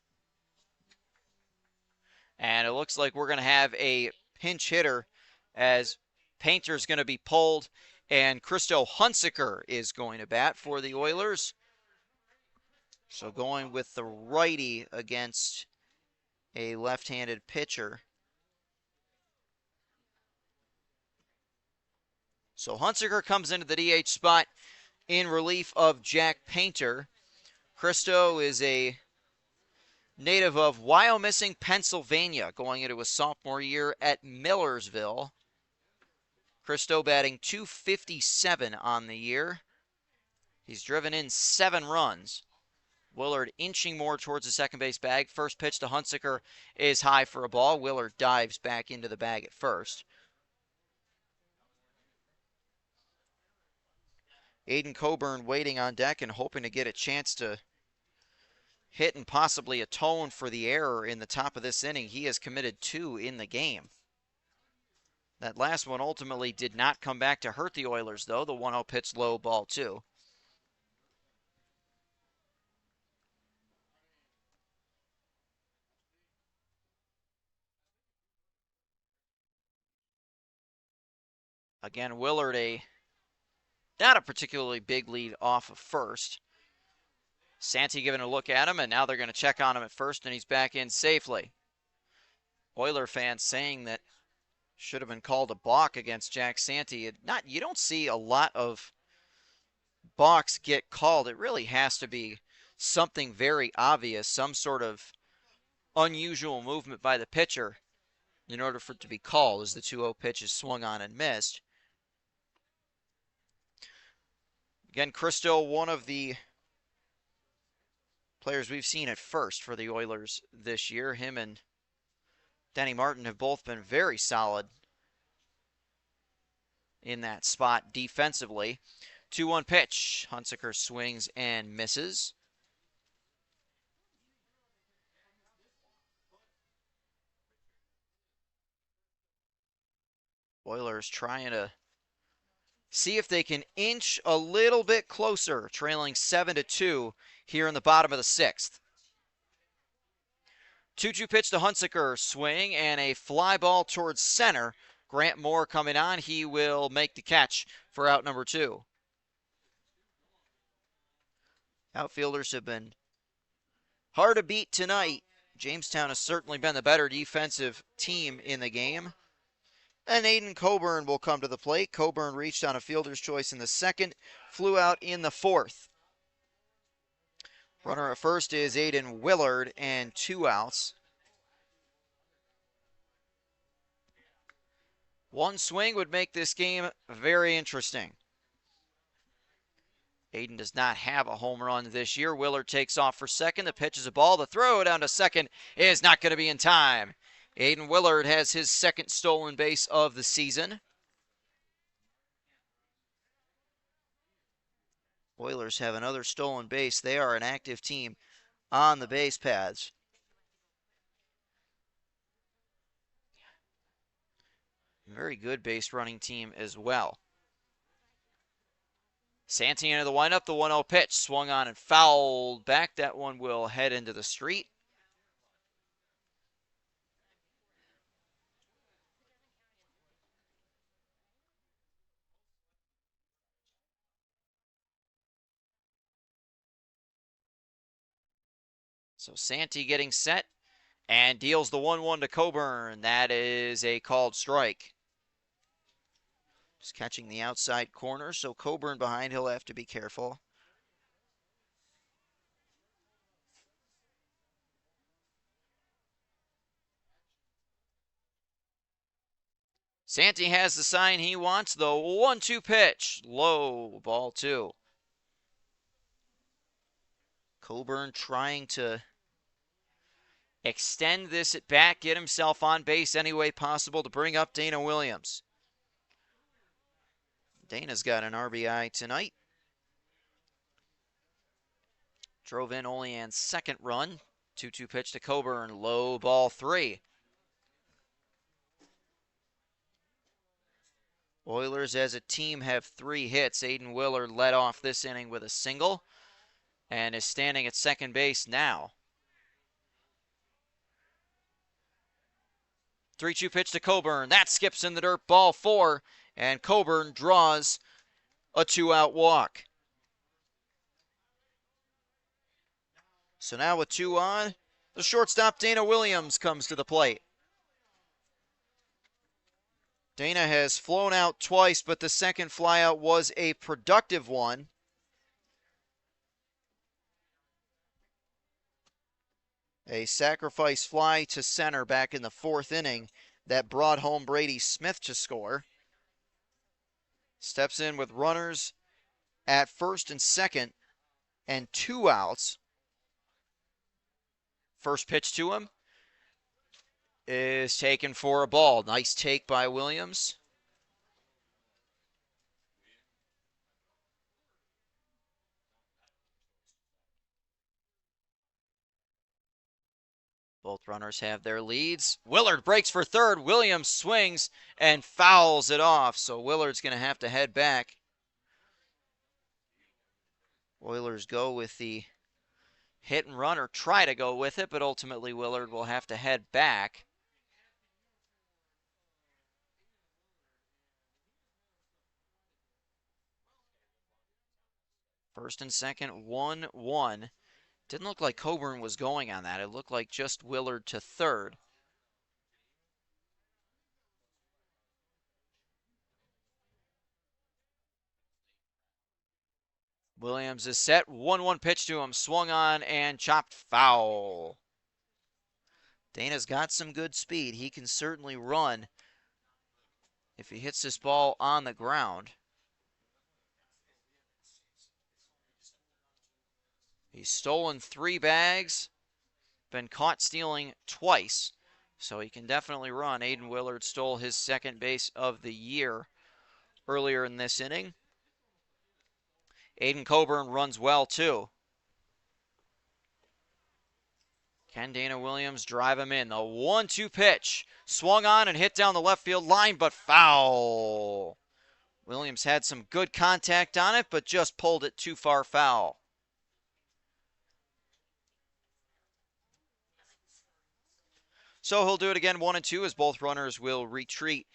B: And it looks like we're going to have a pinch hitter as Painter's going to be pulled, and Christo Hunsaker is going to bat for the Oilers. So going with the righty against a left-handed pitcher. So Hunsaker comes into the DH spot in relief of Jack Painter. Christo is a native of Wyomissing, Pennsylvania, going into his sophomore year at Millersville. Christo batting .257 on the year. He's driven in 7 runs. Willard inching more towards the second base bag. First pitch to Hunsaker is high for a ball. Willard dives back into the bag at first. Aiden Coburn waiting on deck and hoping to get a chance to hit and possibly atone for the error in the top of this inning. He has committed 2 in the game. That last one ultimately did not come back to hurt the Oilers, though. The 1-0 pitch, low, ball 2. Again, Willard not a particularly big lead off of first. Santee giving a look at him, and now they're going to check on him at first, and he's back in safely. Oiler fans saying that should have been called a balk against Jack Santee. You don't see a lot of balks get called. It really has to be something very obvious, some sort of unusual movement by the pitcher in order for it to be called, as the 2-0 pitch is swung on and missed. Again, Christo, one of the players we've seen at first for the Oilers this year. Him and Denny Martin have both been very solid in that spot defensively. 2-1 pitch. Hunsaker swings and misses. Oilers trying to see if they can inch a little bit closer, trailing 7-2 here in the bottom of the 6th. 2-2 pitch to Hunsaker, swing and a fly ball towards center. Grant Moore coming on. He will make the catch for out number 2. Outfielders have been hard to beat tonight. Jamestown has certainly been the better defensive team in the game. And Aiden Coburn will come to the plate. Coburn reached on a fielder's choice in the 2nd, flew out in the 4th. Runner at first is Aiden Willard, and 2 outs. One swing would make this game very interesting. Aiden does not have a home run this year. Willard takes off for 2nd. The pitch is a ball. The throw down to 2nd is not going to be in time. Aiden Willard has his 2nd stolen base of the season. Oilers have another stolen base. They are an active team on the base paths. Very good base running team as well. Santee into the windup, the 1-0 pitch. Swung on and fouled back. That one will head into the street. So Santee getting set and deals the 1-1 to Coburn. That is a called strike. Just catching the outside corner, so Coburn behind, he'll have to be careful. Santee has the sign he wants, the 1-2 pitch. Low, ball 2. Coburn trying to extend this at bat, get himself on base any way possible to bring up Dana Williams. Dana's got an RBI tonight. Drove in Olean's 2nd run. 2-2 pitch to Coburn, low, ball 3. Oilers as a team have 3 hits. Aiden Willard led off this inning with a single and is standing at 2nd base now. 3-2 pitch to Coburn. That skips in the dirt, ball 4, and Coburn draws a 2-out walk. So now with 2 on, the shortstop Dana Williams comes to the plate. Dana has flown out twice, but the 2nd flyout was a productive one. A sacrifice fly to center back in the 4th inning that brought home Brady Smith to score. Steps in with runners at 1st and 2nd and 2 outs. First pitch to him is taken for a ball. Nice take by Williams. Both runners have their leads. Willard breaks for 3rd. Williams swings and fouls it off. So Willard's going to have to head back. Oilers go with the hit and run, or try to go with it, but ultimately Willard will have to head back. First and 2nd, 1-1. Didn't look like Coburn was going on that. It looked like just Willard to 3rd. Williams is set. 1-1 pitch to him. Swung on and chopped foul. Dana's got some good speed. He can certainly run if he hits this ball on the ground. He's stolen 3 bags, been caught stealing twice, so he can definitely run. Aiden Willard stole his 2nd base of the year earlier in this inning. Aiden Coburn runs well too. Can Dana Williams drive him in? The 1-2 pitch. Swung on and hit down the left field line, but foul. Williams had some good contact on it, but just pulled it too far foul. So he'll do it again, 1 and 2, as both runners will retreat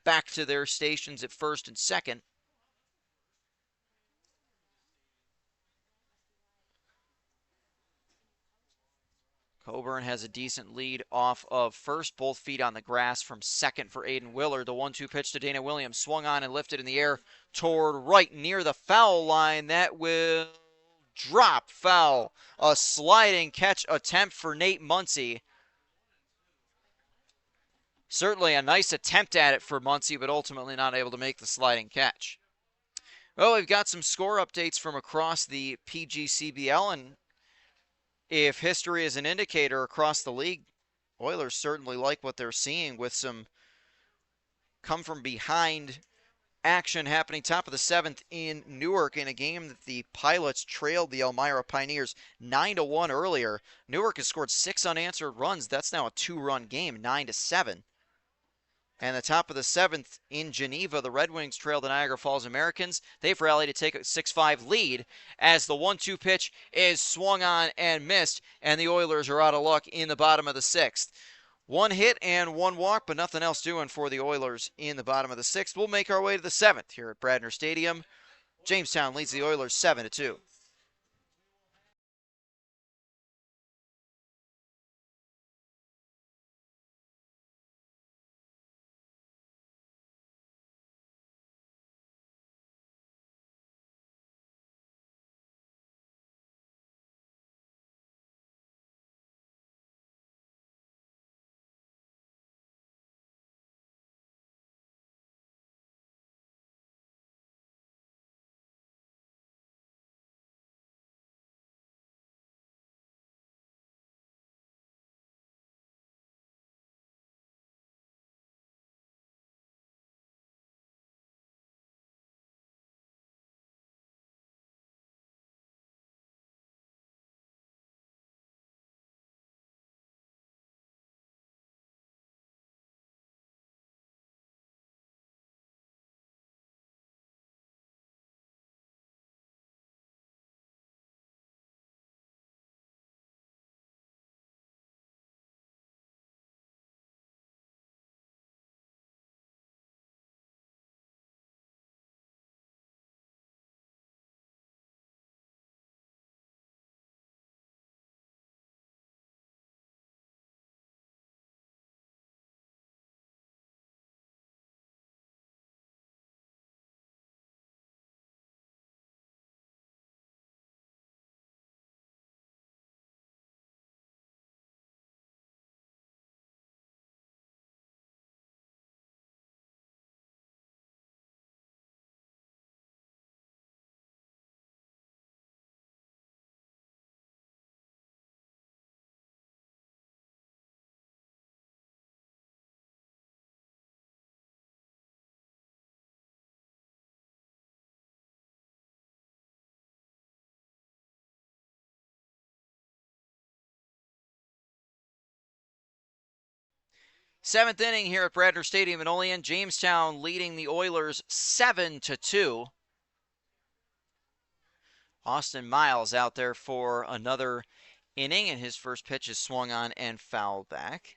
B: back to their stations at first and second. Coburn has a decent lead off of first. Both feet on the grass from second for Aiden Willard. The 1-2 pitch to Dana Williams. Swung on and lifted in the air toward right near the foul line. That will drop foul. A sliding catch attempt for Nate Muncy. Certainly a nice attempt at it for Muncy, but ultimately not able to make the sliding catch. Well, we've got some score updates from across the PGCBL, and if history is an indicator across the league, Oilers certainly like what they're seeing with some come from behind action happening top of the 7th in Newark in a game that the Pilots trailed the Elmira Pioneers 9-1 earlier. Newark has scored 6 unanswered runs. That's now a 2-run game, 9-7. And the top of the 7th in Geneva, the Red Wings trail the Niagara Falls Americans. They've rallied to take a 6-5 lead as the 1-2 pitch is swung on and missed, and the Oilers are out of luck in the bottom of the 6th. 1 hit and 1 walk, but nothing else doing for the Oilers in the bottom of the 6th. We'll make our way to the 7th here at Bradner Stadium. Jamestown leads the Oilers 7-2. Seventh inning here at Bradner Stadium in Olean. Jamestown leading the Oilers 7-2. Austin Miles out there for another inning, and his first pitch is swung on and fouled back.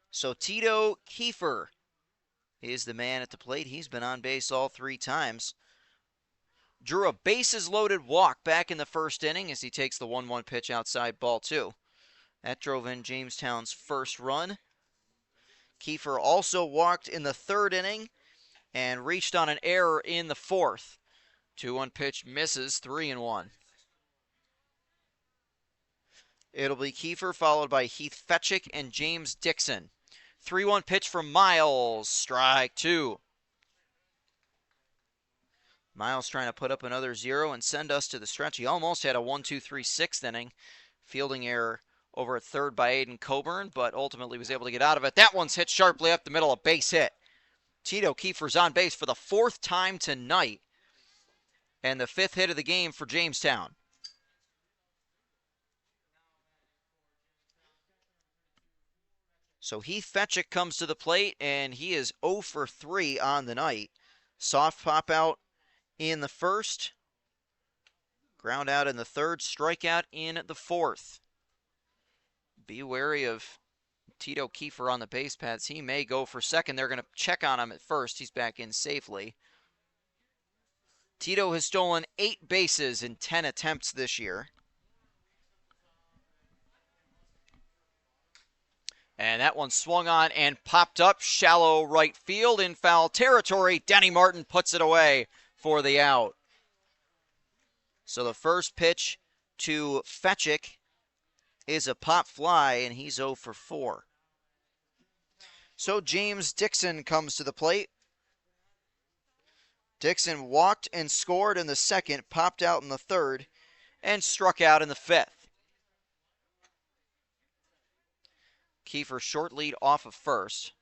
B: So Tito Kiefer is the man at the plate. He's been on base all 3 times. Drew a bases-loaded walk back in the first inning as he takes the 1-1 pitch outside ball 2. That drove in Jamestown's first run. Kiefer also walked in the 3rd inning and reached on an error in the 4th. 2-1 pitch misses, 3-1. It'll be Kiefer followed by Heath Fetchick and James Dixon. 3-1 pitch from Miles, strike 2. Miles trying to put up another 0 and send us to the stretch. He almost had a 1-2-3 6th inning. Fielding error over at 3rd by Aiden Coburn, but ultimately was able to get out of it. That one's hit sharply up the middle, a base hit. Tito Kiefer's on base for the 4th time tonight, and the 5th hit of the game for Jamestown. So Heath Fetchick comes to the plate, and he is 0 for 3 on the night. Soft pop out in the first, ground out in the third, strikeout in the fourth. Be wary of Tito Kiefer on the base paths. He may go for second. They're going to check on him at first. He's back in safely. Tito has stolen 8 bases in 10 attempts this year. And that one swung on and popped up shallow right field in foul territory. Denny Martin puts it away for the out. So the first pitch to Fetchick is a pop fly, and he's 0 for 4. So James Dixon comes to the plate. Dixon walked and scored in the second, popped out in the third, and struck out in the fifth. Kiefer short lead off of first.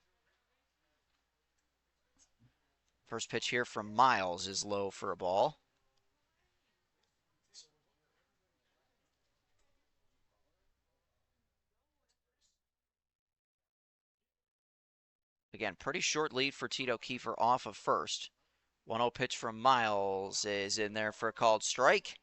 B: First pitch here from Miles is low for a ball. Again, pretty short lead for Tito Kiefer off of first. 1-0 pitch from Miles is in there for a called strike.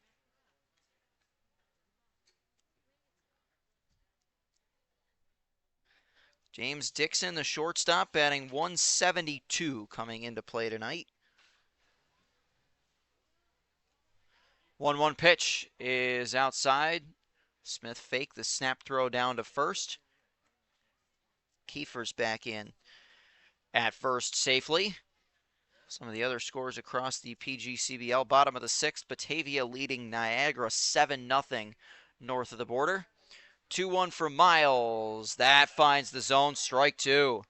B: James Dixon, the shortstop, batting 172 coming into play tonight. 1-1 pitch is outside. Smith faked the snap throw down to first. Kiefer's back in at first safely. Some of the other scores across the PGCBL. Bottom of the sixth, Batavia leading Niagara 7-0 north of the border. 2-1 for Miles. That finds the zone. Strike 2.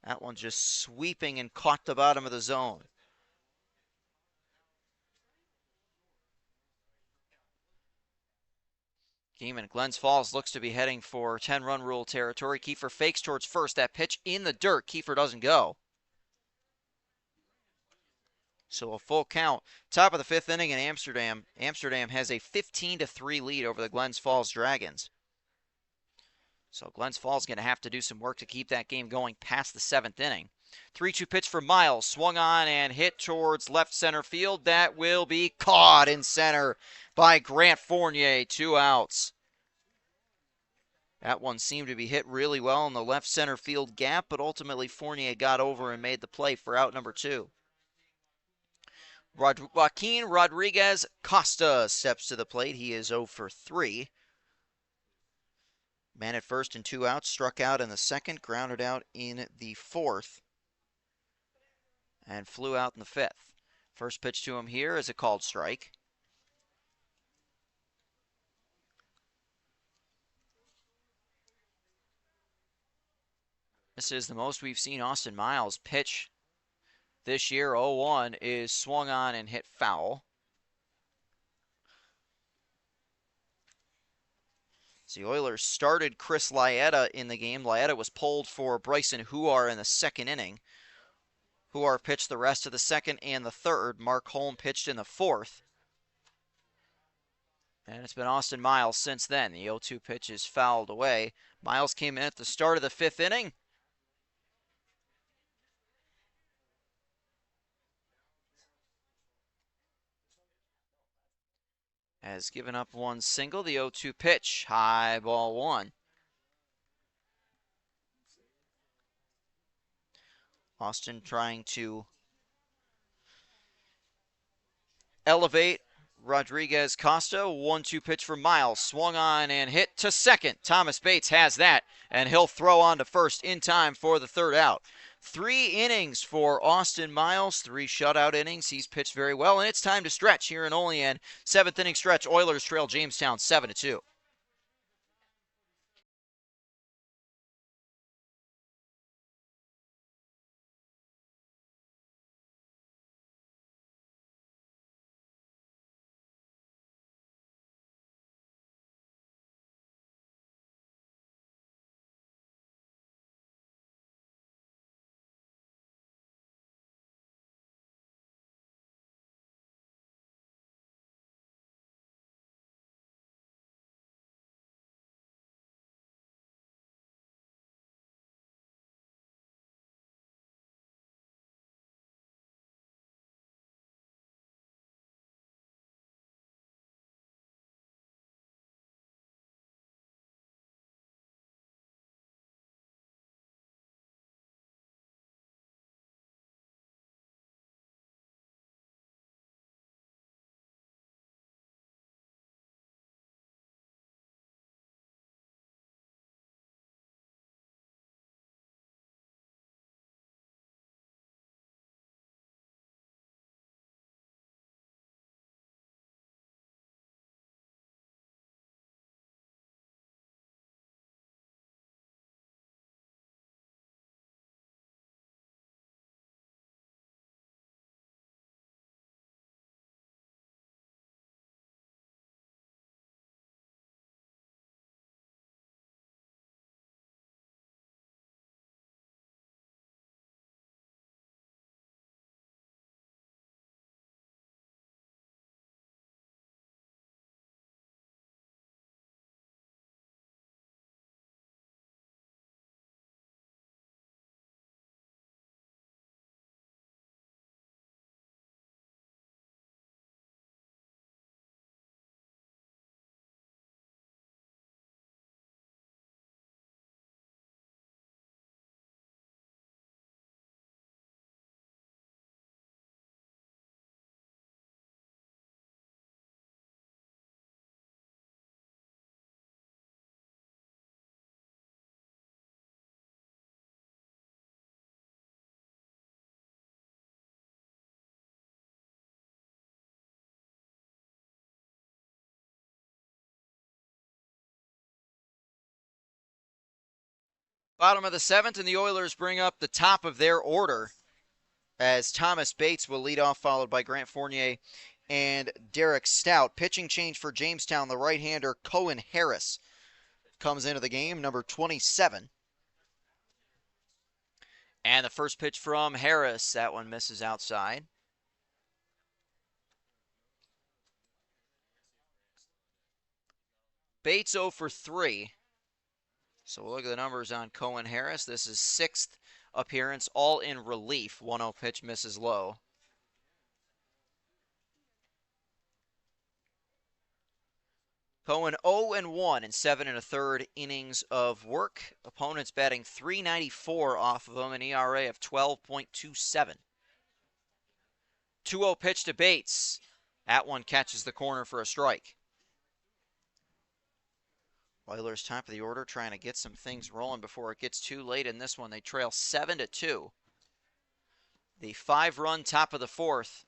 B: That one just sweeping and caught the bottom of the zone. Game in Glens Falls looks to be heading for 10-run rule territory. Kiefer fakes towards first. That pitch in the dirt. Kiefer doesn't go. So a full count. Top of the fifth inning in Amsterdam. Amsterdam has a 15-3 lead over the Glens Falls Dragons. So Glens Falls going to have to do some work to keep that game going past the seventh inning. 3-2 pitch for Miles. Swung on and hit towards left center field. That will be caught in center by Grant Fournier. 2 outs. That one seemed to be hit really well in the left center field gap, but ultimately Fournier got over and made the play for out number 2. Joaquin Rodriguez Costa steps to the plate. He is 0 for 3. Man at first and 2 outs, struck out in the second, grounded out in the fourth, and flew out in the fifth. First pitch to him here is a called strike. This is the most we've seen Austin Miles pitch this year. 0-1 is swung on and hit foul. So the Oilers started Chris Laeta in the game. Laeta was pulled for Bryson Huar in the second inning. Huar pitched the rest of the second and the third. Mark Holm pitched in the fourth. And it's been Austin Miles since then. The 0-2 pitch is fouled away. Miles came in at the start of the fifth inning. Has given up one single. The 0-2 pitch, high ball 1. Austin trying to elevate Rodriguez Costa. 1-2 pitch for Miles. Swung on and hit to second. Thomas Bates has that, and he'll throw on to first in time for the third out. 3 innings for Austin Miles, 3 shutout innings. He's pitched very well, and it's time to stretch here in Olean. 7th inning stretch. Oilers trail Jamestown 7-2. Bottom of the 7th, and the Oilers bring up the top of their order as Thomas Bates will lead off, followed by Grant Fournier and Derek Stout. Pitching change for Jamestown, the right-hander Cohen Harris comes into the game, number 27. And the first pitch from Harris, that one misses outside. Bates 0 for 3. So we'll look at the numbers on Cohen Harris. This is 6th appearance, all in relief. 1-0 pitch misses low. Cohen 0-1 in 7 1/3 innings of work. Opponents batting .394 off of him, an ERA of 12.27. 2-0 pitch to Bates. That one catches the corner for a strike. Oilers top of the order trying to get some things rolling before it gets too late in this one. They trail 7-2. The 5-run top of the 4th.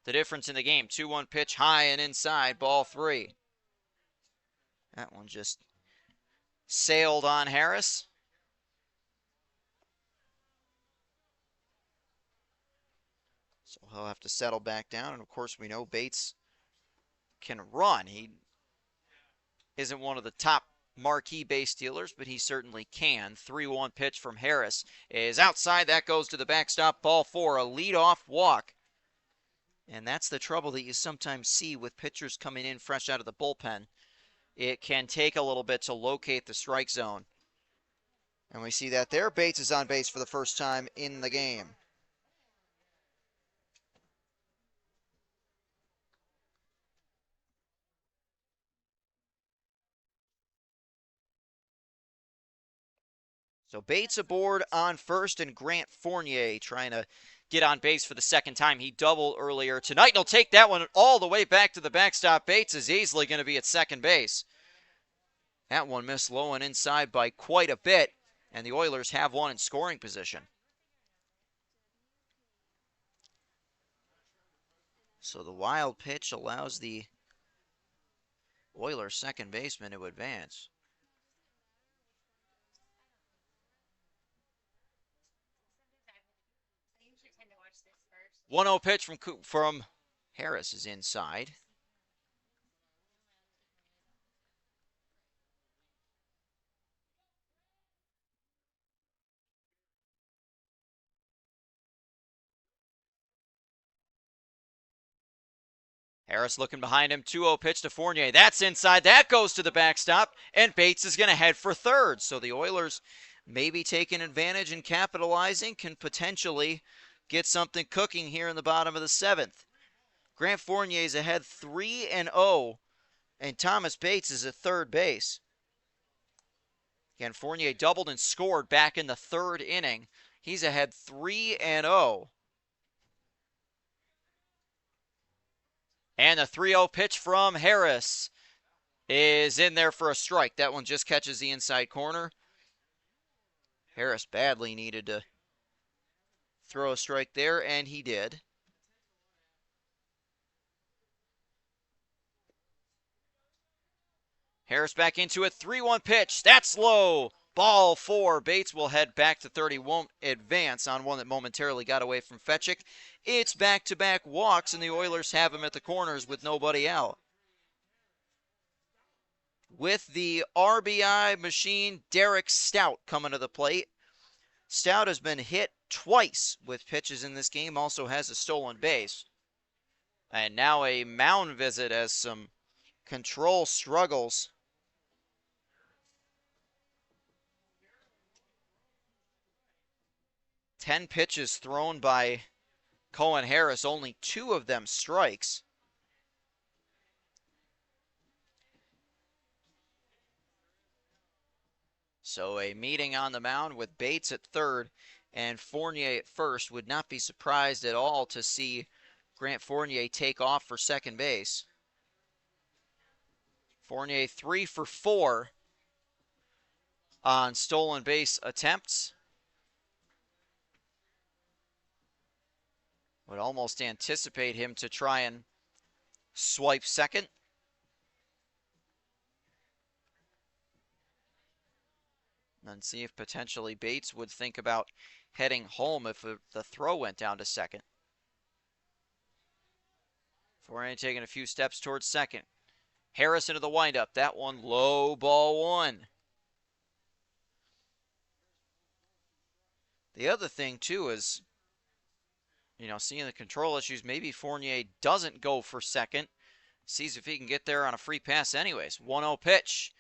B: The difference in the game. 2-1 pitch high and inside. Ball 3. That one just sailed on Harris. So he'll have to settle back down. And of course we know Bates can run. He isn't one of the top marquee base stealers, but he certainly can. 3-1 pitch from Harris is outside. That goes to the backstop. Ball 4, a leadoff walk. And that's the trouble that you sometimes see with pitchers coming in fresh out of the bullpen. It can take a little bit to locate the strike zone. And we see that there. Bates is on base for the first time in the game. So Bates aboard on first, and Grant Fournier trying to get on base for the second time. He doubled earlier tonight, and he'll take that one all the way back to the backstop. Bates is easily going to be at second base. That one missed low and inside by quite a bit, and the Oilers have one in scoring position. So the wild pitch allows the Oilers second baseman to advance. 1-0 pitch from Harris is inside. Harris looking behind him. 2-0 pitch to Fournier. That's inside. That goes to the backstop, and Bates is going to head for third. So the Oilers maybe taking advantage and capitalizing, can potentially get something cooking here in the bottom of the 7th. Grant Fournier is ahead 3-0, and Thomas Bates is at third base. Again, Fournier doubled and scored back in the 3rd inning. He's ahead 3-0. And the 3-0 pitch from Harris is in there for a strike. That one just catches the inside corner. Harris badly needed to throw a strike there, and he did. Harris back into it. 3-1 pitch. That's low. Ball 4. Bates will head back to third. He won't advance on one that momentarily got away from Fetchick. It's back-to-back walks, and the Oilers have him at the corners with nobody out. With the RBI machine, Derek Stout coming to the plate. Stout has been hit twice with pitches in this game, also has a stolen base. And now a mound visit as some control struggles. Ten pitches thrown by Cohen Harris, only 2 of them strikes. So a meeting on the mound with Bates at third and Fournier at first. Would not be surprised at all to see Grant Fournier take off for second base. Fournier 3 for 4 on stolen base attempts. Would almost anticipate him to try and swipe second. And see if potentially Bates would think about heading home if the throw went down to second. Fournier taking a few steps towards second. Harris into the windup. That one low, ball one. The other thing, too, is, seeing the control issues, maybe Fournier doesn't go for second. Sees if he can get there on a free pass anyways. 1-0 pitch.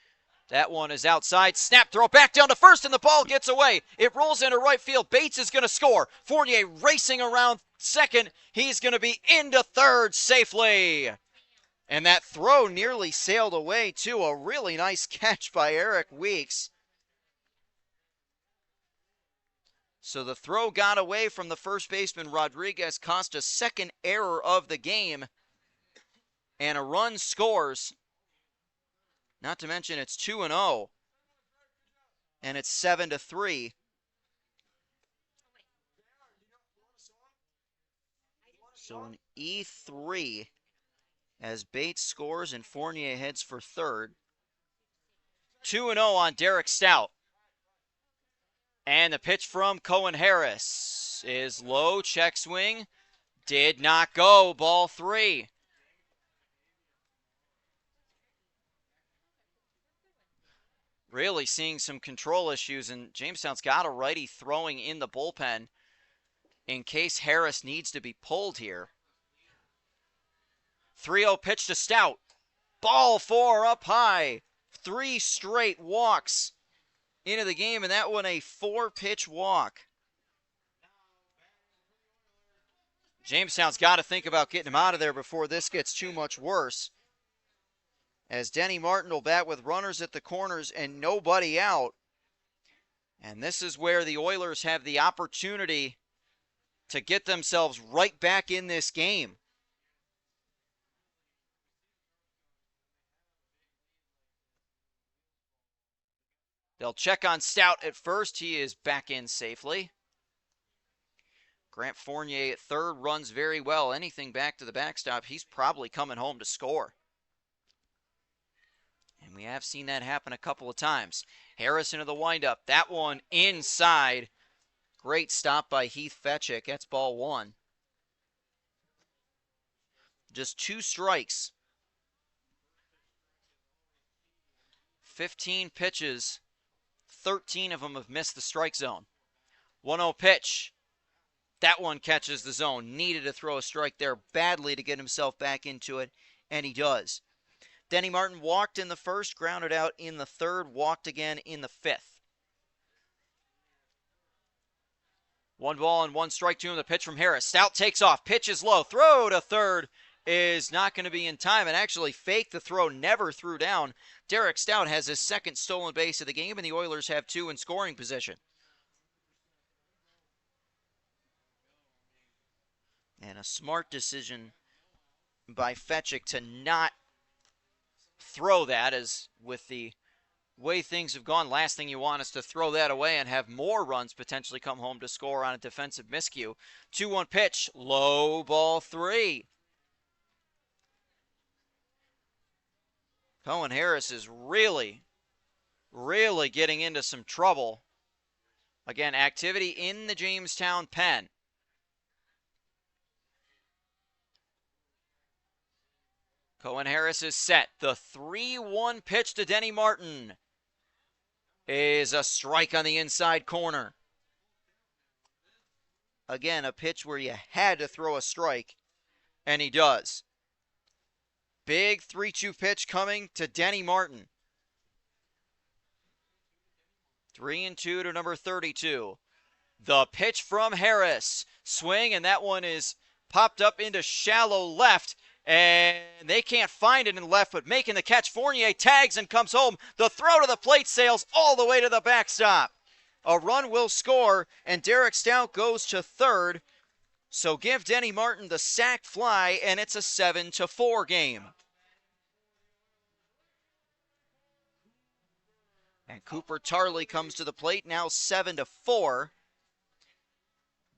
B: That one is outside. Snap throw back down to first, and the ball gets away. It rolls into right field. Bates is going to score. Fournier racing around second. He's going to be into third safely. And that throw nearly sailed away, too. A really nice catch by Eric Weeks. So the throw got away from the first baseman, Rodriguez, cost a second error of the game. And a run scores. Not to mention it's 2-0. And it's 7-3. So an E3 as Bates scores and Fournier heads for third. 2-0 on Derek Stout. And the pitch from Cohen Harris is low, check swing. Did not go, ball 3. Really seeing some control issues, and Jamestown's got a righty throwing in the bullpen in case Harris needs to be pulled here. 3-0 pitch to Stout. Ball 4 up high. 3 straight walks into the game, and that one a 4-pitch walk. Jamestown's got to think about getting him out of there before this gets too much worse. As Denny Martin will bat with runners at the corners and nobody out. And this is where the Oilers have the opportunity to get themselves right back in this game. They'll check on Stout at first. He is back in safely. Grant Fournier at third runs very well. Anything back to the backstop, he's probably coming home to score. And we have seen that happen a couple of times. Harris into the windup. That one inside. Great stop by Heath Fetchick. That's ball 1. Just 2 strikes. 15 pitches. 13 of them have missed the strike zone. 1-0 pitch. That one catches the zone. Needed to throw a strike there badly to get himself back into it, and he does. Denny Martin walked in the first, grounded out in the third, walked again in the 5th. 1 ball and 1 strike to him. The pitch from Harris. Stout takes off. Pitch is low. Throw to third is not going to be in time, and actually faked the throw, never threw down. Derek Stout has his 2nd stolen base of the game, and the Oilers have 2 in scoring position. And a smart decision by Fetchick to not throw that, as with the way things have gone, last thing you want is to throw that away and have more runs potentially come home to score on a defensive miscue. 2-1 pitch, low, ball 3. Cohen Harris is really getting into some trouble. Again, activity in the Jamestown pen. Cohen Harris is set. The 3-1 pitch to Denny Martin is a strike on the inside corner. Again, a pitch where you had to throw a strike, and he does. Big 3-2 pitch coming to Denny Martin. 3-2 to number 32. The pitch from Harris. Swing, and that one is popped up into shallow left. And they can't find it in left, but making the catch. Fournier tags and comes home. The throw to the plate sails all the way to the backstop. A run will score, and Derek Stout goes to third. So give Denny Martin the sac fly, and it's a 7-4 game. And Cooper Tarley comes to the plate, now 7-4.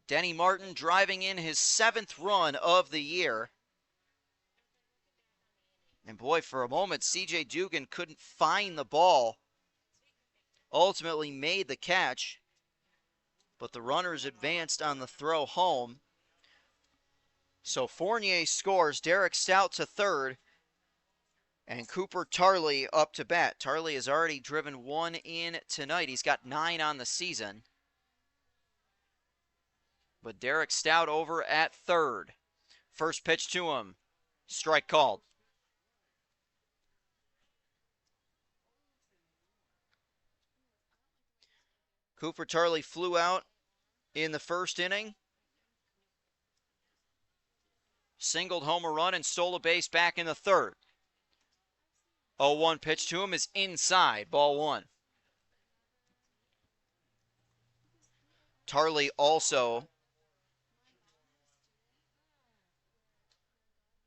B: Denny Martin driving in his 7th run of the year. And boy, for a moment, C.J. Dugan couldn't find the ball ultimately made the catch, but the runners advanced on the throw home. So Fournier scores, Derek Stout to third, and Cooper Tarley up to bat. Tarley has already driven one in tonight. He's got 9 on the season. But Derek Stout over at third. First pitch to him. Strike called. Cooper Tarley flew out in the first inning. Singled home a run and stole a base back in the third. 0-1 pitch to him is inside, ball one. Tarley also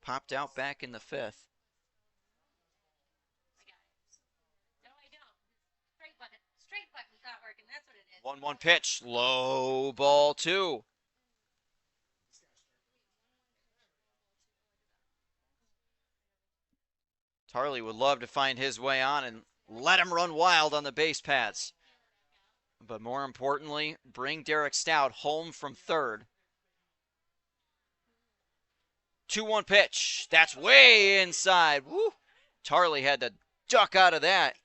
B: popped out back in the fifth. 1-1 pitch, low, ball two. Tarley would love to find his way on and let him run wild on the base paths. But more importantly, bring Derek Stout home from third. 2-1 pitch. That's way inside. Woo! Tarley had to duck out of that.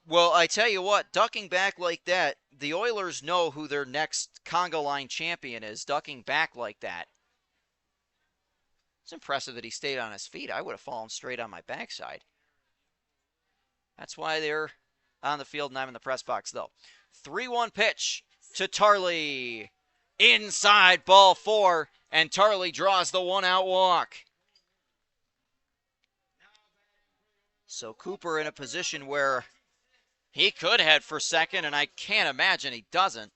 B: Well, I tell you what, ducking back like that, the Oilers know who their next conga line champion is, ducking back like that. It's impressive that he stayed on his feet. I would have fallen straight on my backside. That's why they're on the field and I'm in the press box, though. 3-1 pitch to Tarley. Inside, ball four, and Tarley draws the one-out walk. So Cooper in a position where he could head for second, and I can't imagine he doesn't.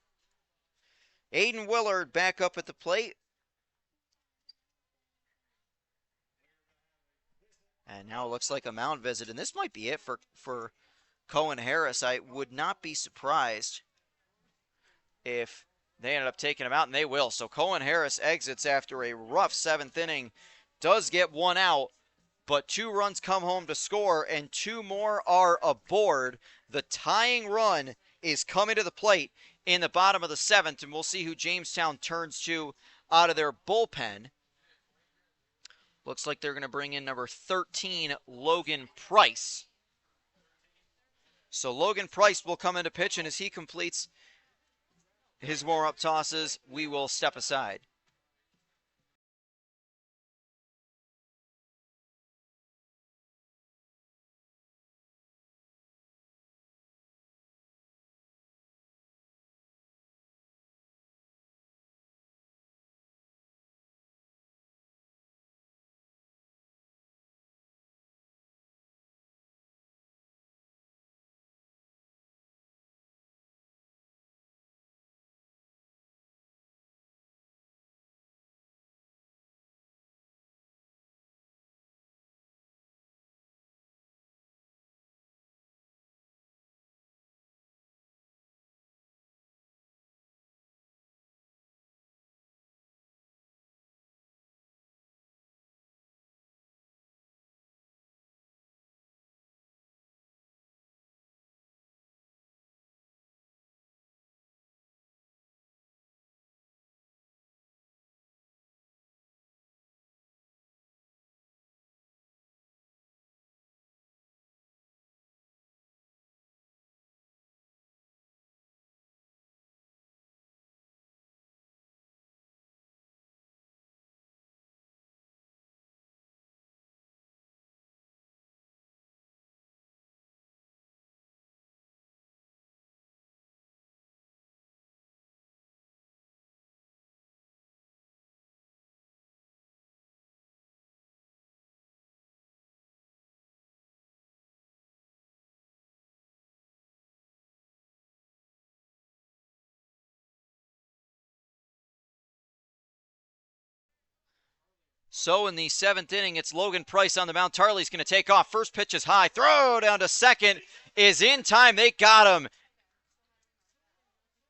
B: Aiden Willard back up at the plate. And now it looks like a mound visit, and this might be it for Cohen Harris. I would not be surprised if they ended up taking him out, and they will. So Cohen Harris exits after a rough seventh inning, does get one out, but 2 runs come home to score, and 2 more are aboard. The tying run is coming to the plate in the bottom of the 7th, and we'll see who Jamestown turns to out of their bullpen. Looks like they're going to bring in number 13, Logan Price. So Logan Price will come into pitch, and as he completes his warm-up tosses, we will step aside. So in the 7th inning, it's Logan Price on the mound. Tarley's going to take off. First pitch is high. Throw down to second is in time. They got him.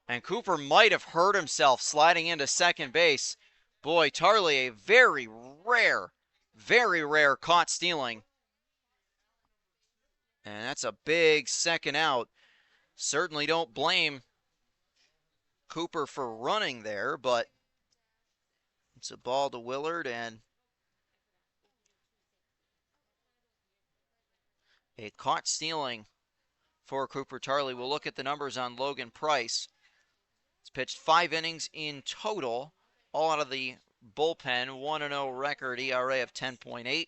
B: And Cooper might have hurt himself sliding into second base. Boy, Tarley, a very rare caught stealing. And that's a big second out Certainly don't blame Cooper for running there, but it's a ball to Willard and a caught stealing for Cooper Tarley. We'll look at the numbers on Logan Price. He's pitched 5 innings in total, all out of the bullpen, 1-0 record, ERA of 10.8.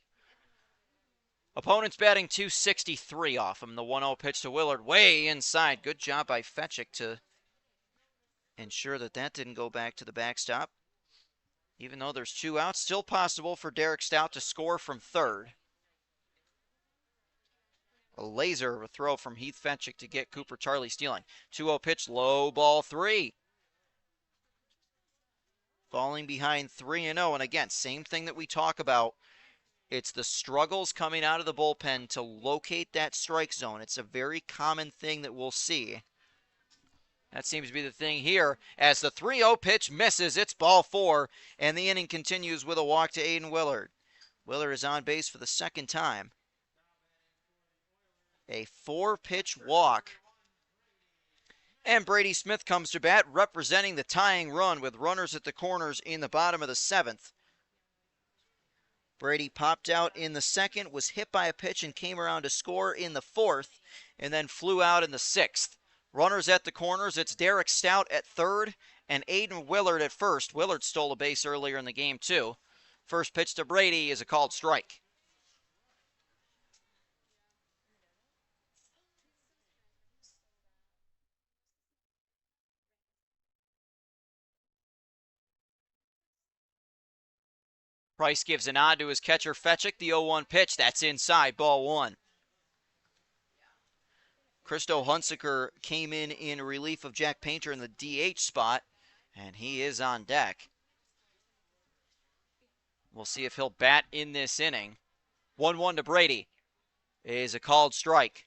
B: Opponent's batting .263 off him. The 1-0 pitch to Willard, way inside. Good job by Fetchick to ensure that didn't go back to the backstop. Even though there's 2 outs, still possible for Derek Stout to score from third. A laser of a throw from Heath Fetchick to get Cooper Tarley stealing. 2-0 pitch, low ball 3. Falling behind 3-0. And again, same thing that we talk about. It's the struggles coming out of the bullpen to locate that strike zone. It's a very common thing that we'll see. That seems to be the thing here. As the 3-0 pitch misses, it's ball 4, and the inning continues with a walk to Aiden Willard. Willard is on base for the second time. A 4-pitch walk. And Brady Smith comes to bat, representing the tying run with runners at the corners in the bottom of the 7th. Brady popped out in the 2nd, was hit by a pitch and came around to score in the 4th, and then flew out in the 6th. Runners at the corners, it's Derek Stout at 3rd and Aiden Willard at 1st. Willard stole a base earlier in the game too. First pitch to Brady is a called strike. Price gives a nod to his catcher Fetchick. The 0-1 pitch, that's inside, ball 1. Christo Hunsaker came in relief of Jack Painter in the DH spot, and he is on deck. We'll see if he'll bat in this inning. 1-1 to Brady is a called strike.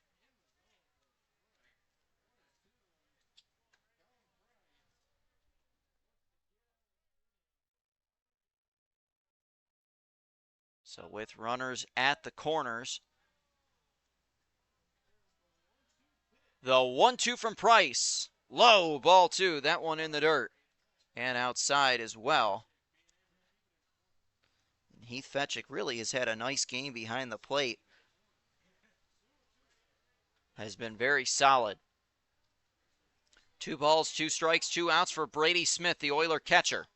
B: So with runners at the corners, the 1-2 from Price. Low, ball 2. That one in the dirt. And outside as well. Heath Fetchick really has had a nice game behind the plate. Has been very solid. 2 balls, 2 strikes, 2 outs for Brady Smith, the Oiler catcher.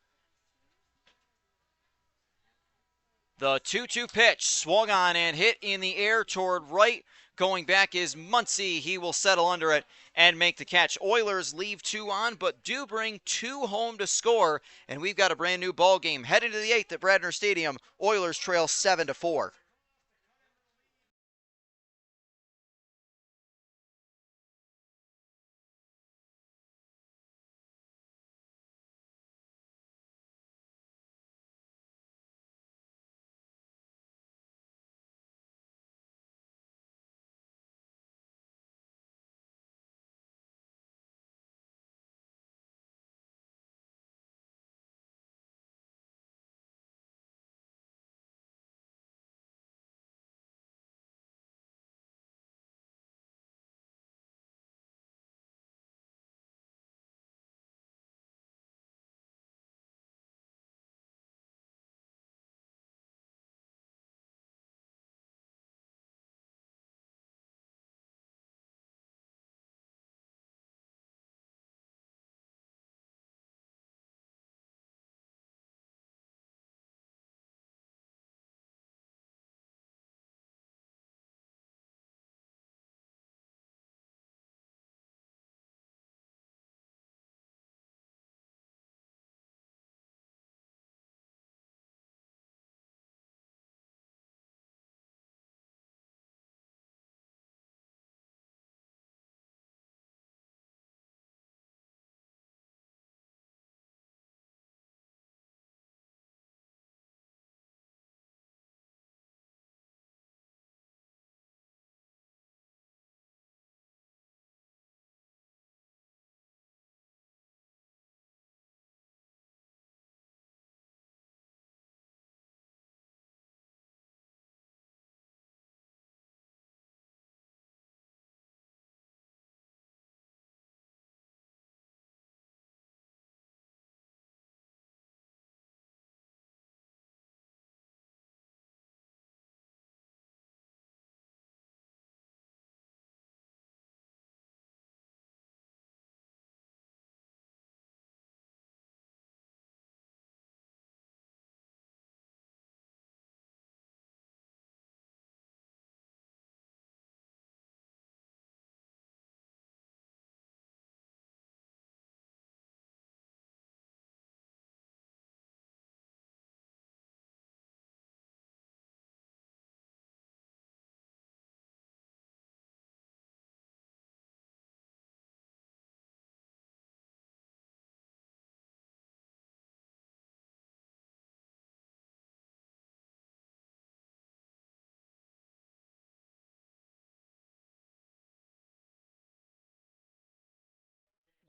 B: The 2-2 pitch swung on and hit in the air toward right. Going back is Muncy. He will settle under it and make the catch. Oilers leave 2 on, but do bring 2 home to score. And we've got a brand new ball game heading to the 8th at Bradner Stadium. Oilers trail 7-4.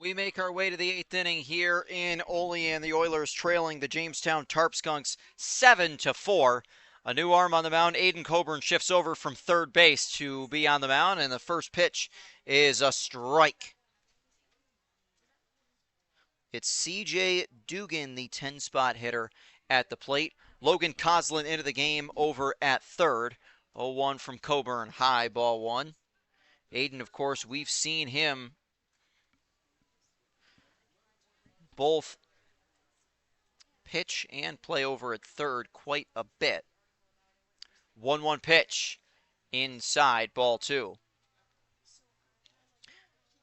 B: We make our way to the 8th inning here in Olean. The Oilers trailing the Jamestown Tarp Skunks 7-4. A new arm on the mound. Aiden Coburn shifts over from third base to be on the mound, and the first pitch is a strike. It's C.J. Dugan, the 10-spot hitter at the plate. Logan Coslin into the game over at third. 0-1 from Coburn, high, ball one. Aiden, of course, we've seen him both pitch and play over at third quite a bit. 1-1 pitch inside, ball two.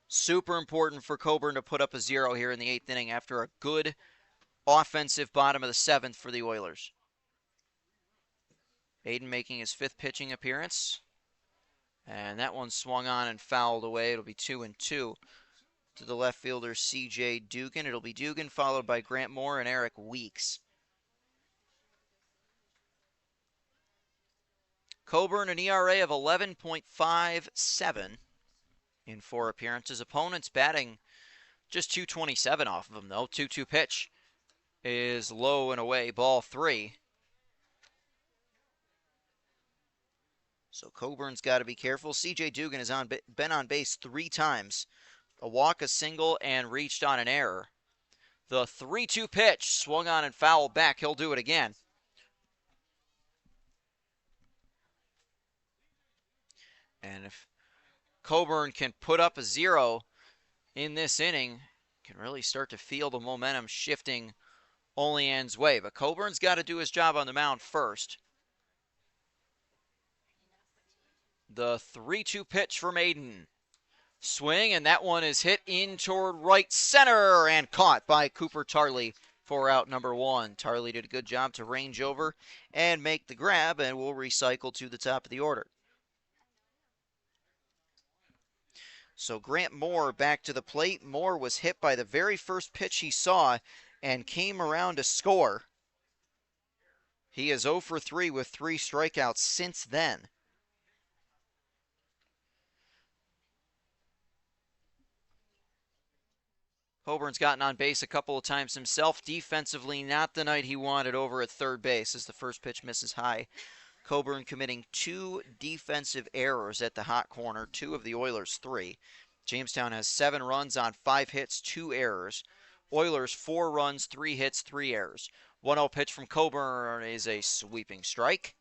B: Super important for Coburn to put up a 0 here in the 8th inning after a good offensive bottom of the 7th for the Oilers. Aiden making his 5th pitching appearance. And that one swung on and fouled away. It'll be 2-2 to the left fielder, C.J. Dugan. It'll be Dugan followed by Grant Moore and Eric Weeks. Coburn, an ERA of 11.57 in 4 appearances. Opponents batting just .227 off of him, though. 2-2 pitch is low and away, ball 3. So Coburn's got to be careful. C.J. Dugan has been on base 3 times. A walk, a single, and reached on an error. The 3-2 pitch swung on and fouled back. He'll do it again. And if Coburn can put up a 0 in this inning, can really start to feel the momentum shifting Olean's way. But Coburn's got to do his job on the mound first. The 3-2 pitch from Aiden. Swing, and that one is hit in toward right center and caught by Cooper Tarley for out number 1. Tarley did a good job to range over and make the grab, and will recycle to the top of the order. So Grant Moore back to the plate. Moore was hit by the very first pitch he saw and came around to score. He is 0 for 3 with 3 strikeouts since then. Coburn's gotten on base a couple of times himself. Defensively, not the night he wanted over at third base as the first pitch misses high. Coburn committing 2 defensive errors at the hot corner, 2 of the Oilers' 3. Jamestown has 7 runs on 5 hits, 2 errors. Oilers 4 runs, 3 hits, 3 errors. 1-0 pitch from Coburn is a sweeping strike.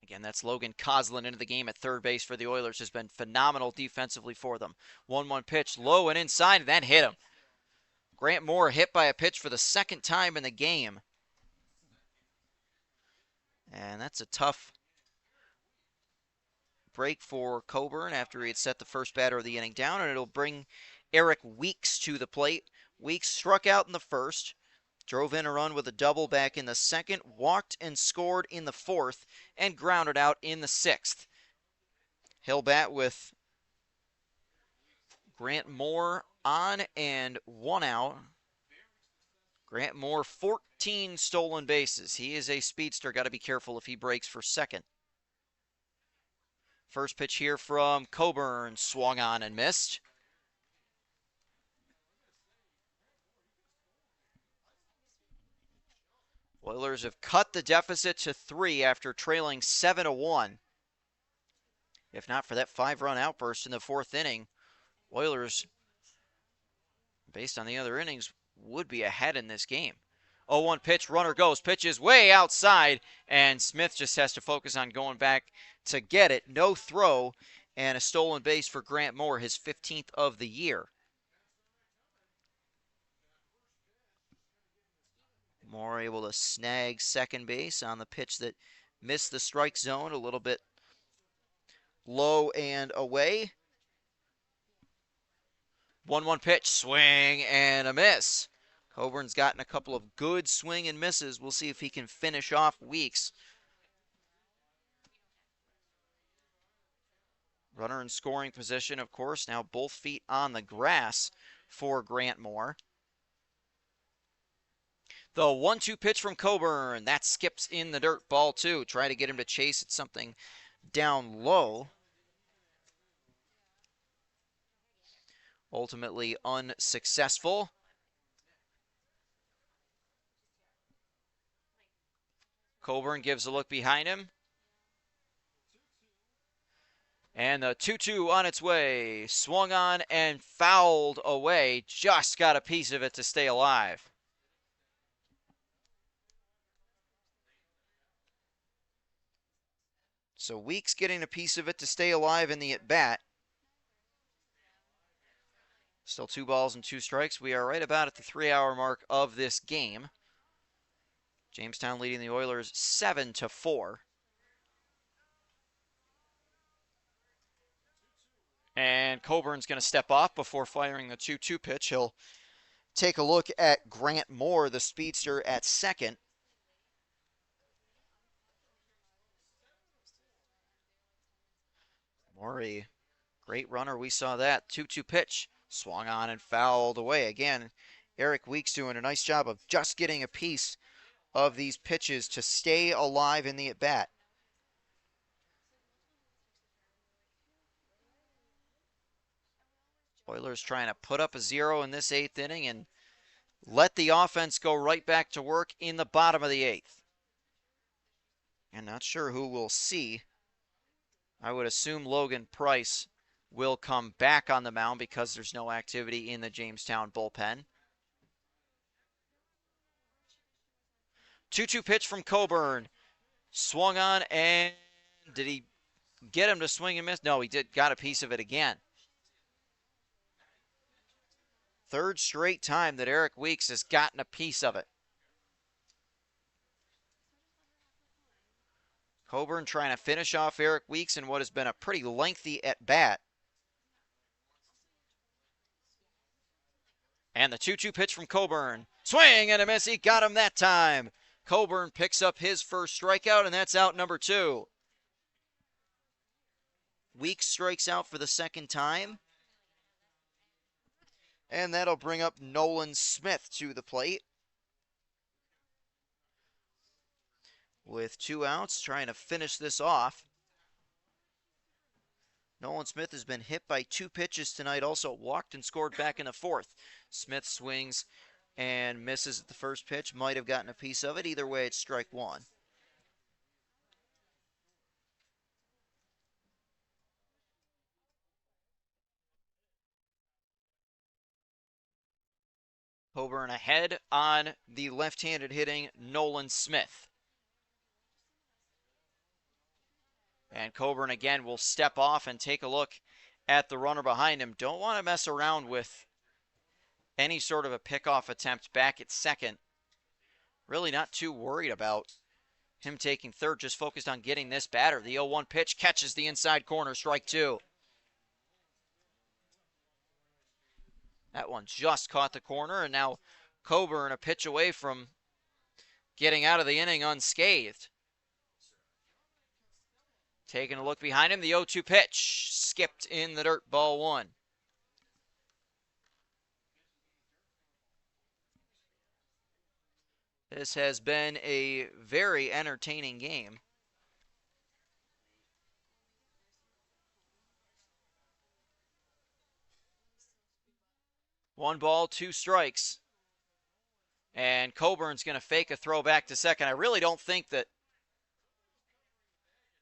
B: Again, that's Logan Coslin into the game at third base for the Oilers. Has been phenomenal defensively for them. 1-1 pitch, low and inside, and then hit him. Grant Moore hit by a pitch for the 2nd time in the game. And that's a tough break for Coburn after he had set the first batter of the inning down, and it'll bring Eric Weeks to the plate. Weeks struck out in the first, drove in a run with a double back in the 2nd, walked and scored in the 4th, and grounded out in the 6th. He'll bat with Grant Moore on and 1 out. Grant Moore, 14 stolen bases. He is a speedster. Got to be careful if he breaks for 2nd. First pitch here from Coburn, swung on and missed. Oilers have cut the deficit to 3 after trailing 7-1. If not for that 5-run outburst in the 4th inning, Oilers, based on the other innings, would be ahead in this game. 0-1 pitch, runner goes, pitch is way outside, and Smith just has to focus on going back to get it. No throw, and a stolen base for Grant Moore, his 15th of the year. Moore able to snag second base on the pitch that missed the strike zone, a little bit low and away. 1-1 pitch, swing and a miss. Coburn's gotten a couple of good swing and misses. We'll see if he can finish off Weeks. Runner in scoring position, of course, now both feet on the grass for Grant Moore. The 1-2 pitch from Coburn. That skips in the dirt, ball 2. Try to get him to chase at something down low. Ultimately unsuccessful. Coburn gives a look behind him. And the 2-2 on its way. Swung on and fouled away. Just got a piece of it to stay alive. So Weeks getting a piece of it to stay alive in the at-bat. Still 2 balls and 2 strikes. We are right about at the 3-hour mark of this game. Jamestown leading the Oilers 7-4. And Coburn's going to step off before firing the 2-2 pitch. He'll take a look at Grant Moore, the speedster, at second. Moore, a great runner. We saw that. 2-2 pitch. Swung on and fouled away. Again, Eric Weeks doing a nice job of just getting a piece of these pitches to stay alive in the at-bat. Oilers trying to put up a 0 in this 8th inning and let the offense go right back to work in the bottom of the 8th. And not sure who we'll see. I would assume Logan Price will come back on the mound because there's no activity in the Jamestown bullpen. 2-2 pitch from Coburn. Swung on, and did he get him to swing and miss? No, he did. Got a piece of it again. Third straight time that Eric Weeks has gotten a piece of it. Coburn trying to finish off Eric Weeks in what has been a pretty lengthy at-bat. And the 2-2 pitch from Coburn. Swing and a miss. He got him that time. Coburn picks up his first strikeout, and that's out number 2. Weeks strikes out for the second time. And that'll bring up Nolan Smith to the plate. With 2 outs, trying to finish this off. Nolan Smith has been hit by 2 pitches tonight, also walked and scored back in the 4th. Smith swings and misses at the first pitch. Might have gotten a piece of it. Either way, it's strike 1. Coburn ahead on the left-handed hitting Nolan Smith. And Coburn again will step off and take a look at the runner behind him. Don't want to mess around with any sort of a pickoff attempt back at second. Really not too worried about him taking third, just focused on getting this batter. The 0-1 pitch catches the inside corner, strike 2. That one just caught the corner, and now Coburn a pitch away from getting out of the inning unscathed. Taking a look behind him, the 0-2 pitch skipped in the dirt, ball 1. This has been a very entertaining game. One ball, 2 strikes. And Coburn's going to fake a throw back to second. I really don't think that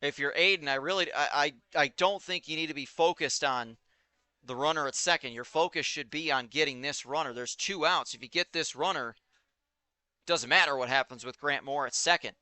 B: if you're Aiden, I don't think you need to be focused on the runner at second. Your focus should be on getting this runner. There's 2 outs. If you get this runner, doesn't matter what happens with Grant Moore at second.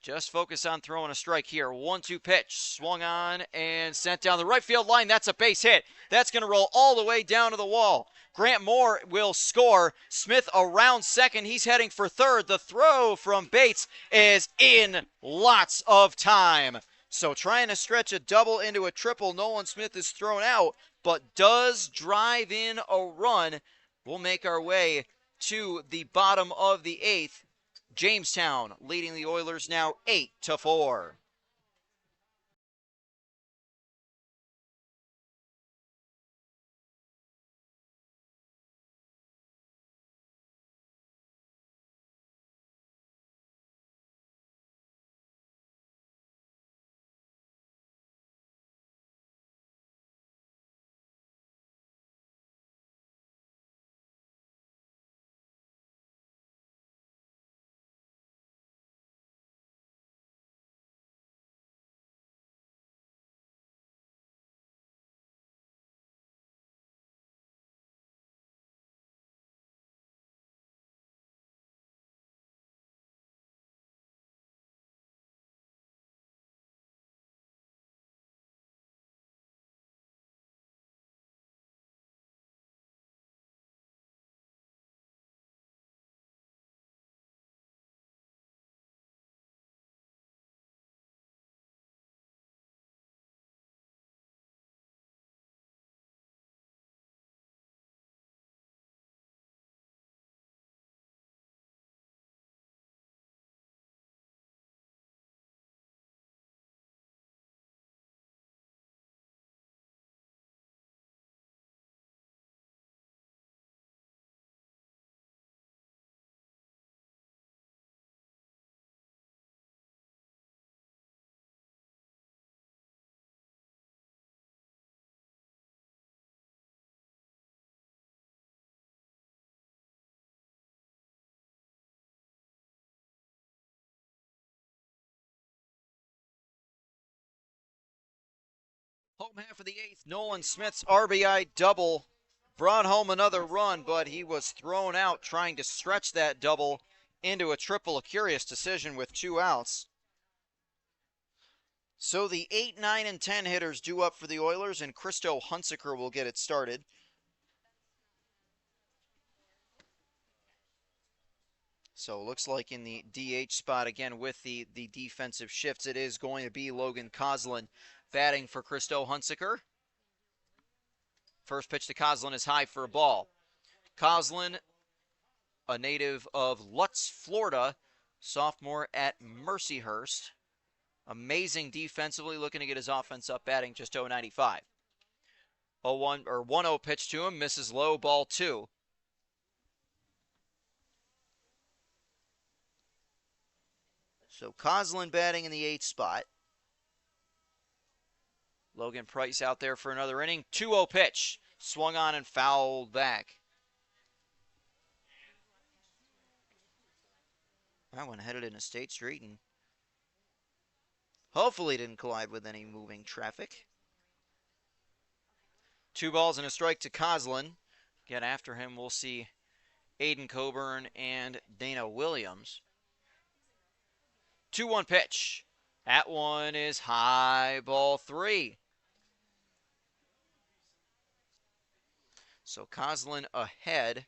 B: Just focus on throwing a strike here. 1-2 pitch. Swung on and sent down the right field line. That's a base hit. That's going to roll all the way down to the wall. Grant Moore will score. Smith around second. He's heading for third. The throw from Bates is in lots of time. So trying to stretch a double into a triple. Nolan Smith is thrown out, but does drive in a run. We'll make our way to the bottom of the 8th. Jamestown leading the Oilers now 8-4. Home half of the eighth, Nolan Smith's RBI double brought home another run, but he was thrown out trying to stretch that double into a triple. A curious decision with 2 outs. So the 8, 9, and 10 hitters due up for the Oilers, and Christo Hunsaker will get it started. So it looks like in the DH spot, again, with the defensive shifts, it is going to be Logan Coslin batting for Christo Hunsaker. First pitch to Coslin is high for a ball. Coslin, a native of Lutz, Florida, sophomore at Mercyhurst. Amazing defensively, looking to get his offense up, batting just 0.95. 1-0 pitch to him, misses low, ball 2. So Coslin batting in the 8th spot. Logan Price out there for another inning. 2-0 pitch, swung on and fouled back. I went headed into State Street and hopefully didn't collide with any moving traffic. 2 balls and a strike to Coslin. Get after him, we'll see Aiden Coburn and Dana Williams. 2-1 pitch. That one is high, ball 3. So Coslin ahead.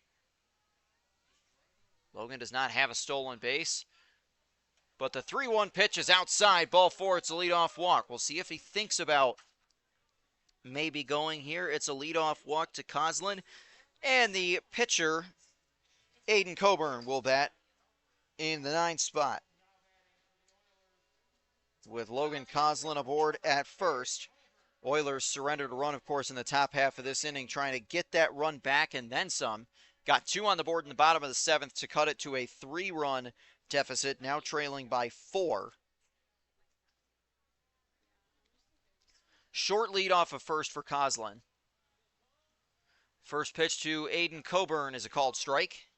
B: Logan does not have a stolen base. But the 3-1 pitch is outside, ball 4. It's a leadoff walk. We'll see if he thinks about maybe going here. It's a leadoff walk to Coslin. And the pitcher, Aiden Coburn, will bat in the 9th spot. With Logan Coslin aboard at first. Oilers surrendered a run, of course, in the top half of this inning, trying to get that run back and then some. Got 2 on the board in the bottom of the 7th to cut it to a 3-run deficit, now trailing by 4. Short lead off of first for Coslin. First pitch to Aiden Coburn is a called strike.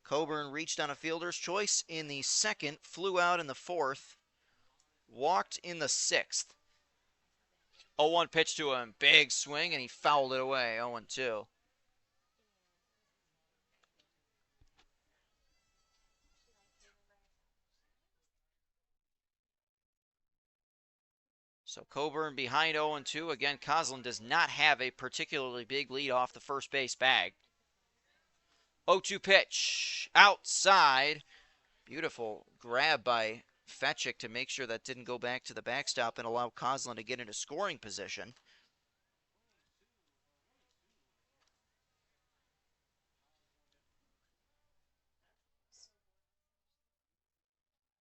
B: Coburn reached on a fielder's choice in the 2nd, flew out in the 4th, walked in the 6th. 0-1 pitch to him, big swing, and he fouled it away, 0-2. So Coburn behind 0-2. Again, Coslin does not have a particularly big lead off the first base bag. 0-2 pitch, outside. Beautiful grab by Fetchick to make sure that didn't go back to the backstop and allow Coslin to get into scoring position.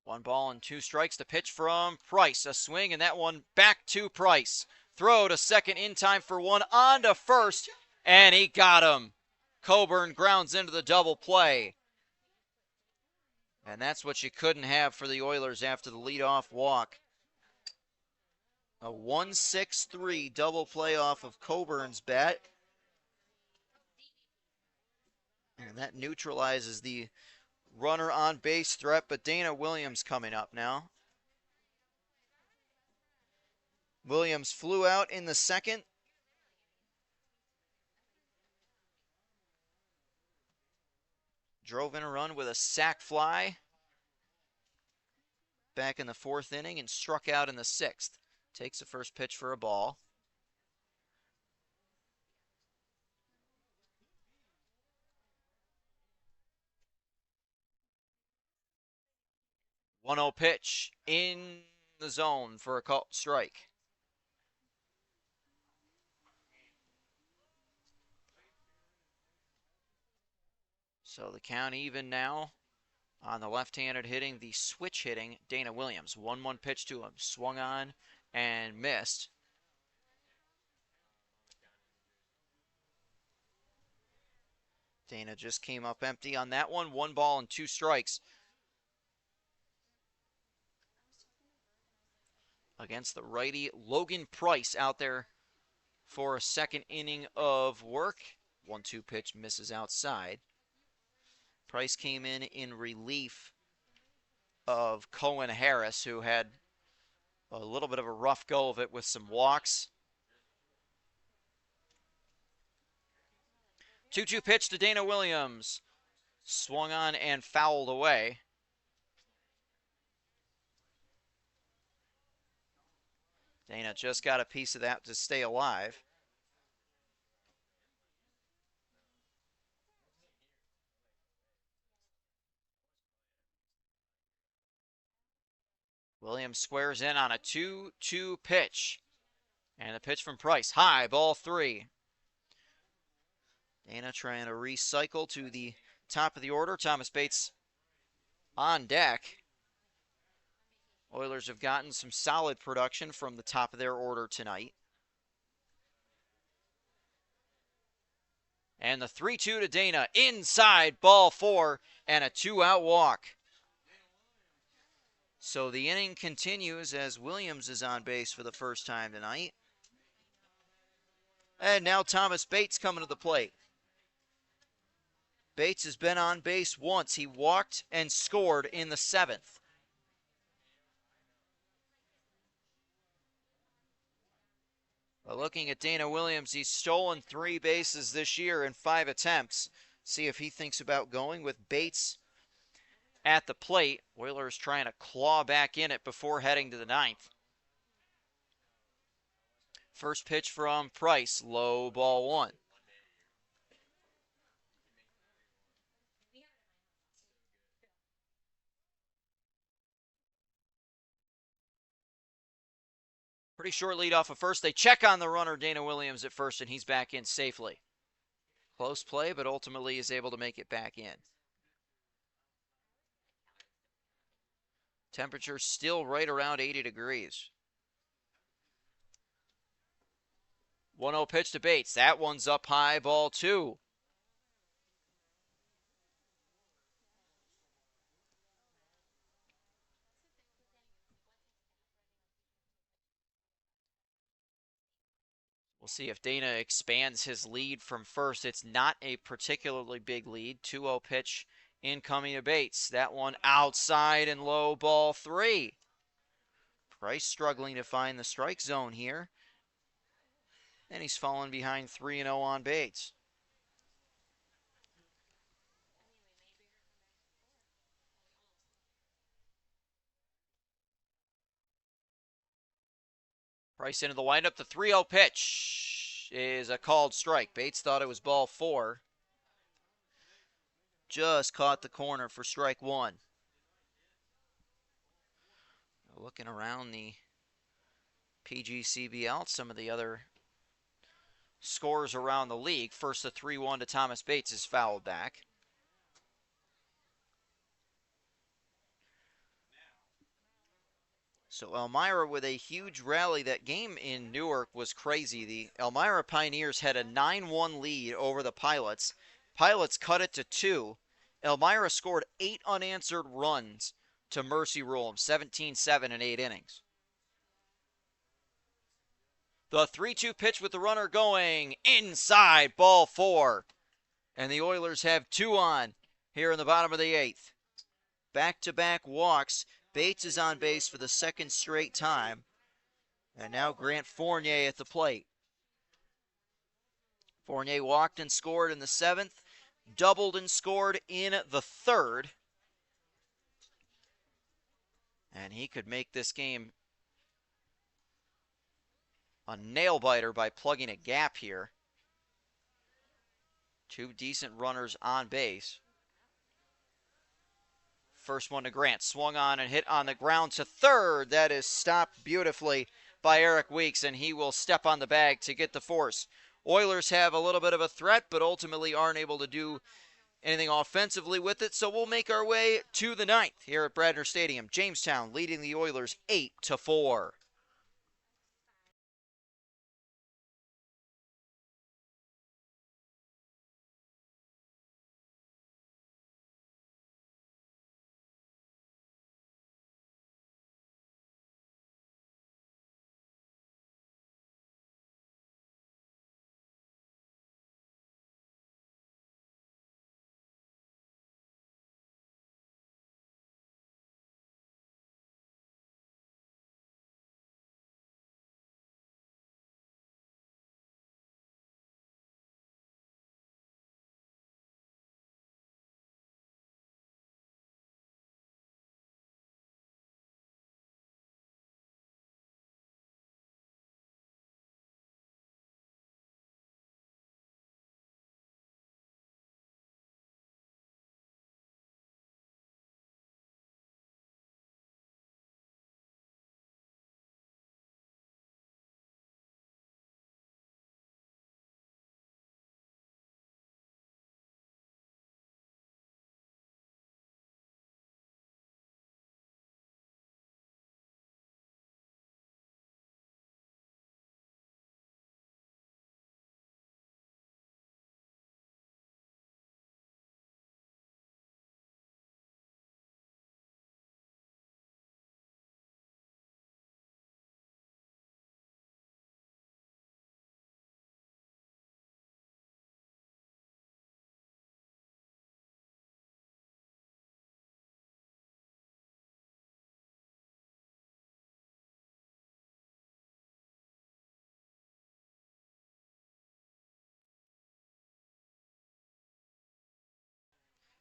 B: One ball and 2 strikes. The pitch from Price. A swing, and that one back to Price. Throw to second in time for 1. On to first, and he got him. Coburn grounds into the double play. And that's what you couldn't have for the Oilers after the leadoff walk. A 1-6-3 double play off of Coburn's bat. And that neutralizes the runner on base threat, but Dana Williams coming up now. Williams flew out in the 2nd. Drove in a run with a sac fly back in the 4th inning and struck out in the 6th. Takes the first pitch for a ball. One 0 pitch in the zone for a called strike. So the count even now on the left-handed hitting, the switch hitting Dana Williams. 1-1 pitch to him, swung on and missed. Dana just came up empty on that one. 1 ball and 2 strikes. Against the righty Logan Price out there for a 2nd inning of work. 1-2 pitch misses outside. Price came in relief of Cohen Harris, who had a little bit of a rough go of it with some walks. 2-2 pitch to Dana Williams. Swung on and fouled away. Dana just got a piece of that to stay alive. Williams squares in on a 2-2 pitch. And the pitch from Price. High, ball 3. Dana trying to recycle to the top of the order. Thomas Bates on deck. Oilers have gotten some solid production from the top of their order tonight. And the 3-2 to Dana. Inside, ball 4, and a 2-out walk. So the inning continues as Williams is on base for the first time tonight. And now Thomas Bates coming to the plate. Bates has been on base once. He walked and scored in the 7th. But looking at Dana Williams, he's stolen 3 bases this year in 5 attempts. See if he thinks about going with Bates at the plate. Oilers trying to claw back in it before heading to the 9th. First pitch from Price, low, ball 1. Pretty short lead off of first. They check on the runner, Dana Williams, at first, and he's back in safely. Close play, but ultimately is able to make it back in. Temperature still right around 80 degrees. 1-0 pitch to Bates. That one's up high, ball 2. We'll see if Dana expands his lead from first. It's not a particularly big lead. 2-0 pitch incoming to Bates. That one outside and low, ball 3. Price struggling to find the strike zone here. And he's fallen behind 3-0 on Bates. Price into the windup. The 3-0 pitch is a called strike. Bates thought it was ball 4. Just caught the corner for strike 1. Looking around the PGCBL, some of the other scores around the league. First, the 3-1 to Thomas Bates is fouled back. So Elmira with a huge rally. That game in Newark was crazy. The Elmira Pioneers had a 9-1 lead over the Pilots. Pilots cut it to 2. Elmira scored 8 unanswered runs to mercy rule them, 17-7 in 8 innings. The 3-2 pitch with the runner going inside, ball 4. And the Oilers have 2 on here in the bottom of the 8th. Back-to-back walks. Bates is on base for the 2nd straight time. And now Grant Fournier at the plate. Fournier walked and scored in the 7th, doubled and scored in the 3rd. And he could make this game a nail-biter by plugging a gap here. 2 decent runners on base. First one to Grant, swung on and hit on the ground to 3rd. That is stopped beautifully by Eric Weeks, and he will step on the bag to get the force. Oilers have a little bit of a threat, but ultimately aren't able to do anything offensively with it, so we'll make our way to the 9th here at Bradner Stadium. Jamestown leading the Oilers 8-4.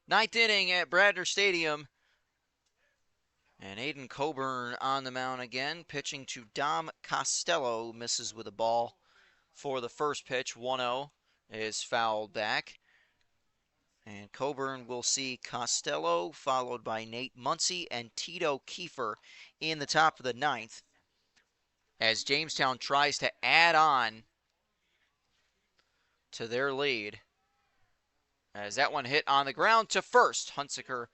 B: Ninth inning at Bradner Stadium. And Aiden Coburn on the mound again, pitching to Dom Costello. Misses with a ball for the first pitch. 1-0 is fouled back. And Coburn will see Costello, followed by Nate Muncy and Tito Kiefer in the top of the ninth, as Jamestown tries to add on to their lead. As that one hit on the ground to first. Hunsaker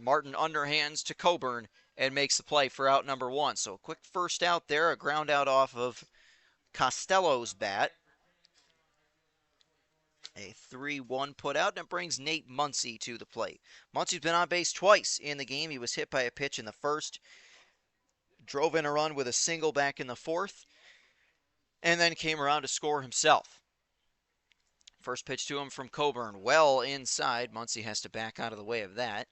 B: Martin underhands to Coburn and makes the play for out number one. So a quick first out there, a ground out off of Costello's bat. A 3-1 put out, and it brings Nate Muncy to the plate. Muncy's been on base twice in the game. He was hit by a pitch in the first, drove in a run with a single back in the fourth, and then came around to score himself. First pitch to him from Coburn, well inside. Muncy has to back out of the way of that.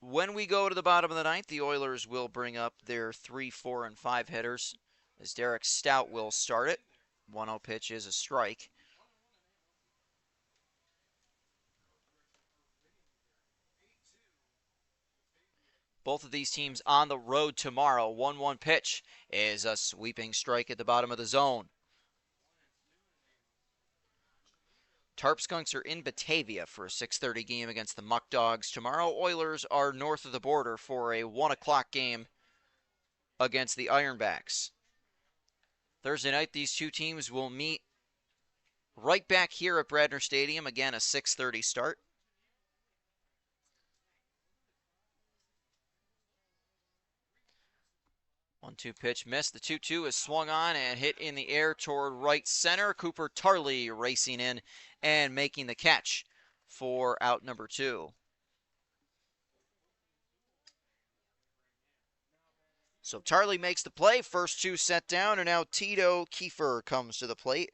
B: When we go to the bottom of the ninth, the Oilers will bring up their 3, 4, and 5 hitters, as Derek Stout will start it. 1-0 pitch is a strike. Both of these teams on the road tomorrow. 1-1 pitch is a sweeping strike at the bottom of the zone. Tarp Skunks are in Batavia for a 6:30 game against the Muck Dogs tomorrow. Oilers are north of the border for a 1 o'clock game against the Ironbacks. Thursday night, these two teams will meet right back here at Bradner Stadium. Again, a 6:30 start. One-two pitch missed. The 2-2 is swung on and hit in the air toward right center. Cooper Tarley racing in and making the catch for out number 2. So Tarley makes the play. First 2 set down, and now Tito Kiefer comes to the plate.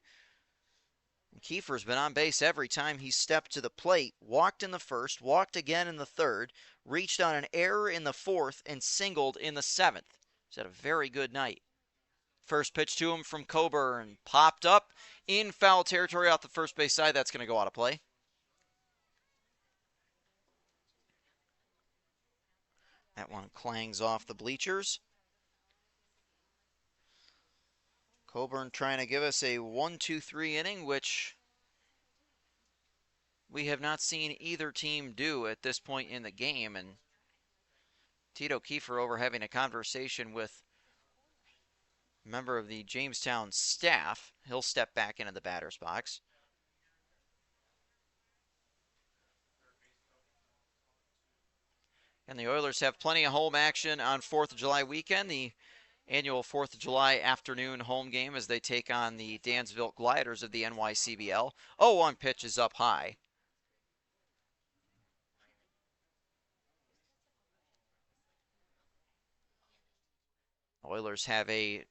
B: Kiefer's been on base every time he stepped to the plate. Walked in the first, walked again in the third, reached on an error in the fourth, and singled in the 7th. He's had a very good night. First pitch to him from Coburn. Popped up in foul territory off the first base side. That's going to go out of play. That one clangs off the bleachers. Coburn trying to give us a 1-2-3 inning, which we have not seen either team do at this point in the game. And Tito Kiefer over having a conversation with a member of the Jamestown staff. He'll step back into the batter's box. And the Oilers have plenty of home action on 4th of July weekend. The annual 4th of July afternoon home game as they take on the Dansville Gliders of the NYCBL. 0-1 pitch is up high. Oilers have a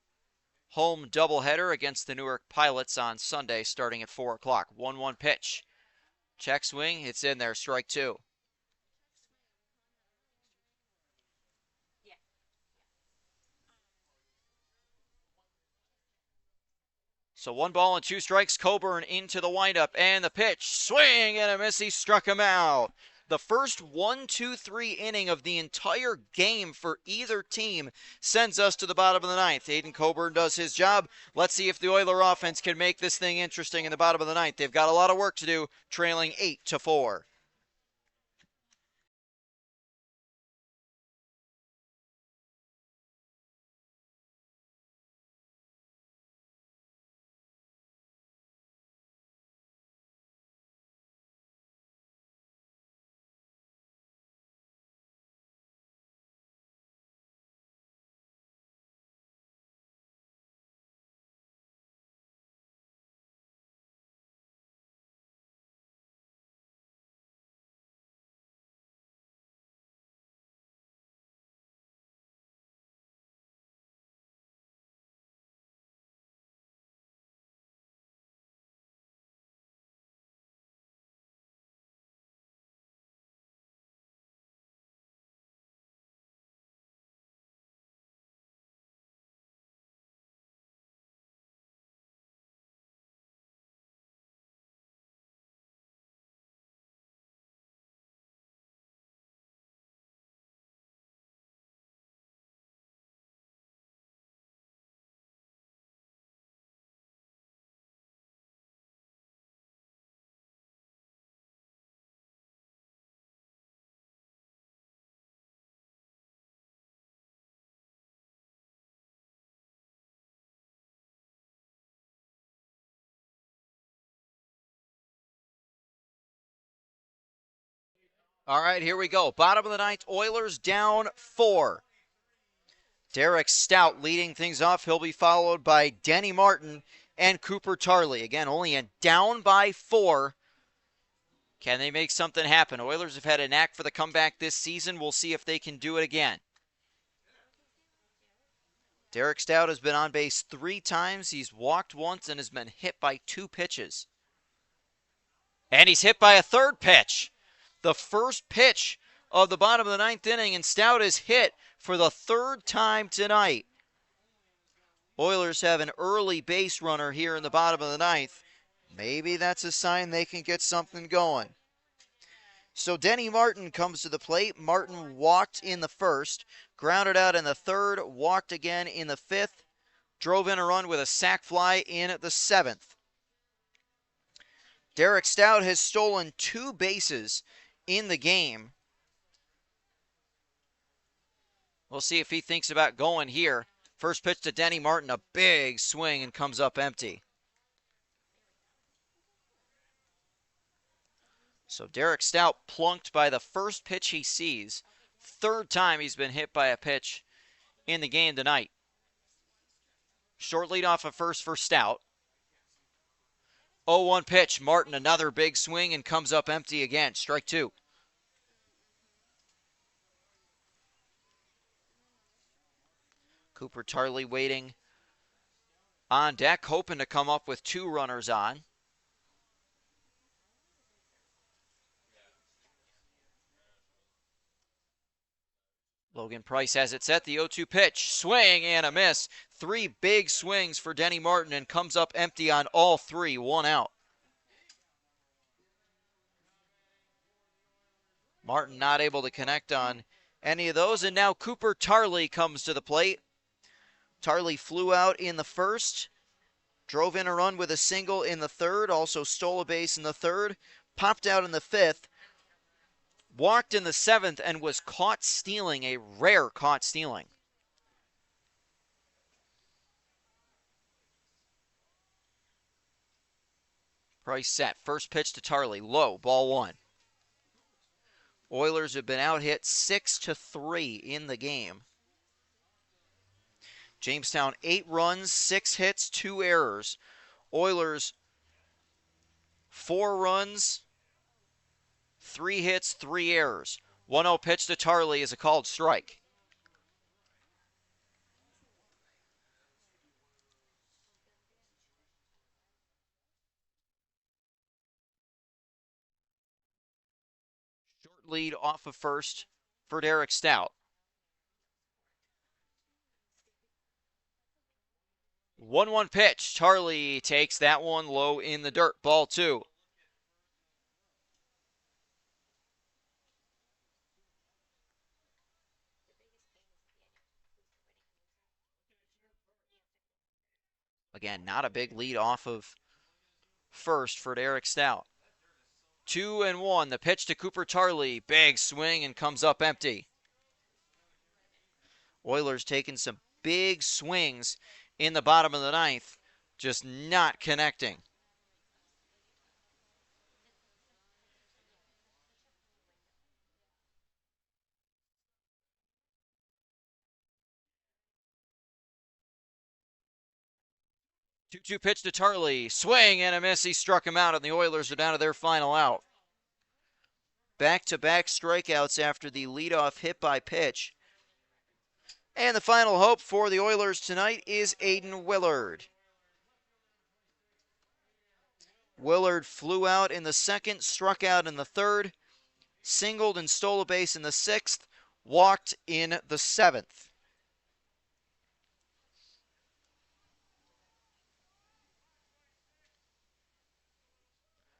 B: home doubleheader against the Newark Pilots on Sunday starting at 4 o'clock. 1-1 pitch. Check swing. It's in there. Strike 2. So 1 ball and 2 strikes. Coburn into the windup and the pitch. Swing and a miss. He struck him out. The first 1-2-3 inning of the entire game for either team sends us to the bottom of the ninth. Aiden Coburn does his job. Let's see if the Oiler offense can make this thing interesting in the bottom of the ninth. They've got a lot of work to do, trailing 8-4. All right, here we go. Bottom of the ninth, Oilers down 4. Derek Stout leading things off. He'll be followed by Denny Martin and Cooper Tarley. Again, Olean down by 4. Can they make something happen? Oilers have had a knack for the comeback this season. We'll see if they can do it again. Derek Stout has been on base 3 times. He's walked once and has been hit by 2 pitches. And he's hit by a 3rd pitch. The first pitch of the bottom of the 9th inning, and Stout is hit for the 3rd time tonight. Oilers have an early base runner here in the bottom of the 9th. Maybe that's a sign they can get something going. So Denny Martin comes to the plate. Martin walked in the 1st, grounded out in the 3rd, walked again in the 5th, drove in a run with a sac fly in the 7th. Derek Stout has stolen 2 bases in the game. We'll see if he thinks about going here. First pitch to Denny Martin, a big swing and comes up empty. So Derek Stout plunked by the first pitch he sees. 3rd time he's been hit by a pitch in the game tonight. Short lead off of first for Stout. 0-1 pitch. Martin, another big swing and comes up empty again. Strike 2. Cooper Tarley waiting on deck, hoping to come up with 2 runners on. Logan Price has it set. The 0-2 pitch. Swing and a miss. 3 big swings for Denny Martin and comes up empty on all 3. 1 out. Martin not able to connect on any of those. And now Cooper Tarley comes to the plate. Tarley flew out in the 1st. Drove in a run with a single in the 3rd. Also stole a base in the 3rd. Popped out in the 5th. Walked in the 7th and was caught stealing, a rare caught stealing. Price set. First pitch to Tarley. Low. Ball 1. Oilers have been out hit 6-3 in the game. Jamestown 8 runs, 6 hits, 2 errors. Oilers 4 runs, 3 hits, 3 errors. 1-0 pitch to Tarley is a called strike. Short lead off of first for Derek Stout. 1-1 pitch. Tarley takes that one low in the dirt. Ball 2. Again, not a big lead off of first for Derek Stout. 2-1. The pitch to Cooper Tarley. Big swing and comes up empty. Oilers taking some big swings in the bottom of the 9th, just not connecting. Two-two pitch to Tarley. Swing and a miss. He struck him out, and the Oilers are down to their final out. Back-to-back strikeouts after the leadoff hit by pitch. And the final hope for the Oilers tonight is Aiden Willard. Willard flew out in the 2nd, struck out in the 3rd, singled and stole a base in the 6th, walked in the 7th.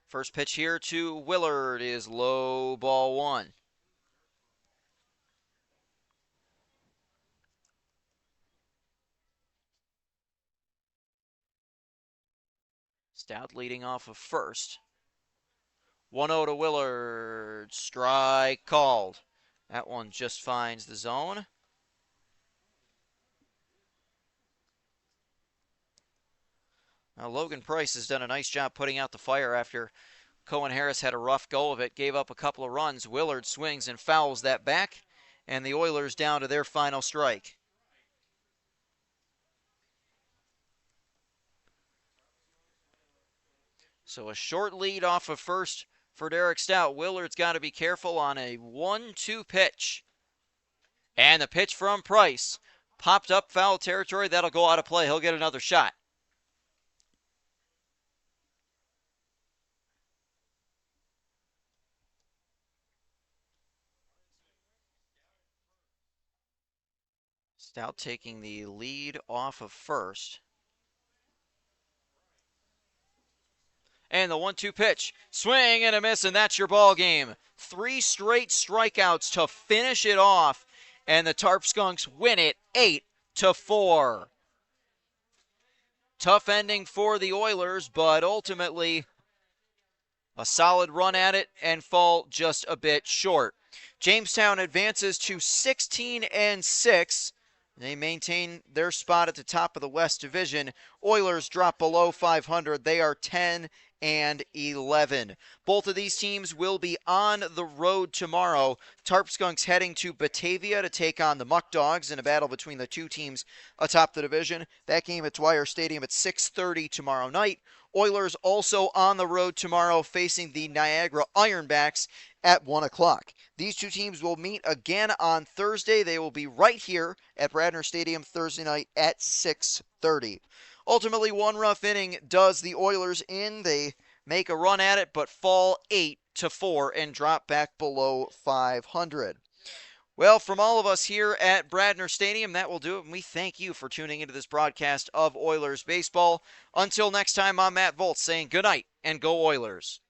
B: First pitch here to Willard is low, ball 1. Stout leading off of first. 1-0 to Willard. Strike called. That one just finds the zone. Now Logan Price has done a nice job putting out the fire after Cohen Harris had a rough go of it, gave up a couple of runs. Willard swings and fouls that back, and the Oilers down to their final strike. So a short lead off of first for Derek Stout. Willard's got to be careful on a 1-2 pitch. And the pitch from Price popped up foul territory. That'll go out of play. He'll get another shot. Stout taking the lead off of first. And the 1-2 pitch. Swing and a miss, and that's your ball game. 3 straight strikeouts to finish it off. And the Tarp Skunks win it 8-4. Tough ending for the Oilers, but ultimately a solid run at it and fall just a bit short. Jamestown advances to 16-6. They maintain their spot at the top of the West Division. Oilers drop below 500. They are 10-11. Both of these teams will be on the road tomorrow. Tarp Skunks heading to Batavia to take on the Muck Dogs in a battle between the two teams atop the division. That game at Dwyer Stadium at 6:30 tomorrow night. Oilers also on the road tomorrow facing the Niagara Ironbacks at 1 o'clock. These two teams will meet again on Thursday. They will be right here at Bradner Stadium Thursday night at 6:30. Ultimately, one rough inning does the Oilers in. They make a run at it, but fall 8-4 and drop back below 500. Well, from all of us here at Bradner Stadium, that will do it, and we thank you for tuning into this broadcast of Oilers baseball. Until next time, I'm Matt Volz saying good night and go Oilers.